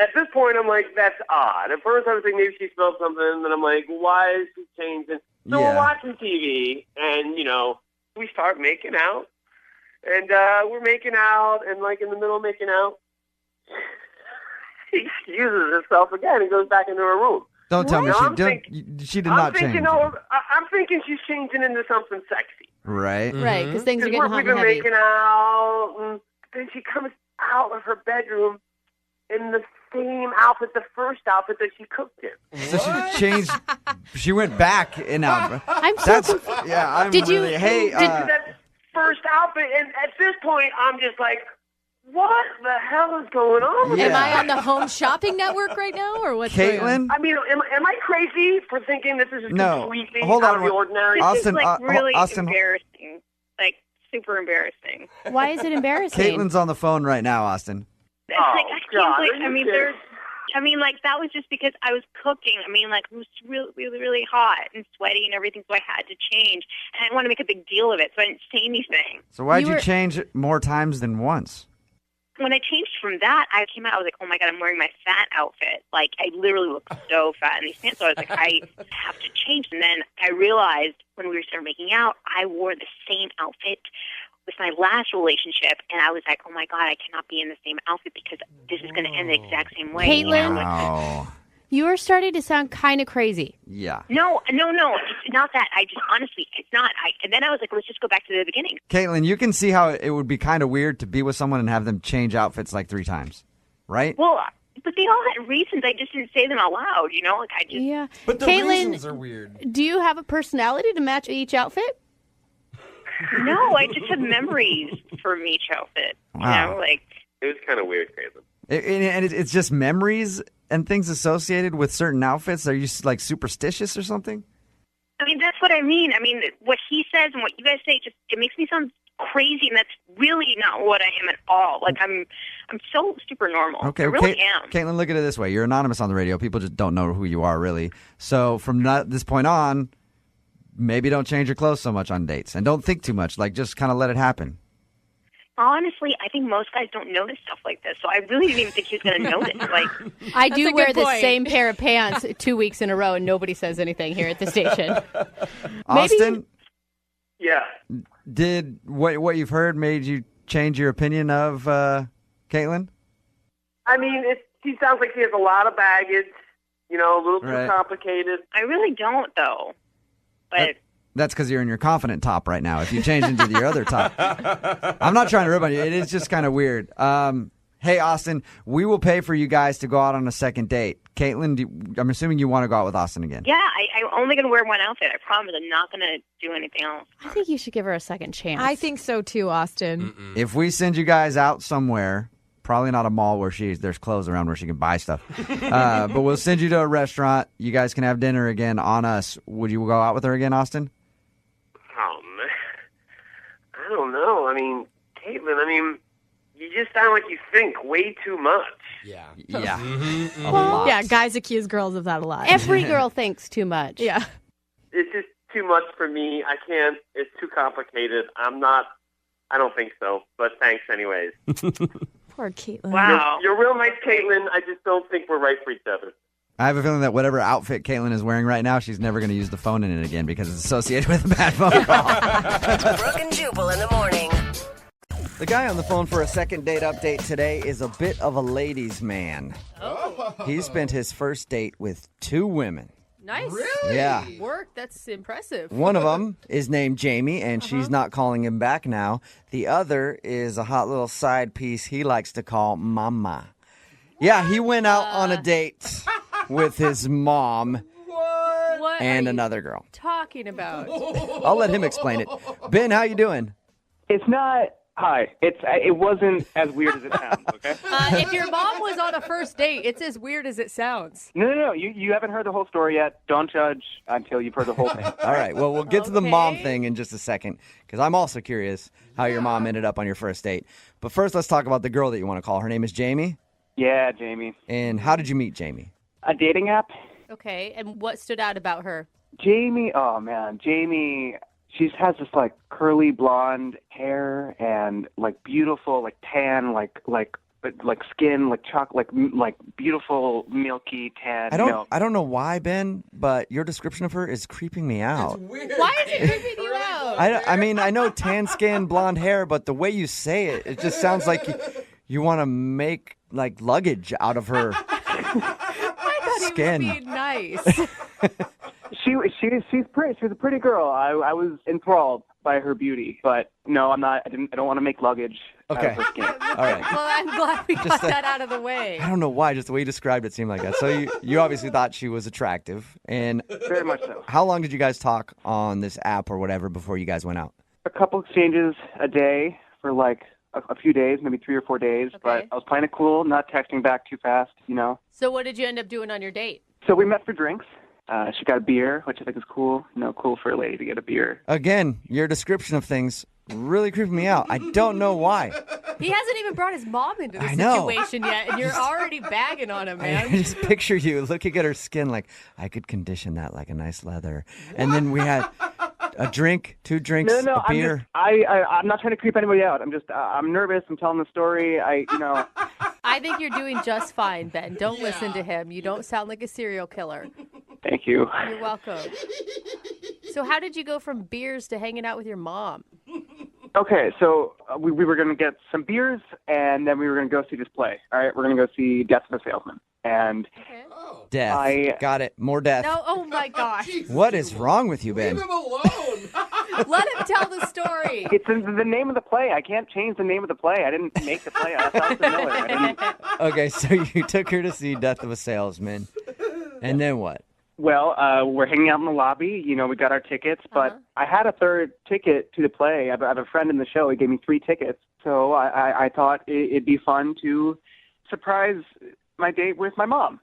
At this point, I'm like, that's odd. At first, I was thinking maybe she spilled something, and I'm like, why is she changing? So Yeah. we're watching TV, and, we start making out. And we're making out, and, like, in the middle of making out, she excuses herself again and goes back into her room. Don't tell me Now, she did not change. I'm thinking she's changing into something sexy. Right. Right, because things are getting hot We've and been heavy. making out, and then she comes out of her bedroom in the same outfit, the first outfit that she cooked in. So she changed. She went back in outfit. I'm so That's confused. yeah. I'm Did you- really. Hey. That first outfit, and at this point, I'm just like, what the hell is going on? Yeah. Am I on the Home Shopping Network right now, or what's going on? Caitlin? I mean, am I crazy for thinking this is No. completely Hold out on. of the ordinary? Austin, This is like really Austin, embarrassing. Like super embarrassing. Why is it embarrassing? Caitlin's on the phone right now, Austin. It's Oh, like I God, can't. are Like you I mean, kidding? like that was just because I was cooking. I mean, like it was really, really, really hot and sweaty and everything, so I had to change. And I didn't want to make a big deal of it, so I didn't say anything. So why'd You you were- change more times than once? When I changed from that, I came out. I was like, "Oh my God, I'm wearing my fat outfit." Like I literally look so fat in these pants. So I was like, "I have to change." And then I realized when we started making out, I wore the same outfit with my last relationship, and I was like, "Oh my God, I cannot be in the same outfit because this is going to end the exact same way." Caitlin? Wow. You are starting to sound kind of crazy. Yeah. No, it's not that. I just honestly, it's not. And then I was like, let's just go back to the beginning. Caitlin, you can see how it would be kind of weird to be with someone and have them change outfits like 3 times, right? Well, but they all had reasons. I just didn't say them out loud. Like I just. Yeah. But the Caitlin, reasons are weird. do you have a personality to match each outfit? No, I just have memories from each outfit. Wow. Like. It was kind of weird, Caitlin. And it's just memories and things associated with certain outfits. Are you like superstitious or something? I mean, that's what I mean. I mean, what he says and what you guys say, it makes me sound crazy, and that's really not what I am at all. Like, I'm so super normal. Okay, I really am. Caitlin, look at it this way. You're anonymous on the radio. People just don't know who you are, really. So from this point on, maybe don't change your clothes so much on dates. And don't think too much. Like, just kind of let it happen. Honestly, I think most guys don't notice stuff like this, so I really didn't even think he was going to notice. Like, I That's a do good wear the point. same pair of pants 2 weeks in a row, and nobody says anything here at the station. Austin, Yeah. did what you've heard made you change your opinion of Caitlin? I mean, she sounds like she has a lot of baggage, a little too Right. complicated. I really don't, though. But That's because you're in your confident top right now. If you change into your other top, I'm not trying to rip on you. It is just kind of weird. Hey, Austin, we will pay for you guys to go out on a second date. Caitlin, I'm assuming you want to go out with Austin again. yeah, I'm only going to wear one outfit. I promise. I'm not going to do anything else. I think you should give her a second chance. I think so too, Austin. If we send you guys out somewhere, probably not a mall where there's clothes around where she can buy stuff, but we'll send you to a restaurant. You guys can have dinner again on us. Would you go out with her again, Austin? Oh, man. I don't know. I mean, Caitlin, you just sound like you think way too much. Yeah. Yeah. Mm-hmm. A lot. Yeah, guys accuse girls of that a lot. Every girl thinks too much. Yeah. It's just too much for me. I can't. It's too complicated. I don't think so, but thanks anyways. Poor Caitlin. Wow. You're real nice, Caitlin. I just don't think we're right for each other. I have a feeling that whatever outfit Caitlin is wearing right now, she's never going to use the phone in it again because it's associated with a bad phone call. Brooke and Jubal in the morning. The guy on the phone for a second date update today is a bit of a ladies' man. Oh. He spent his first date with 2 women. Nice. Really? Yeah. Work. That's impressive. One of them is named Jamie, and she's not calling him back now. The other is a hot little side piece he likes to call Mama. Yeah, he went out on a date with his mom What and are you another girl. talking about? I'll let him explain it. Ben, how you doing? It's not. Hi. It wasn't as weird as it sounds. Okay. If your mom was on a first date, it's as weird as it sounds. No. You haven't heard the whole story yet. Don't judge until you've heard the whole thing. All right. Well, we'll get to the mom thing in just a second because I'm also curious how your mom ended up on your first date. But first, let's talk about the girl that you want to call. Her name is Jamie. Yeah, Jamie. And how did you meet Jamie? A dating app. Okay, and what stood out about her? Jamie. Oh man, Jamie. She has this like curly blonde hair and like beautiful like tan like skin like chocolate like beautiful milky tan. I don't know why, Ben, but your description of her is creeping me out. Why is it creeping you out? I mean, I know tan skin, blonde hair, but the way you say it, it just sounds like you want to make like luggage out of her skin. He was being nice. She's pretty. She's a pretty girl. I was enthralled by her beauty, but no, I'm not. I don't want to make luggage out of her skin. All right. Well, I'm glad we got that out of the way. I don't know why, just the way you described it seemed like that. So you obviously thought she was attractive, and very much so. How long did you guys talk on this app or whatever before you guys went out? A couple exchanges a day for like a few days, maybe 3 or 4 days. Okay. But I was playing it cool, not texting back too fast, So what did you end up doing on your date? So we met for drinks. She got a beer, which I think is cool. Cool for a lady to get a beer. Again, your description of things really creeped me out. I don't know why. He hasn't even brought his mom into the I know. situation yet, and you're already bagging on him, I man. just picture you looking at her skin like, I could condition that like a nice leather. And then we had a drink, 2 drinks, No, a beer. I'm not trying to creep anybody out. I'm just, I'm nervous. I'm telling the story. I think you're doing just fine, Ben. Don't listen to him. You don't sound like a serial killer. Thank you. You're welcome. So how did you go from beers to hanging out with your mom? Okay, so we were going to get some beers, and then we were going to go see this play. All right, we're going to go see Death of a Salesman. And Death. Got it. More death. No, oh my gosh. What is wrong with you, Ben? Leave him alone. Let him tell the story. It's the name of the play. I can't change the name of the play. I didn't make the play. I sound familiar. I didn't... Okay, so you took her to see Death of a Salesman. And then what? Well, we're hanging out in the lobby. We got our tickets, but I had a third ticket to the play. I have a friend in the show. He gave me 3 tickets. So I thought it'd be fun to surprise my date with my mom.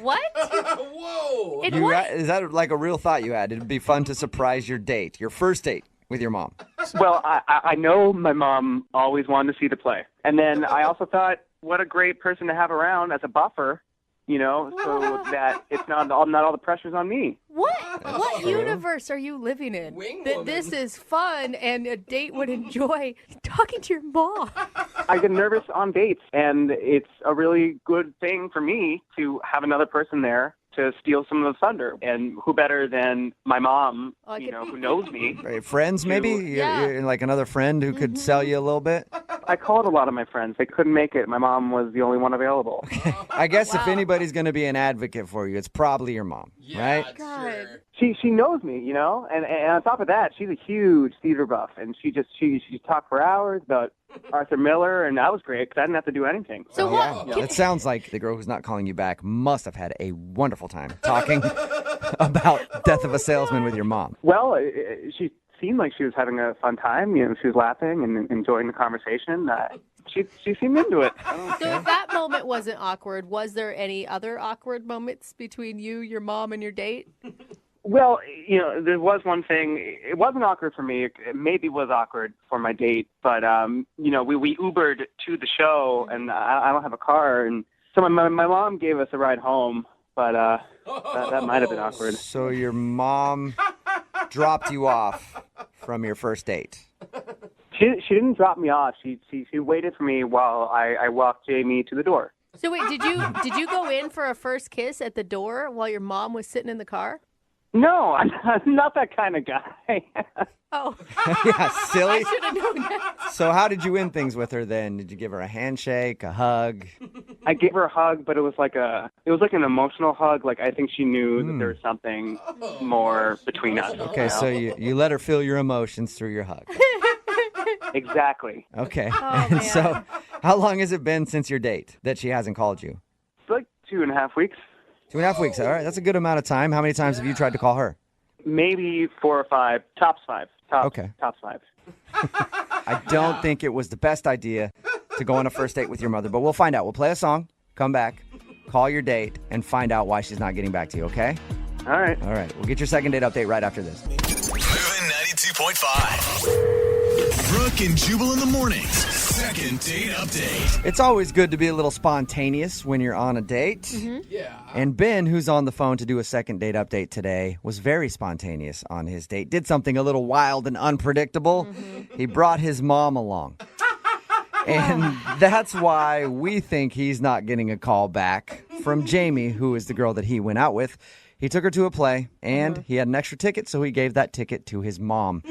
What? Whoa. Is that like a real thought you had? It'd be fun to surprise your date, your first date with your mom. Well, I know my mom always wanted to see the play. And then I also thought, what a great person to have around as a buffer. So that it's not all the pressure's on me. What universe are you living in? That this is fun and a date would enjoy talking to your mom. I get nervous on dates, and it's a really good thing for me to have another person there to steal some of the thunder. And who better than my mom, who knows me. Right, friends, maybe? You're like another friend who could sell you a little bit? I called a lot of my friends. They couldn't make it. My mom was the only one available. I guess if anybody's going to be an advocate for you, it's probably your mom, right? God. She knows me, and on top of that, she's a huge theater buff, and she talked for hours about Arthur Miller, and that was great because I didn't have to do anything. So what? Yeah. It sounds like the girl who's not calling you back must have had a wonderful time talking about Death of a Salesman with your mom. Well, she seemed like she was having a fun time. She was laughing and enjoying the conversation. She seemed into it. So if that moment wasn't awkward, was there any other awkward moments between you, your mom, and your date? Well, there was one thing. It wasn't awkward for me. It maybe was awkward for my date. But, we Ubered to the show, and I don't have a car. And so my mom gave us a ride home, but that might have been awkward. So your mom dropped you off from your first date? She didn't drop me off. She waited for me while I walked Jamie to the door. So wait, did you go in for a first kiss at the door while your mom was sitting in the car? No, I'm not that kind of guy. Oh. Yeah, silly. I should have known that. So how did you end things with her then? Did you give her a handshake, a hug? I gave her a hug, but it was like an emotional hug. Like I think she knew that there was something more between us. Okay, so you let her feel your emotions through your hug. Exactly. Okay. Oh, And man. so how long has it been since your date that she hasn't called you? It's like 2.5 weeks. 2.5 weeks. All right, that's a good amount of time. How many times have you tried to call her? Maybe 4 or 5. Tops 5. Okay. Tops 5. I don't think it was the best idea to go on a first date with your mother, but we'll find out. We'll play a song, come back, call your date, and find out why she's not getting back to you, okay? All right. All right. We'll get your second date update right after this. Moving 92.5. Brooke and Jubal in the mornings. Second date update. It's always good to be a little spontaneous when you're on a date. Yeah. And Ben, who's on the phone to do a second date update today, was very spontaneous on his date. Did something a little wild and unpredictable. He brought his mom along. And that's why we think he's not getting a call back from Jamie, who is the girl that he went out with. He took her to a play, and he had an extra ticket, so he gave that ticket to his mom.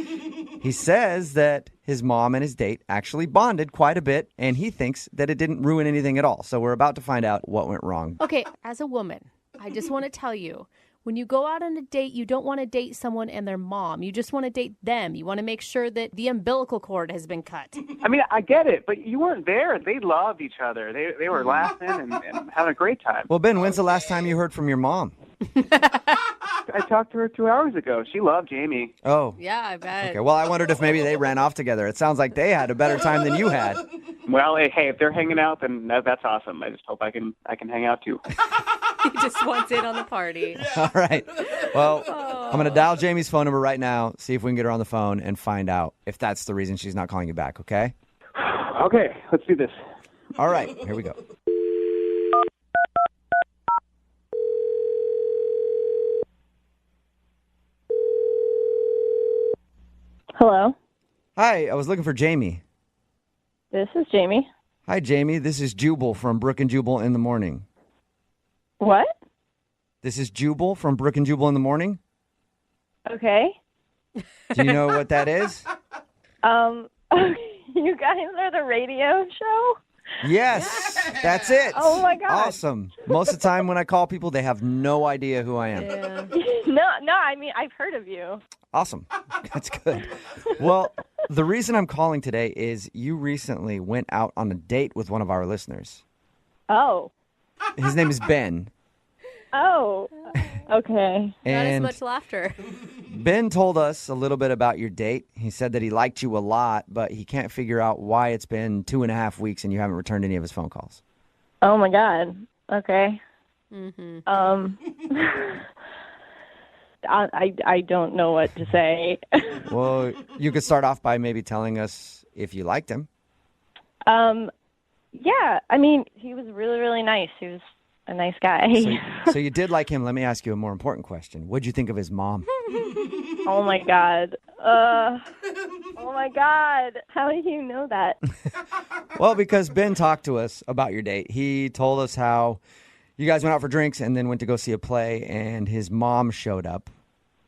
He says that his mom and his date actually bonded quite a bit, and he thinks that it didn't ruin anything at all. So we're about to find out what went wrong. Okay, as a woman, I just want to tell you, when you go out on a date, you don't want to date someone and their mom. You just want to date them. You want to make sure that the umbilical cord has been cut. I mean, I get it, but you weren't there. They loved each other. They were laughing and having a great time. Well, Ben, when's the last time you heard from your mom? I talked to her 2 hours ago. She loved Jamie. Oh. Yeah, I bet. Okay, well, I wondered if maybe they ran off together. It sounds like they had a better time than you had. Well, hey, if they're hanging out, then that's awesome. I just hope I can hang out too. He just wants in on the party. All right. Well, I'm going to dial Jamie's phone number right now, see if we can get her on the phone and find out if that's the reason she's not calling you back, okay? Okay, let's do this. All right, here we go. Hello. Hi, I was looking for Jamie. This is Jamie. Hi, Jamie. This is Jubal from Brooke and Jubal in the Morning. What? This is Jubal from Brooke and Jubal in the Morning. Okay. Do you know what that is? You guys are the radio show? Yes, that's it. Oh, my God. Awesome. Most of the time when I call people, they have no idea who I am. No, I mean, I've heard of you. Awesome. That's good. Well, the reason I'm calling today is you recently went out on a date with one of our listeners. Oh. His name is Ben. Oh. Okay. Not as And much laughter. Ben told us a little bit about your date. He said that he liked you a lot, but he can't figure out why it's been 2.5 weeks and you haven't returned any of his phone calls. Oh, my God. Okay. Mm-hmm. I don't know what to say. Well, you could start off by maybe telling us if you liked him. Yeah, I mean, he was really, really nice. He was a nice guy. So you did like him. Let me ask you a more important question. What'd you think of his mom? Oh, my God. Oh, my God. How do you know that? Well, because Ben talked to us about your date. He told us how you guys went out for drinks and then went to go see a play, and his mom showed up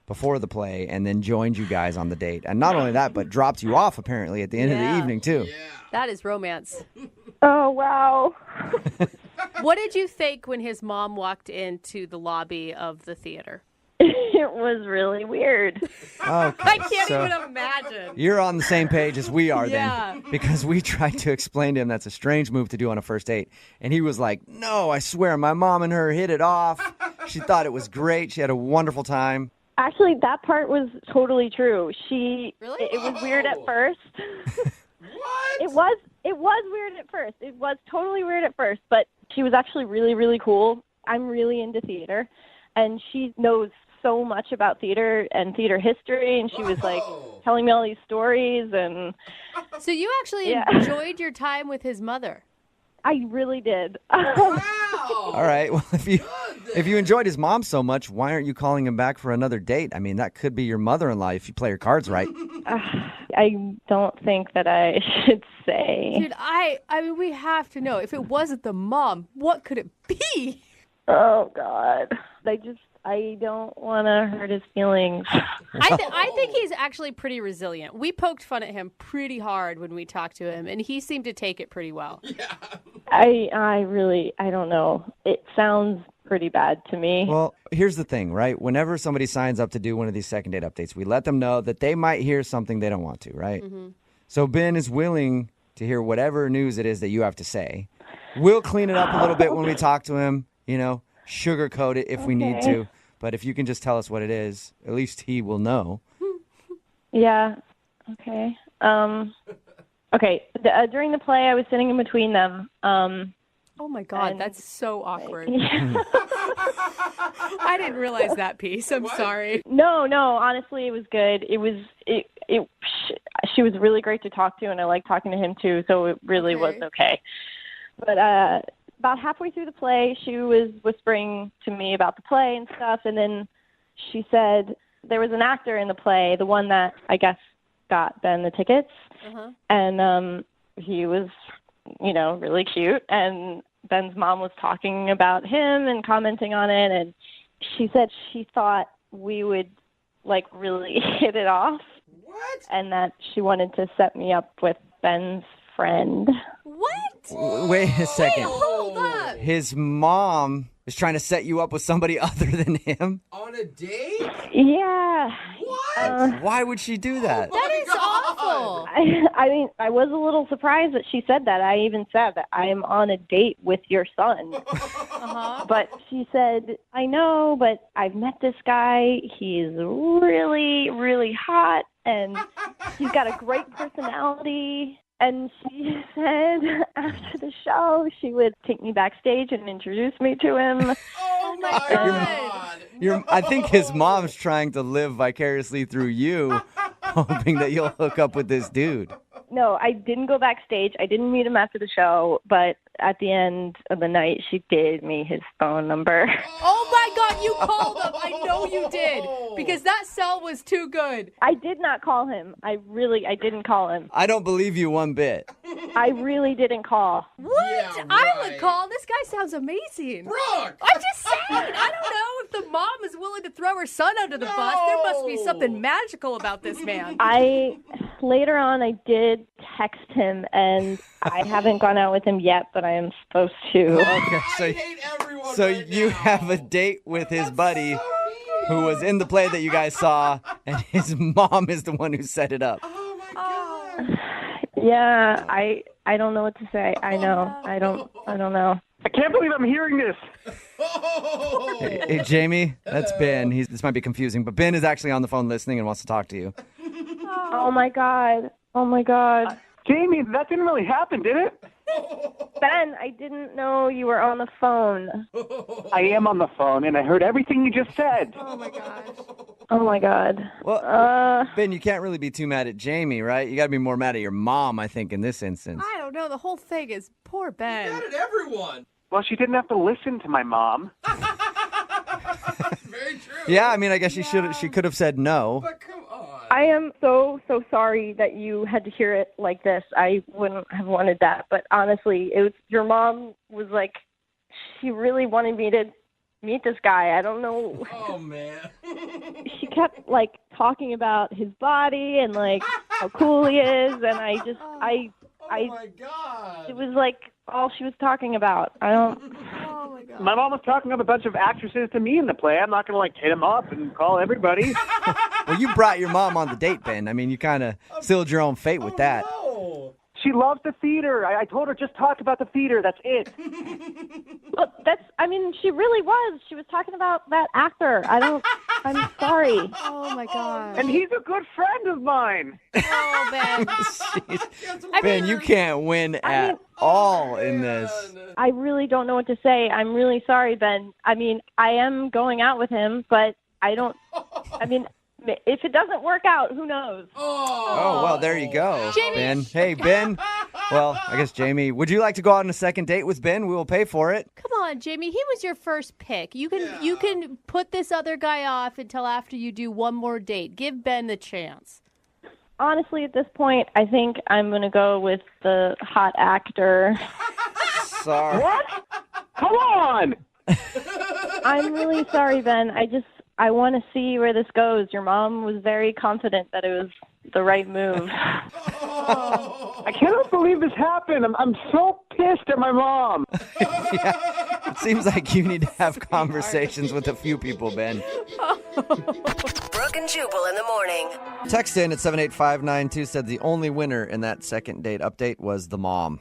before the play and then joined you guys on the date. And not only that, but dropped you off apparently at the end of the evening, too. That is romance. Oh, wow. What did you think when his mom walked into the lobby of the theater? It was really weird. Okay, I can't so even imagine. you're on the same page as we are Yeah. then. Because we tried to explain to him that's a strange move to do on a first date. And he was like, no, I swear, my mom and her hit it off. She thought it was great. She had a wonderful time. Actually, that part was totally true. It was weird at first. What? It was weird at first. It was totally weird at first, but she was actually really, really cool. I'm really into theater, and she knows so much about theater and theater history, and she was like telling me all these stories. And So you actually enjoyed your time with his mother. I really did. All right. Well, if you enjoyed his mom so much, why aren't you calling him back for another date? I mean, that could be your mother-in-law if you play your cards right. I don't think that I should say. Dude, I mean, we have to know. If it wasn't the mom, what could it be? Oh, God. I don't want to hurt his feelings. I think he's actually pretty resilient. We poked fun at him pretty hard when we talked to him, and he seemed to take it pretty well. Yeah. I don't know. It sounds pretty bad to me. Well, here's the thing, right? Whenever somebody signs up to do one of these second date updates, we let them know that they might hear something they don't want to, right? Mm-hmm. So Ben is willing to hear whatever news it is that you have to say. We'll clean it up a little bit when we talk to him, sugarcoat it if we need to. But if you can just tell us what it is, at least he will know. Yeah. Okay. Okay. During the play, I was sitting in between them. Oh my God, that's so awkward. I didn't realize that piece. I'm sorry. No. Honestly, it was good. She was really great to talk to, and I liked talking to him too. So it really was okay. But about halfway through the play, she was whispering to me about the play and stuff, and then she said there was an actor in the play, the one that I guess got Ben the tickets, and he was, really cute, and Ben's mom was talking about him and commenting on it, and she said she thought we would really hit it off. What? And that she wanted to set me up with Ben's friend. What? Wait a second. Wait, hold up. His mom is trying to set you up with somebody other than him? On a date? Yeah. What? Why would she do that? That is awful. I mean, I was a little surprised that she said that. I even said that I am on a date with your son. But she said, I know, but I've met this guy. He's really, really hot, and he's got a great personality. And she said after the show, she would take me backstage and introduce me to him. Oh my God. I think his mom's trying to live vicariously through you, hoping that you'll hook up with this dude. No, I didn't go backstage. I didn't meet him after the show, but at the end of the night, she gave me his phone number. Oh my God, you called him. I know you did, because that cell was too good. I did not call him. I didn't call him. I don't believe you one bit. I really didn't call. What? Yeah, I right. would call. This guy sounds amazing. Brooke! I'm just saying. I don't know if the mom is willing to throw her son under the bus. There must be something magical about this man. Later on, I did text him, and I haven't gone out with him yet, but I am supposed to. Okay, so you have a date with his buddy who was in the play that you guys saw, and his mom is the one who set it up. Oh my God. Yeah, I don't know what to say. I know. I don't know. I can't believe I'm hearing this. Hey, Jamie, that's Ben. This might be confusing, but Ben is actually on the phone listening and wants to talk to you. Oh my God. Jamie, that didn't really happen, did it? Ben, I didn't know you were on the phone. I am on the phone, and I heard everything you just said. Oh my gosh. Oh my God. Well, Ben, you can't really be too mad at Jamie, right? You got to be more mad at your mom, I think, in this instance. I don't know. The whole thing is poor Ben. Mad at everyone. Well, she didn't have to listen to my mom. Very true. Yeah, I mean, I guess she could have said no. But come on. I am so sorry that you had to hear it like this. I wouldn't have wanted that. But honestly, your mom was like, she really wanted me to meet this guy. I don't know. Oh, man. She kept talking about his body and how cool he is. And Oh my God. it was all she was talking about. I don't. Oh my God. My mom was talking up a bunch of actresses to me in the play. I'm not going to hit him up and call everybody. Well, you brought your mom on the date, Ben. I mean, you kind of sealed your own fate with that. No. She loves the theater. I told her just talk about the theater. That's it. Well, she really was. She was talking about that actor. I'm sorry. Oh my God. And he's a good friend of mine. Oh, Ben. Jeez. Ben, you can't win at all in this. I really don't know what to say. I'm really sorry, Ben. I mean, I am going out with him, but if it doesn't work out, who knows? Oh, well, there you go, Jamie. Ben. Hey, Ben. Well, I guess, Jamie, would you like to go out on a second date with Ben? We will pay for it. Come on, Jamie. He was your first pick. You can put this other guy off until after you do one more date. Give Ben the chance. Honestly, at this point, I think I'm going to go with the hot actor. Sorry. What? Come on! I'm really sorry, Ben. I want to see where this goes. Your mom was very confident that it was the right move. I cannot believe this happened. I'm so pissed at my mom. It seems like you need to have conversations with a few people, Ben. Brooke and Jubal in the morning. Text in at 78592 said the only winner in that second date update was the mom.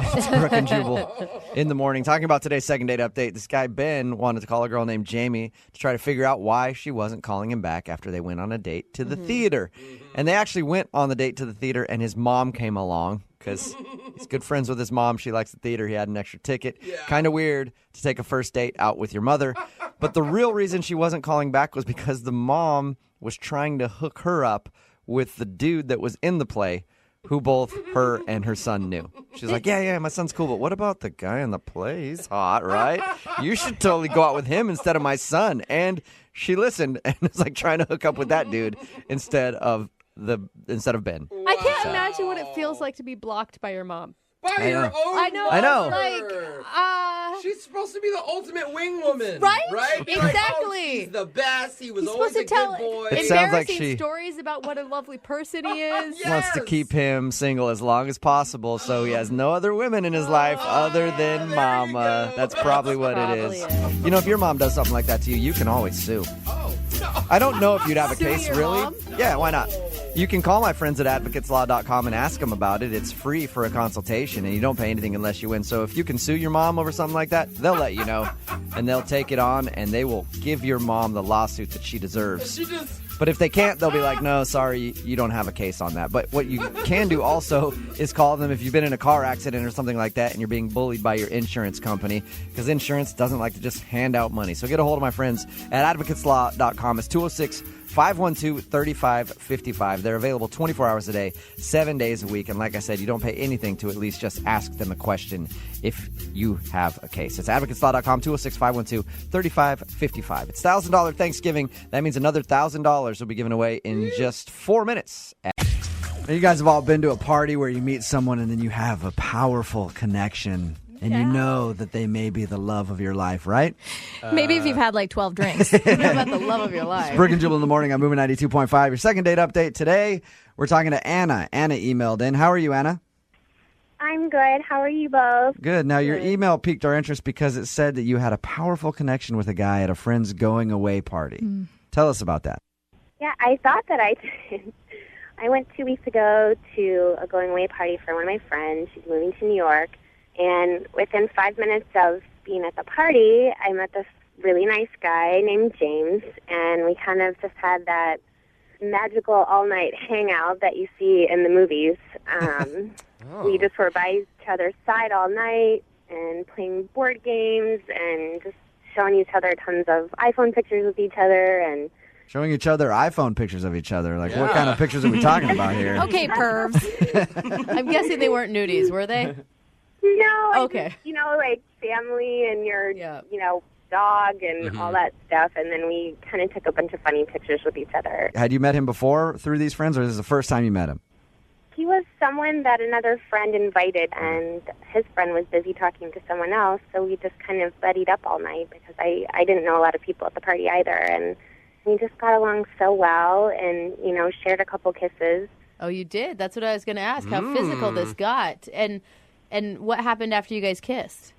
It's Brooke and Jubal in the morning. Talking about today's second date update, this guy Ben wanted to call a girl named Jamie to try to figure out why she wasn't calling him back after they went on a date to the theater. And they actually went on the date to the theater, and his mom came along because he's good friends with his mom. She likes the theater. He had an extra ticket. Kind of weird to take a first date out with your mother. But the real reason she wasn't calling back was because the mom was trying to hook her up with the dude that was in the play, who both her and her son knew. She's like, yeah, my son's cool, but what about the guy in the play? He's hot, right? You should totally go out with him instead of my son. And she listened and was like trying to hook up with that dude instead of Ben. I can't imagine what it feels like to be blocked by your mom. By your own I know. mother. Like, she's supposed to be the ultimate wing woman. Right? Right? Be Exactly. Like, oh, he's the best. He was He's always supposed a to tell good boy. It sounds like embarrassing she stories about what a lovely person he is. wants to keep him single as long as possible so he has no other women in his life other than mama. That's probably what it is. You know, if your mom does something like that to you, you can always sue. I don't know if you'd have a case, really. Mom? Yeah, why not? You can call my friends at advocateslaw.com and ask them about it. It's free for a consultation, and you don't pay anything unless you win. So if you can sue your mom over something like that, they'll let you know, and they'll take it on, and they will give your mom the lawsuit that she deserves. But if they can't, they'll be like, no, sorry, you don't have a case on that. But what you can do also is call them if you've been in a car accident or something like that and you're being bullied by your insurance company, because insurance doesn't like to just hand out money. So get a hold of my friends at advocateslaw.com. It's 206-512-3555. They're available 24 hours a day, 7 days a week. And like I said, you don't pay anything to at least just ask them a question if you have a case. It's advocateslaw.com, 206-512-3555. It's $1,000 Thanksgiving. That means another $1,000 will be given away in just 4 minutes. You guys have all been to a party where you meet someone and then you have a powerful connection. And you know that they may be the love of your life, right? Maybe if you've had like 12 drinks. You know about the love of your life. It's Brooke and Jubal in the morning on Moving 92.5. Your second date update today. We're talking to Anna. Anna emailed in. How are you, Anna? I'm good. How are you both? Good. Now, your email piqued our interest because it said that you had a powerful connection with a guy at a friend's going away party. Tell us about that. Yeah, I thought that I did. I went 2 weeks ago to a going away party for one of my friends. She's moving to New York. And within 5 minutes of being at the party, I met this really nice guy named James, and we kind of just had that magical all-night hangout that you see in the movies. We just were by each other's side all night and playing board games and just showing each other tons of iPhone pictures with each other and showing each other iPhone pictures of each other. Like, what kind of pictures are we talking about here? Okay, pervs. I'm guessing they weren't nudies, were they? No. Okay. Just, like family and your, dog and all that stuff. And then we kind of took a bunch of funny pictures with each other. Had you met him before through these friends, or is this the first time you met him? He was someone that another friend invited, and his friend was busy talking to someone else. So we just kind of buddied up all night because I didn't know a lot of people at the party either. And we just got along so well and, shared a couple kisses. Oh, you did? That's what I was going to ask, how physical this got. And what happened after you guys kissed?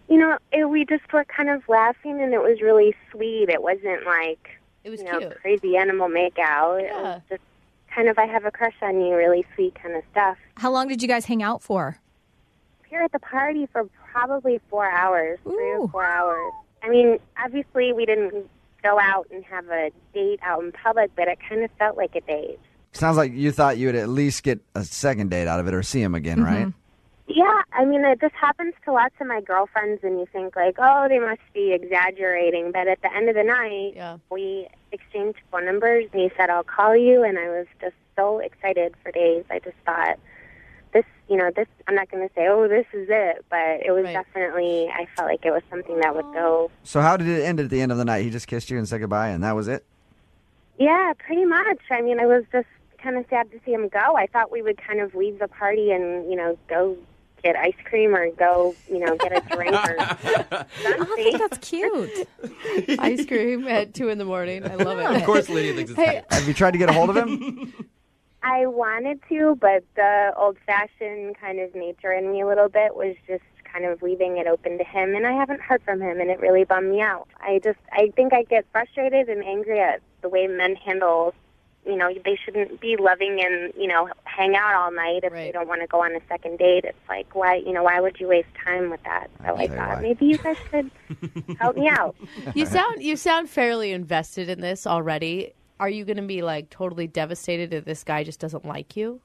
We just were kind of laughing, and it was really sweet. It wasn't like, it was cute. Crazy animal makeout. Yeah. It was just kind of, I have a crush on you, really sweet kind of stuff. How long did you guys hang out for? We were at the party for probably 4 hours, 3 or 4 hours. I mean, obviously we didn't go out and have a date out in public, but it kind of felt like a date. Sounds like you thought you would at least get a second date out of it or see him again, right? Yeah, I mean, this happens to lots of my girlfriends, and you think, like, oh, they must be exaggerating. But at the end of the night, we exchanged phone numbers, and he said, I'll call you, and I was just so excited for days. I just thought, this, I'm not going to say, oh, this is it, but it was definitely, I felt like it was something that would go. So how did it end at the end of the night? He just kissed you and said goodbye, and that was it? Yeah, pretty much. I mean, I was just kind of sad to see him go. I thought we would kind of leave the party and, go get ice cream or go, get a drink or I think that's cute. Ice cream at 2 a.m. I love it. Of course, Lydia thinks it's Hey, Have you tried to get a hold of him? I wanted to, but the old-fashioned kind of nature in me a little bit was just kind of leaving it open to him, and I haven't heard from him, and it really bummed me out. I think I get frustrated and angry at the way men handle, they shouldn't be loving and, hang out all night if they don't want to go on a second date. It's like, why would you waste time with that? So I thought maybe you guys should help me out. You sound fairly invested in this already. Are you going to be totally devastated if this guy just doesn't like you?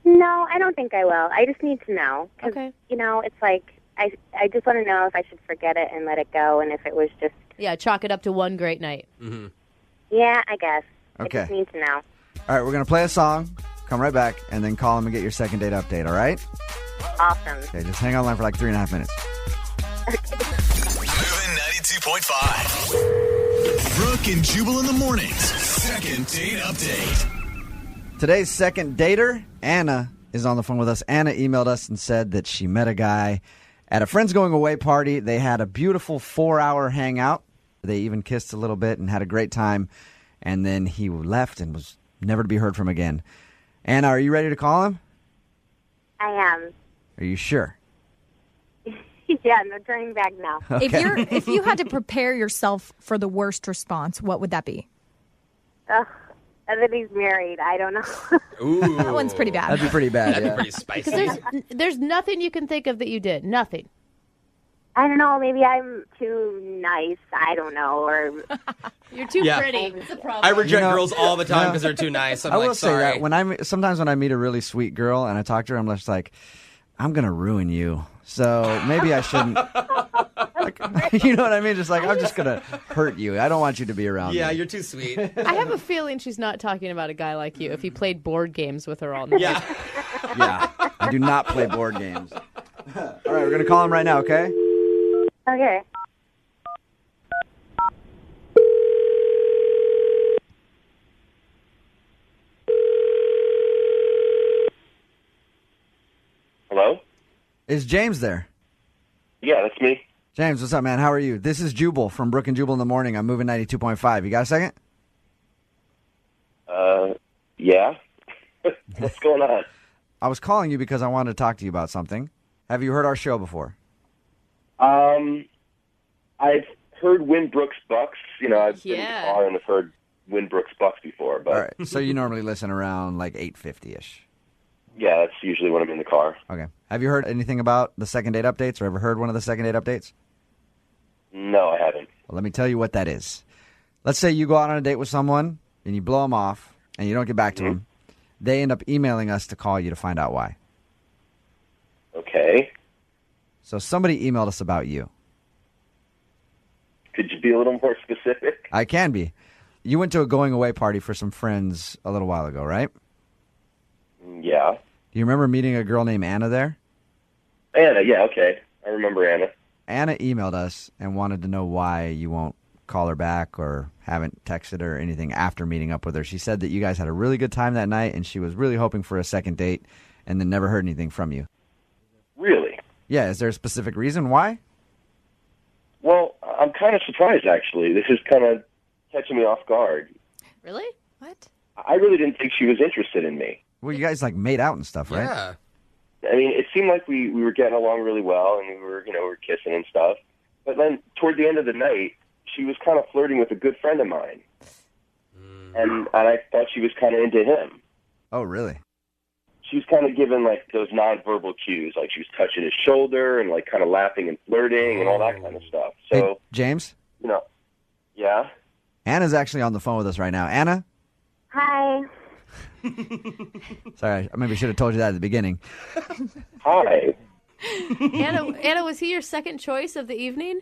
No, I don't think I will. I just need to know. Cause, okay. It's like I just want to know if I should forget it and let it go, and if it was just... Yeah, chalk it up to one great night. Mm-hmm. Yeah, I guess. Okay. I just need to know. All right, we're going to play a song, come right back, and then call him and get your second date update, all right? Awesome. Okay, just hang online for 3.5 minutes. Moving 92.5. Brooke and Jubal in the mornings. Second date update. Today's second dater, Anna, is on the phone with us. Anna emailed us and said that she met a guy at a friend's going away party. They had a beautiful 4-hour hangout. They even kissed a little bit and had a great time. And then he left and was never to be heard from again. Anna, are you ready to call him? I am. Are you sure? Yeah, no turning back now. Okay. If you had to prepare yourself for the worst response, what would that be? Ugh, that he's married. I don't know. Ooh. That one's pretty bad. That'd be pretty bad, That'd yeah. be pretty spicy. Because there's nothing you can think of that you did. Nothing. I don't know. Maybe I'm too nice. I don't know. Or You're too Yeah. pretty. It's a problem. I reject You know, girls all the time no. because they're too nice. I'm I like, will say sorry. that sometimes when I meet a really sweet girl and I talk to her, I'm just like, I'm going to ruin you. So maybe I shouldn't. You know what I mean? Just I'm just going to hurt you. I don't want you to be around Yeah, me. you're too sweet. I have a feeling she's not talking about a guy like you if he played board games with her all night. Yeah. Yeah. I do not play board games. All right, we're going to call him right now, okay? okay. Hello? Is James there? Yeah, that's me. James, what's up, man? How are you? This is Jubal from Brooke and Jubal in the morning. I'm moving 92.5. You got a second? Yeah. What's going on? I was calling you because I wanted to talk to you about something. Have you heard our show before? I've heard Winbrook's Bucks. I've been in the Yeah. car and have heard Winbrook's Bucks before, but All right. So you normally listen around 8:50-ish. yeah, that's usually when I'm in the car. Okay. Have you heard anything about the second date updates or ever heard one of the second date updates? No, I haven't. Well, let me tell you what that is. Let's say you go out on a date with someone and you blow them off and you don't get back to them. They end up emailing us to call you to find out why. Okay. So somebody emailed us about you. Could you be a little more specific? I can be. You went to a going away party for some friends a little while ago, right? Yeah. Do you remember meeting a girl named Anna there? Anna, yeah, okay. I remember Anna. Anna emailed us and wanted to know why you won't call her back or haven't texted her or anything after meeting up with her. She said that you guys had a really good time that night and she was really hoping for a second date and then never heard anything from you. Really? Yeah, is there a specific reason why? Well, I'm kind of surprised, actually. This is kind of catching me off guard. Really? What? I really didn't think she was interested in me. Well, you guys made out and stuff, right? Yeah. I mean, it seemed like we were getting along really well, and we were kissing and stuff. But then, toward the end of the night, she was kind of flirting with a good friend of mine, and I thought she was kind of into him. Oh, really? She was kind of giving those nonverbal cues, like she was touching his shoulder and kind of laughing and flirting and all that kind of stuff. So, Hey, James? Yeah. Anna's actually on the phone with us right now. Anna? Hi. Sorry, I maybe should have told you that at the beginning. Hi. Anna, was he your second choice of the evening?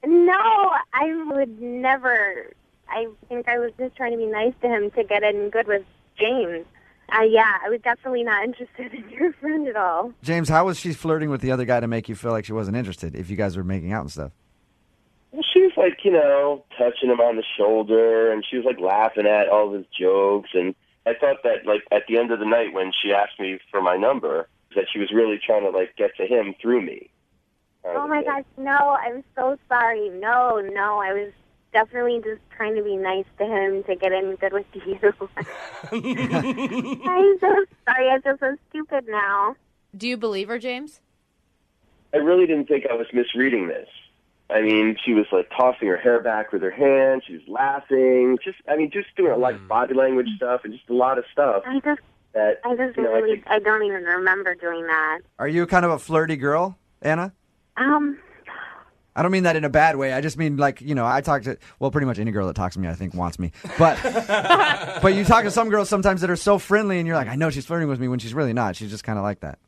No, I would never. I think I was just trying to be nice to him to get in good with James. Yeah, I was definitely not interested in your friend at all. James, how was she flirting with the other guy to make you feel like she wasn't interested if you guys were making out and stuff? She was touching him on the shoulder, and she was laughing at all of his jokes. And I thought that at the end of the night when she asked me for my number, that she was really trying to like get to him through me. Oh my gosh, no, I'm so sorry. No, I was definitely just trying to be nice to him to get in good with you. I'm so sorry. I feel so stupid now. Do you believe her, James? I really didn't think I was misreading this. I mean, she was like tossing her hair back with her hand. She was laughing. Just doing a lot of body language stuff and just a lot of stuff. I don't even remember doing that. Are you kind of a flirty girl, Anna? I don't mean that in a bad way. I just mean like, I talk to, pretty much any girl that talks to me, I think wants me. But but you talk to some girls sometimes that are so friendly and you're like, I know she's flirting with me when she's really not. She's just kind of like that.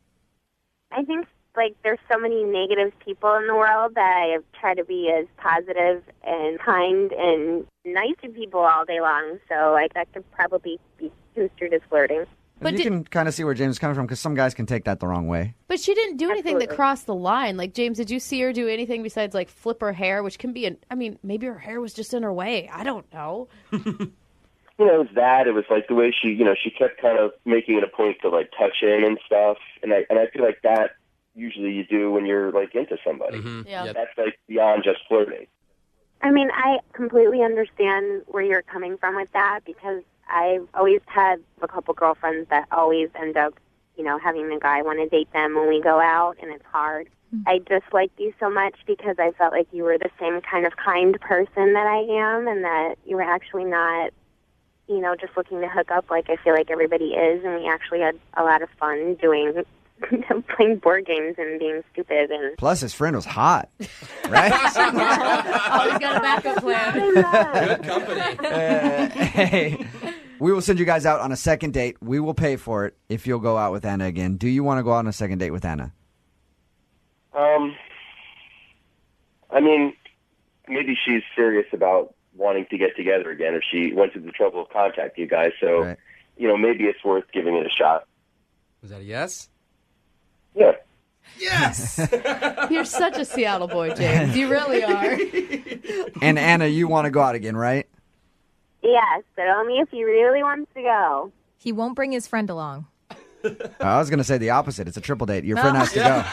I think like there's so many negative people in the world that I try to be as positive and kind and nice to people all day long. So like that could probably be construed as flirting. But you can kind of see where James is coming from because some guys can take that the wrong way. But she didn't do anything that crossed the line. Like, James, did you see her do anything besides, like, flip her hair, which can be maybe her hair was just in her way. I don't know. It was that. It was, like, the way she kept kind of making it a point to, like, touch in and stuff. And I feel like that usually you do when you're, like, into somebody. Mm-hmm. Yeah. That's, like, beyond just flirting. I mean, I completely understand where you're coming from with that because I've always had a couple girlfriends that always end up, having the guy want to date them when we go out, and it's hard. Mm-hmm. I disliked you so much because I felt like you were the same kind of kind person that I am, and that you were actually not, just looking to hook up like I feel like everybody is, and we actually had a lot of fun playing board games and being stupid. And plus, his friend was hot, right? Always got a backup plan. Good company. Hey, we will send you guys out on a second date. We will pay for it if you'll go out with Anna again. Do you want to go out on a second date with Anna? I mean, maybe she's serious about wanting to get together again, or she went through the trouble of contacting you guys. So, right. Maybe it's worth giving it a shot. Was that a yes? Yeah. Yes! You're such a Seattle boy, James. You really are. And Anna, you want to go out again, right? Yes, but only if he really wants to go. He won't bring his friend along. I was going to say the opposite. It's a triple date. Your friend has to go.